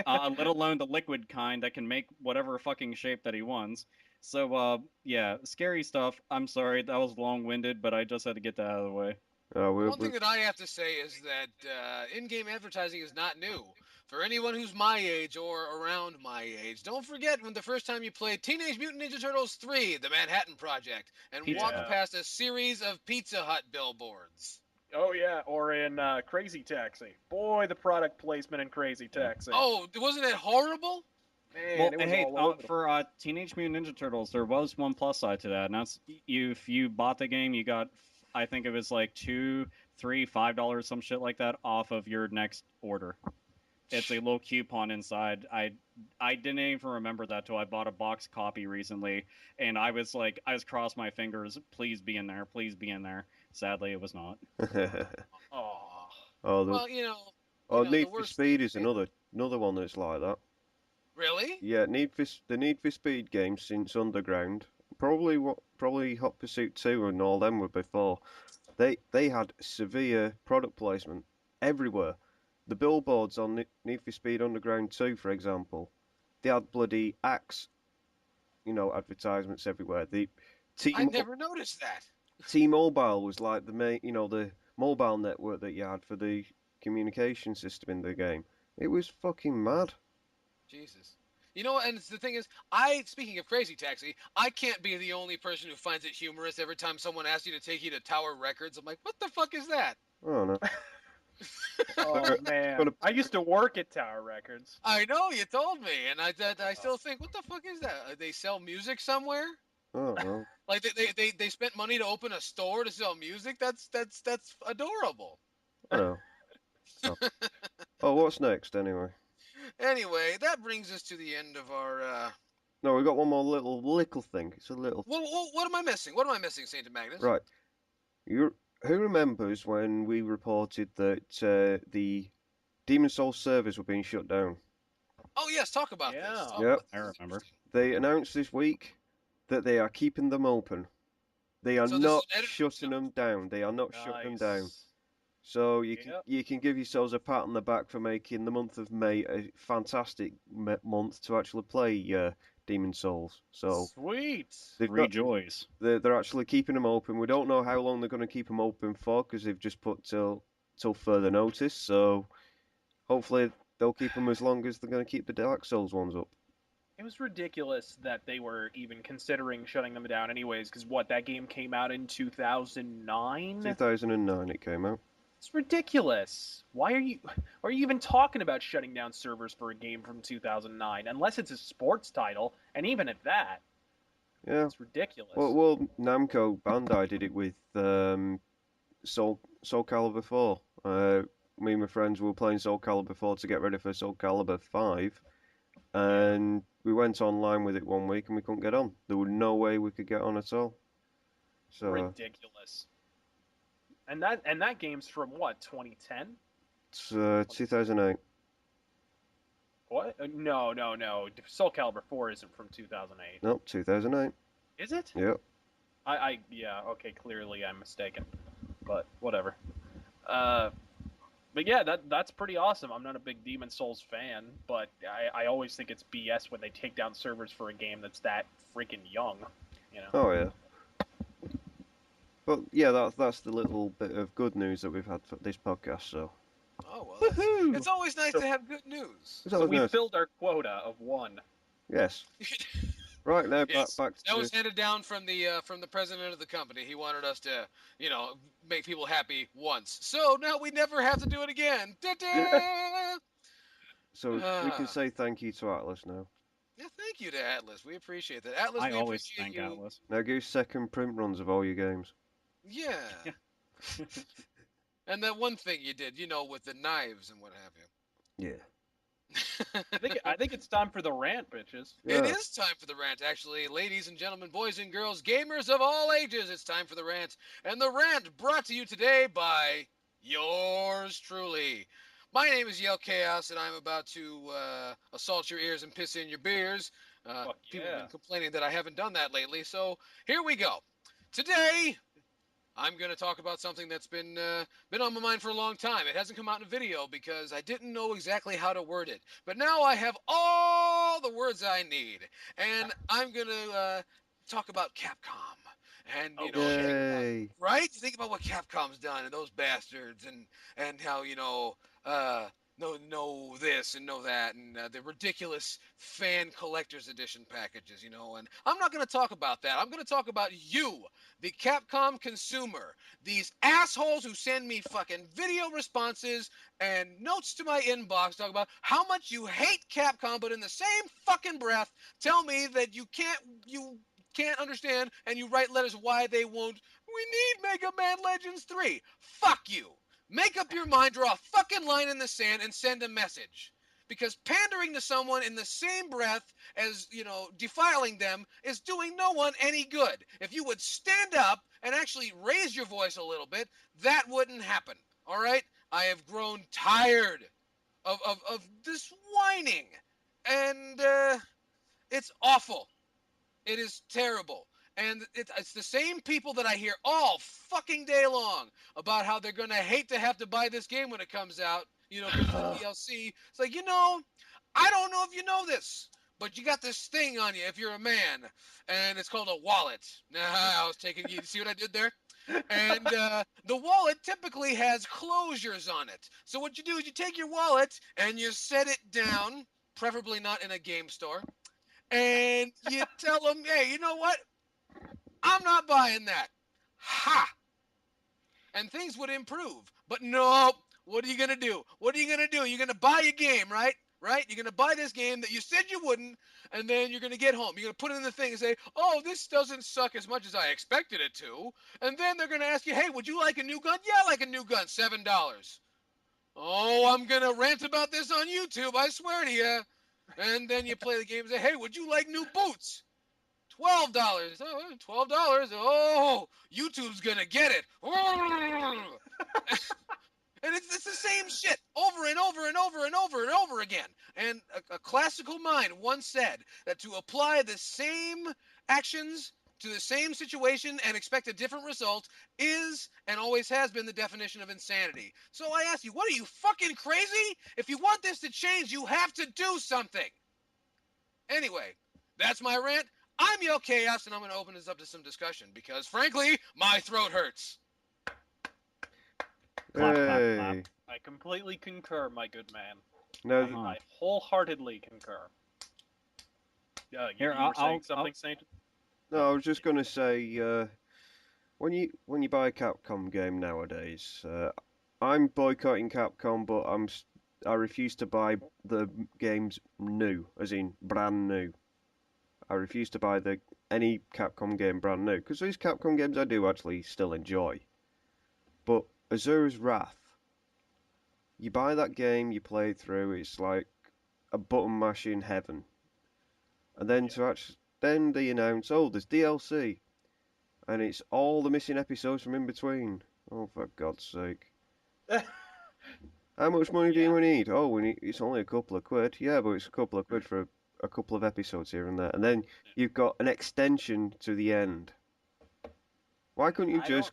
E: let alone the liquid kind that can make whatever fucking shape that he wants. So, yeah, scary stuff. I'm sorry, that was long-winded, but I just had to get that out of the way.
B: One thing that I have to say is that in-game advertising is not new. For anyone who's my age or around my age, don't forget when the first time you played Teenage Mutant Ninja Turtles 3, The Manhattan Project, and walked past a series of Pizza Hut billboards.
C: Oh, yeah, or in Crazy Taxi. Boy, the product placement in Crazy Taxi.
B: Oh, wasn't it horrible?
C: Man,
E: well,
C: it was
E: hey,
C: all over
E: for Teenage Mutant Ninja Turtles, there was one plus side to that, and that's if you bought the game, you got, I think it was like $2, $3, $5, some shit like that off of your next order. It's a little coupon inside. I didn't even remember that till I bought a box copy recently, and I was crossed my fingers. Please be in there. Please be in there. Sadly, it was not.
B: Well,
D: Need for Speed is another one that's like that.
B: Really?
D: Yeah, the Need for Speed games since Underground, probably Hot Pursuit 2 and all them were before. They had severe product placement everywhere. The billboards on Need for Speed Underground 2, for example, they had bloody Axe, advertisements everywhere.
B: I never noticed that.
D: T-Mobile was like the main, the mobile network that you had for the communication system in the game. It was fucking mad.
B: Jesus. And the thing is, speaking of Crazy Taxi, I can't be the only person who finds it humorous every time someone asks you to take you to Tower Records. I'm like, what the fuck is that?
D: Oh, no.
C: Oh, man. I used to work at Tower Records.
B: I know, you told me, and I still think, what the fuck is that? They sell music somewhere?
D: Oh, well.
B: Like they spent money to open a store to sell music? That's adorable.
D: Oh. What's next anyway?
B: Anyway, that brings us to the end of our
D: No, we've got one more little thing. It's a little.
B: What am I missing? What am I missing, Saint Magnus?
D: Right. Who remembers when we reported that the Demon Souls servers were being shut down?
B: Oh yes, talk about this.
D: Yep.
E: I remember.
D: They announced this week that they are keeping them open. They are not shutting them down. They are not shutting them down. So you can give yourselves a pat on the back for making the month of May a fantastic month to actually play Demon Souls. So
C: Sweet.
E: Rejoice.
D: they're actually keeping them open. We don't know how long they're going to keep them open for because they've just put till further notice. So hopefully they'll keep them as long as they're going to keep the Dark Souls ones up.
C: It was ridiculous that they were even considering shutting them down anyways, because that game came out in 2009?
D: 2009 it came out.
C: It's ridiculous. Why are you even talking about shutting down servers for a game from 2009? Unless it's a sports title, and even at that.
D: Yeah.
C: It's ridiculous.
D: Well, Namco Bandai did it with Soul Calibur 4. Me and my friends were playing Soul Calibur 4 to get ready for Soul Calibur 5. And we went online with it one week and we couldn't get on. There was no way we could get on at all. So
C: ridiculous. And that game's from what, 2010?
D: It's 2008.
C: What? No. Soul Calibur 4 isn't from 2008.
D: Nope, 2008.
C: Is it?
D: Yep.
C: Yeah, okay, clearly I'm mistaken. But whatever. But yeah, that's pretty awesome. I'm not a big Demon Souls fan, but I always think it's BS when they take down servers for a game that's that freaking young, you know.
D: Oh yeah. But yeah, that's the little bit of good news that we've had for this podcast. So.
B: Oh well, it's always nice to have good news.
C: So we filled our quota of 1.
D: Yes. Right now,
B: Yes,
D: back to
B: that was handed down from the president of the company. He wanted us to, make people happy once. So now we never have to do it again. Da-da!
D: So we can say thank you to Atlas now.
B: Yeah, thank you to Atlas. We appreciate that. Atlas,
E: I
B: we
E: always
B: appreciate
E: thank
B: you.
E: Atlas.
D: Now go second print runs of all your games.
B: Yeah. And that one thing you did, with the knives and what have you.
D: Yeah.
C: I think it's time for the rant, bitches.
D: Yeah.
B: It is time for the rant, actually. Ladies and gentlemen, boys and girls, gamers of all ages, it's time for the rant. And the rant brought to you today by yours truly. My name is Yellkaos, and I'm about to assault your ears and piss in your beers. People have been complaining that I haven't done that lately, so here we go. Today, I'm going to talk about something that's been on my mind for a long time. It hasn't come out in a video because I didn't know exactly how to word it. But now I have all the words I need. And I'm going to talk about Capcom. And, right? You think about what Capcom's done and those bastards and how, know this and know that and the ridiculous fan collector's edition packages, and I'm not going to talk about that. I'm going to talk about you, the Capcom consumer, these assholes who send me fucking video responses and notes to my inbox talk about how much you hate Capcom, but in the same fucking breath tell me that you can't understand and you write letters why they won't. We need Mega Man Legends 3. Fuck you. Make up your mind, draw a fucking line in the sand, and send a message. Because pandering to someone in the same breath as, defiling them is doing no one any good. If you would stand up and actually raise your voice a little bit, that wouldn't happen. All right? I have grown tired of this whining. And it's awful. It is terrible. And it's the same people that I hear all fucking day long about how they're going to hate to have to buy this game when it comes out, because of the DLC. It's like, I don't know if you know this, but you got this thing on you if you're a man, and it's called a wallet. I was taking you. See what I did there? And the wallet typically has closures on it. So what you do is you take your wallet and you set it down, preferably not in a game store, and you tell them, hey, you know what? I'm not buying that. Ha! And things would improve. But no, what are you going to do? What are you going to do? You're going to buy a game, right? Right? You're going to buy this game that you said you wouldn't, and then you're going to get home. You're going to put it in the thing and say, oh, this doesn't suck as much as I expected it to. And then they're going to ask you, hey, would you like a new gun? Yeah, I like a new gun, $7. Oh, I'm going to rant about this on YouTube, I swear to you. And then you play the game and say, hey, would you like new boots? $12. Oh, $12. Oh, YouTube's gonna get it. And it's the same shit over and over and over and over and over again. And a classical mind once said that to apply the same actions to the same situation and expect a different result is and always has been the definition of insanity. So I ask you, what are you, fucking crazy? If you want this to change, you have to do something. Anyway, That's my rant. I'm Yellkaos, and I'm going to open this up to some discussion because, frankly, my throat hurts.
E: Clap, clap,
D: Hey.
E: clap.
C: I completely concur, my good man.
D: No,
C: I wholeheartedly concur.
E: Here,
C: you were saying something, Saint?
D: no, I was just gonna say, when you buy a Capcom game nowadays, I'm boycotting Capcom, but I refuse to buy the games new, as in brand new. I refuse to buy any Capcom game brand new because these Capcom games I do actually still enjoy. But Azura's Wrath, you buy that game, you play it through, it's like a button mashing heaven. And then then they announce, oh, there's DLC, and it's all the missing episodes from in between. Oh, for God's sake! How much money do we need? Oh, it's only a couple of quid. Yeah, but it's a couple of quid for a couple of episodes here and there, and then you've got an extension to the end. Why couldn't you just?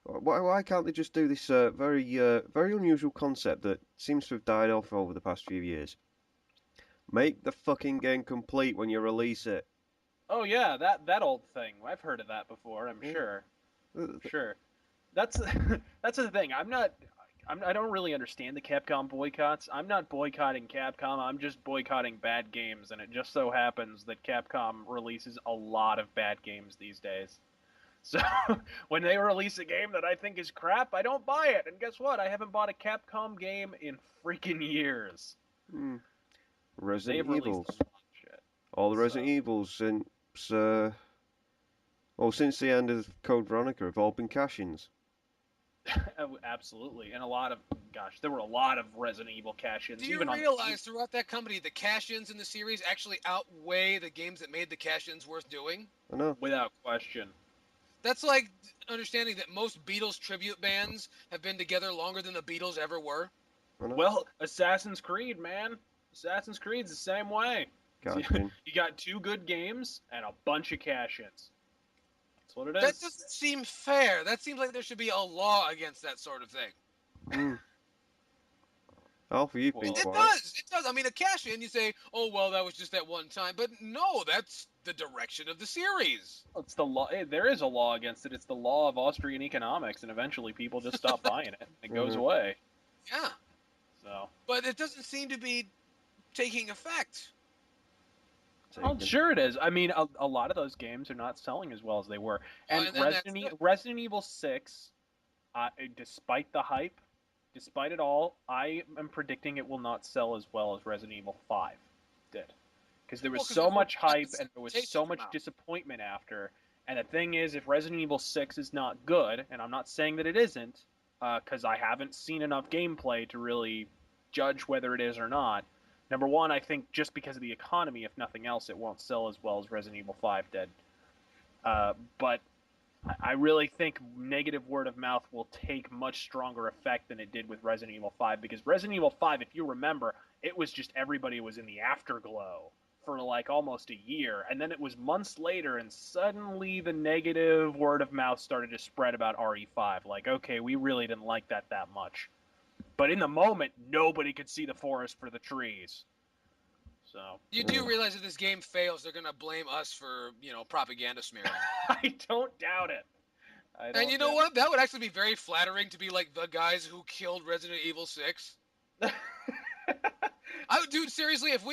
D: Why can't they just do this very unusual concept that seems to have died off over the past few years? Make the fucking game complete when you release it.
C: Oh yeah, that old thing. I've heard of that before. I'm sure. Sure. That's that's the thing. I don't really understand the Capcom boycotts. I'm not boycotting Capcom. I'm just boycotting bad games, and it just so happens that Capcom releases a lot of bad games these days. So when they release a game that I think is crap, I don't buy it. And guess what? I haven't bought a Capcom game in freaking years.
D: Resident
C: They've
D: Evils.
C: released a lot of shit.
D: All the Resident Evils since since the end of Code Veronica have all been cash-ins.
C: Absolutely, and there were a lot of Resident Evil cash-ins.
B: Do you realize throughout that company the cash-ins in the series actually outweigh the games that made the cash-ins worth doing?
D: I know.
C: Without question.
B: That's like understanding that most Beatles tribute bands have been together longer than the Beatles ever were.
D: I know.
C: Well, Assassin's Creed, man. Assassin's Creed's the same way.
D: Cash-in.
C: You got 2 good games and a bunch of cash-ins. That's what it is.
B: That doesn't seem fair. That seems like there should be a law against that sort of thing.
D: Alpha, you've been
B: It
D: quiet.
B: does. It does. I mean, a cash-in, you say, oh, well, that was just that one time. But no, that's the direction of the series.
C: It's the law. There is a law against it. It's the law of Austrian economics, and eventually people just stop buying it. It goes away.
B: Yeah.
C: So.
B: But it doesn't seem to be taking effect.
C: Oh, sure it is. I mean, a lot of those games are not selling as well as they were. And Resident Evil 6, despite the hype, despite it all, I am predicting it will not sell as well as Resident Evil 5 did. Because there was so much hype and there was so much disappointment after. And the thing is, if Resident Evil 6 is not good, and I'm not saying that it isn't, because I haven't seen enough gameplay to really judge whether it is or not. Number one, I think just because of the economy, if nothing else, it won't sell as well as Resident Evil 5 did. But I really think negative word of mouth will take much stronger effect than it did with Resident Evil 5, because Resident Evil 5, if you remember, it was just everybody was in the afterglow for like almost a year, and then it was months later, and suddenly the negative word of mouth started to spread about RE5. Like, okay, we really didn't like that much. But in the moment, nobody could see the forest for the trees. So
B: you do realize if this game fails, they're gonna blame us for propaganda smearing.
C: I don't doubt it.
B: And you know what? That would actually be very flattering to be like the guys who killed Resident Evil 6. Dude, seriously, if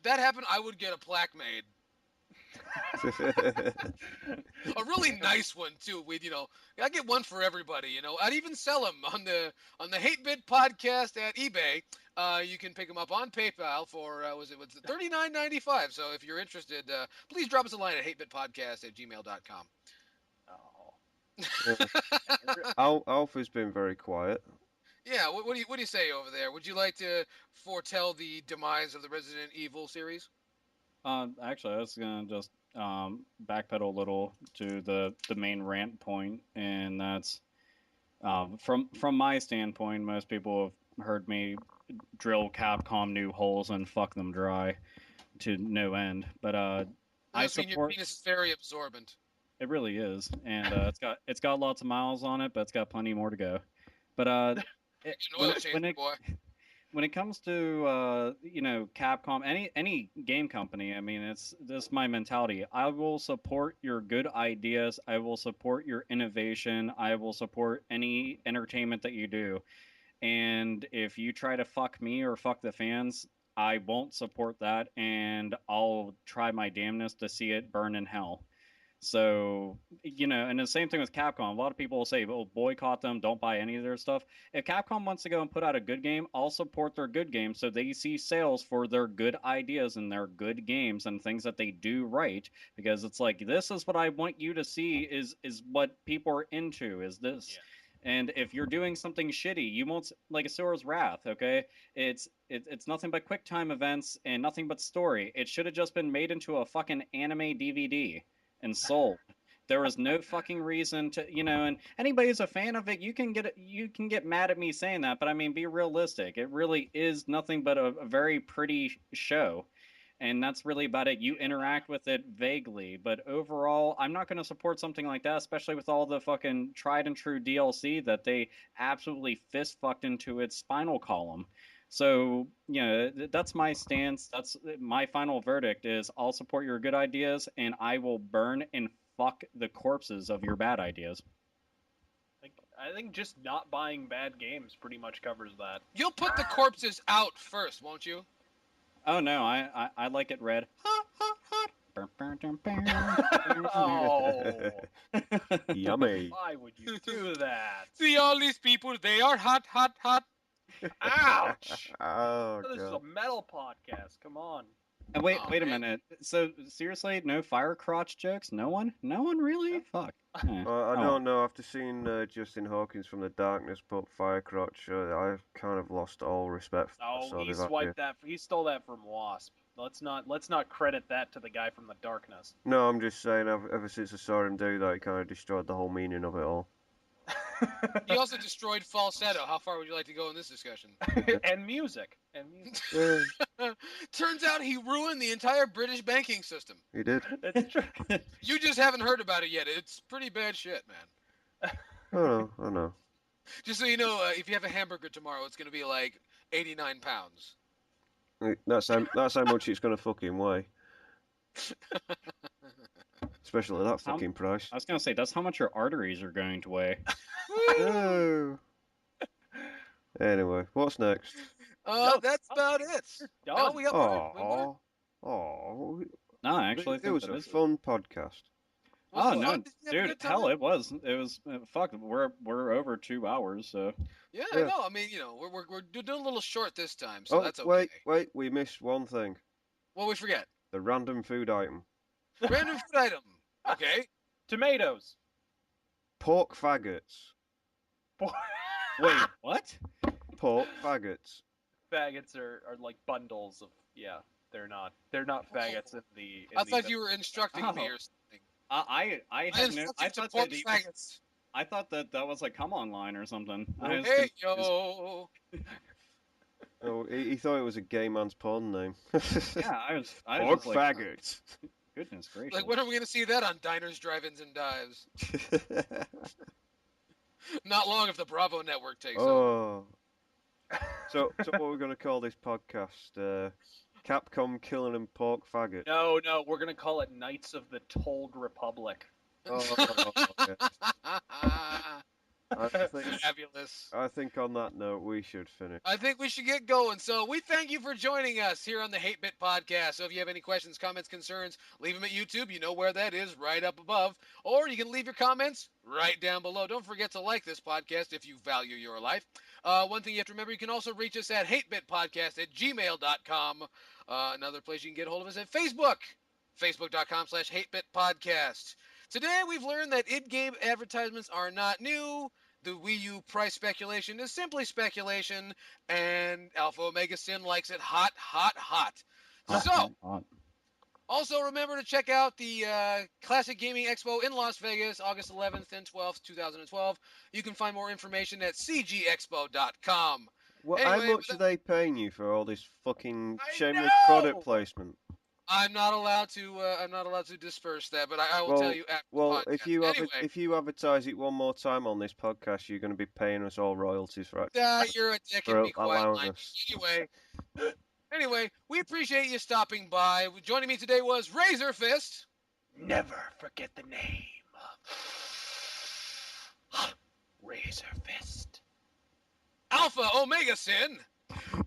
B: that happened, I would get a plaque made. A really nice one too. I get one for everybody. I'd even sell them on the Hate Bit podcast at eBay. You can pick them up on PayPal for was it $39.95. So if you're interested, please drop us a line at hatebitpodcast@gmail.com.
C: Oh.
D: Alpha's been very quiet.
B: Yeah, what do you say over there? Would you like to foretell the demise of the Resident Evil series?
E: Actually, I was gonna just backpedal a little to the main rant point, and that's from my standpoint. Most people have heard me drill Capcom new holes and fuck them dry to no end. But I support.
B: Your penis is very absorbent.
E: It really is, and it's got lots of miles on it, but it's got plenty more to go. But when it comes to Capcom, any game company, I mean, it's this my mentality. I will support your good ideas. I will support your innovation. I will support any entertainment that you do. And if you try to fuck me or fuck the fans, I won't support that, and I'll try my damnedest to see it burn in hell. So, and the same thing with Capcom. A lot of people will say, "Oh, boycott them, don't buy any of their stuff." If Capcom wants to go and put out a good game, I'll support their good game so they see sales for their good ideas and their good games and things that they do right, because it's like, this is what I want you to see is what people are into, is this.
C: Yeah.
E: And if you're doing something shitty, you won't, like Asura's Wrath, okay? It's nothing but quick time events and nothing but story. It should have just been made into a fucking anime DVD and sold. There was no fucking reason to, and anybody who's a fan of it, you can get mad at me saying that, but I mean, be realistic. It really is nothing but a very pretty show. And that's really about it. You interact with it vaguely, but overall, I'm not going to support something like that, especially with all the fucking tried and true DLC that they absolutely fist fucked into its spinal column. So, that's my stance. That's my final verdict is I'll support your good ideas and I will burn and fuck the corpses of your bad ideas.
C: I think just not buying bad games pretty much covers that.
B: You'll put the corpses out first, won't you?
E: Oh no, I like it red.
C: Oh,
D: Yummy.
C: why would you do that?
B: See all these people, they are hot, hot, hot.
C: Ouch!
D: Oh,
C: This is a
D: God.
C: metal podcast. Come on.
E: And wait
B: Aw,
E: a
B: man.
E: minute. So seriously, no fire crotch jokes? No one? No one really? Fuck. Eh.
D: Well, I
E: Oh,
D: don't know. After seeing Justin Hawkins from the Darkness put Firecrotch, I've kind of lost all respect for that
C: Oh,
D: sort
C: he
D: of
C: swiped
D: idea.
C: that. He stole that from Wasp. Let's not credit that to the guy from the Darkness.
D: No, I'm just saying, ever since I saw him do that, it kind of destroyed the whole meaning of it all.
B: He also destroyed falsetto. How far would you like to go in this discussion?
C: and music.
D: Yeah,
B: Turns out he ruined the entire British banking system.
D: he did.
C: That's true.
B: You just haven't heard about it yet. It's pretty bad shit, man.
D: I know.
B: Just so you know, if you have a hamburger tomorrow, it's going to be like 89 pounds.
D: That's how much it's gonna fucking weigh. Especially that fucking price.
E: I was gonna say that's how much your arteries are going to weigh.
D: No. Anyway, what's next?
B: That's about it.
C: Done.
B: No, we got more.
D: Oh,
E: No, I actually
D: it
E: think
D: was
E: that
D: a
E: is.
D: fun podcast.
E: Oh
B: Was it
E: no,
B: fun? Did you have a
E: dude!
B: good time?
E: Hell, it was. It was. Fuck, we're over 2 hours. So
B: Yeah,
D: Yeah.
B: I know. I mean, we're doing a little short this time, so
D: Oh,
B: that's okay.
D: wait, we missed one thing.
B: Well, we forget.
D: The random food item.
B: Random food item. Okay.
C: Tomatoes.
D: Pork faggots.
E: wait, what?
D: Pork faggots.
C: Faggots are like bundles of they're not faggots in the
B: I thought you were instructing me
E: Oh.
B: or something.
E: I
B: I
E: had no.
B: instructed to
E: thought
B: pork
E: that he-
B: faggots.
E: I thought that was a come on line or something. I was
B: Hey,
E: confused.
B: yo.
D: Oh, he thought it was a gay man's porn name.
E: Yeah, I was
D: Pork
E: just like,
D: faggots.
E: goodness gracious.
B: Like, when are we going to see that on diners, drive-ins, and dives? Not long if the Bravo network takes over.
D: Oh. So what we're going to call this podcast? Capcom Killing and Pork Faggot.
C: No, we're gonna call it Knights of the Told Republic.
D: Oh, okay.
B: Fabulous.
D: I think on that note, we should finish.
B: I think we should get going. So we thank you for joining us here on the Hate Bit Podcast. So if you have any questions, comments, concerns, leave them at YouTube. You know where that is, right up above. Or you can leave your comments right down below. Don't forget to like this podcast if you value your life. One thing you have to remember, you can also reach us at hatebitpodcast@gmail.com. Another place you can get a hold of us at Facebook. Facebook.com/hatebitpodcast. Today we've learned that in-game advertisements are not new. The Wii U price speculation is simply speculation, and Alpha Omega Sin likes it hot, hot, hot. So, also remember to check out the Classic Gaming Expo in Las Vegas, August 11th and 12th, 2012. You can find more information at cgexpo.com.
D: Well,
B: Anyway,
D: how much are they paying you for all this fucking
C: I
D: shameless
C: know!
D: product placement?
B: I'm not allowed to disperse that, but I will tell you after the
D: Well,
B: podcast.
D: if you advertise it one more time on this podcast, you're going to be paying us all royalties for it.
B: You're a dick
D: For
B: and be quiet.
D: allowing
B: Mike.
D: us.
B: Anyway, we appreciate you stopping by. Joining me today was Razor Fist.
C: Never forget the name. Razor Fist.
B: Alpha Omega Sin.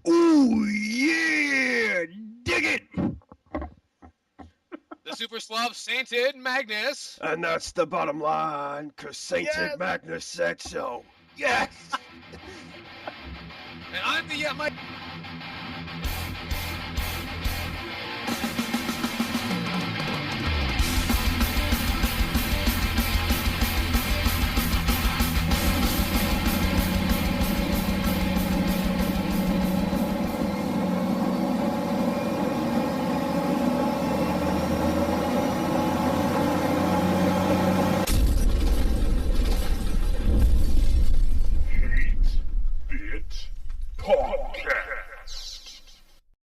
F: Ooh, yeah! Dig it!
B: The Super Slav Sainted Magnus.
D: And that's the bottom line, because Sainted Magnus said so. Yes!
B: And I'm the Mike.
A: Bit Podcast.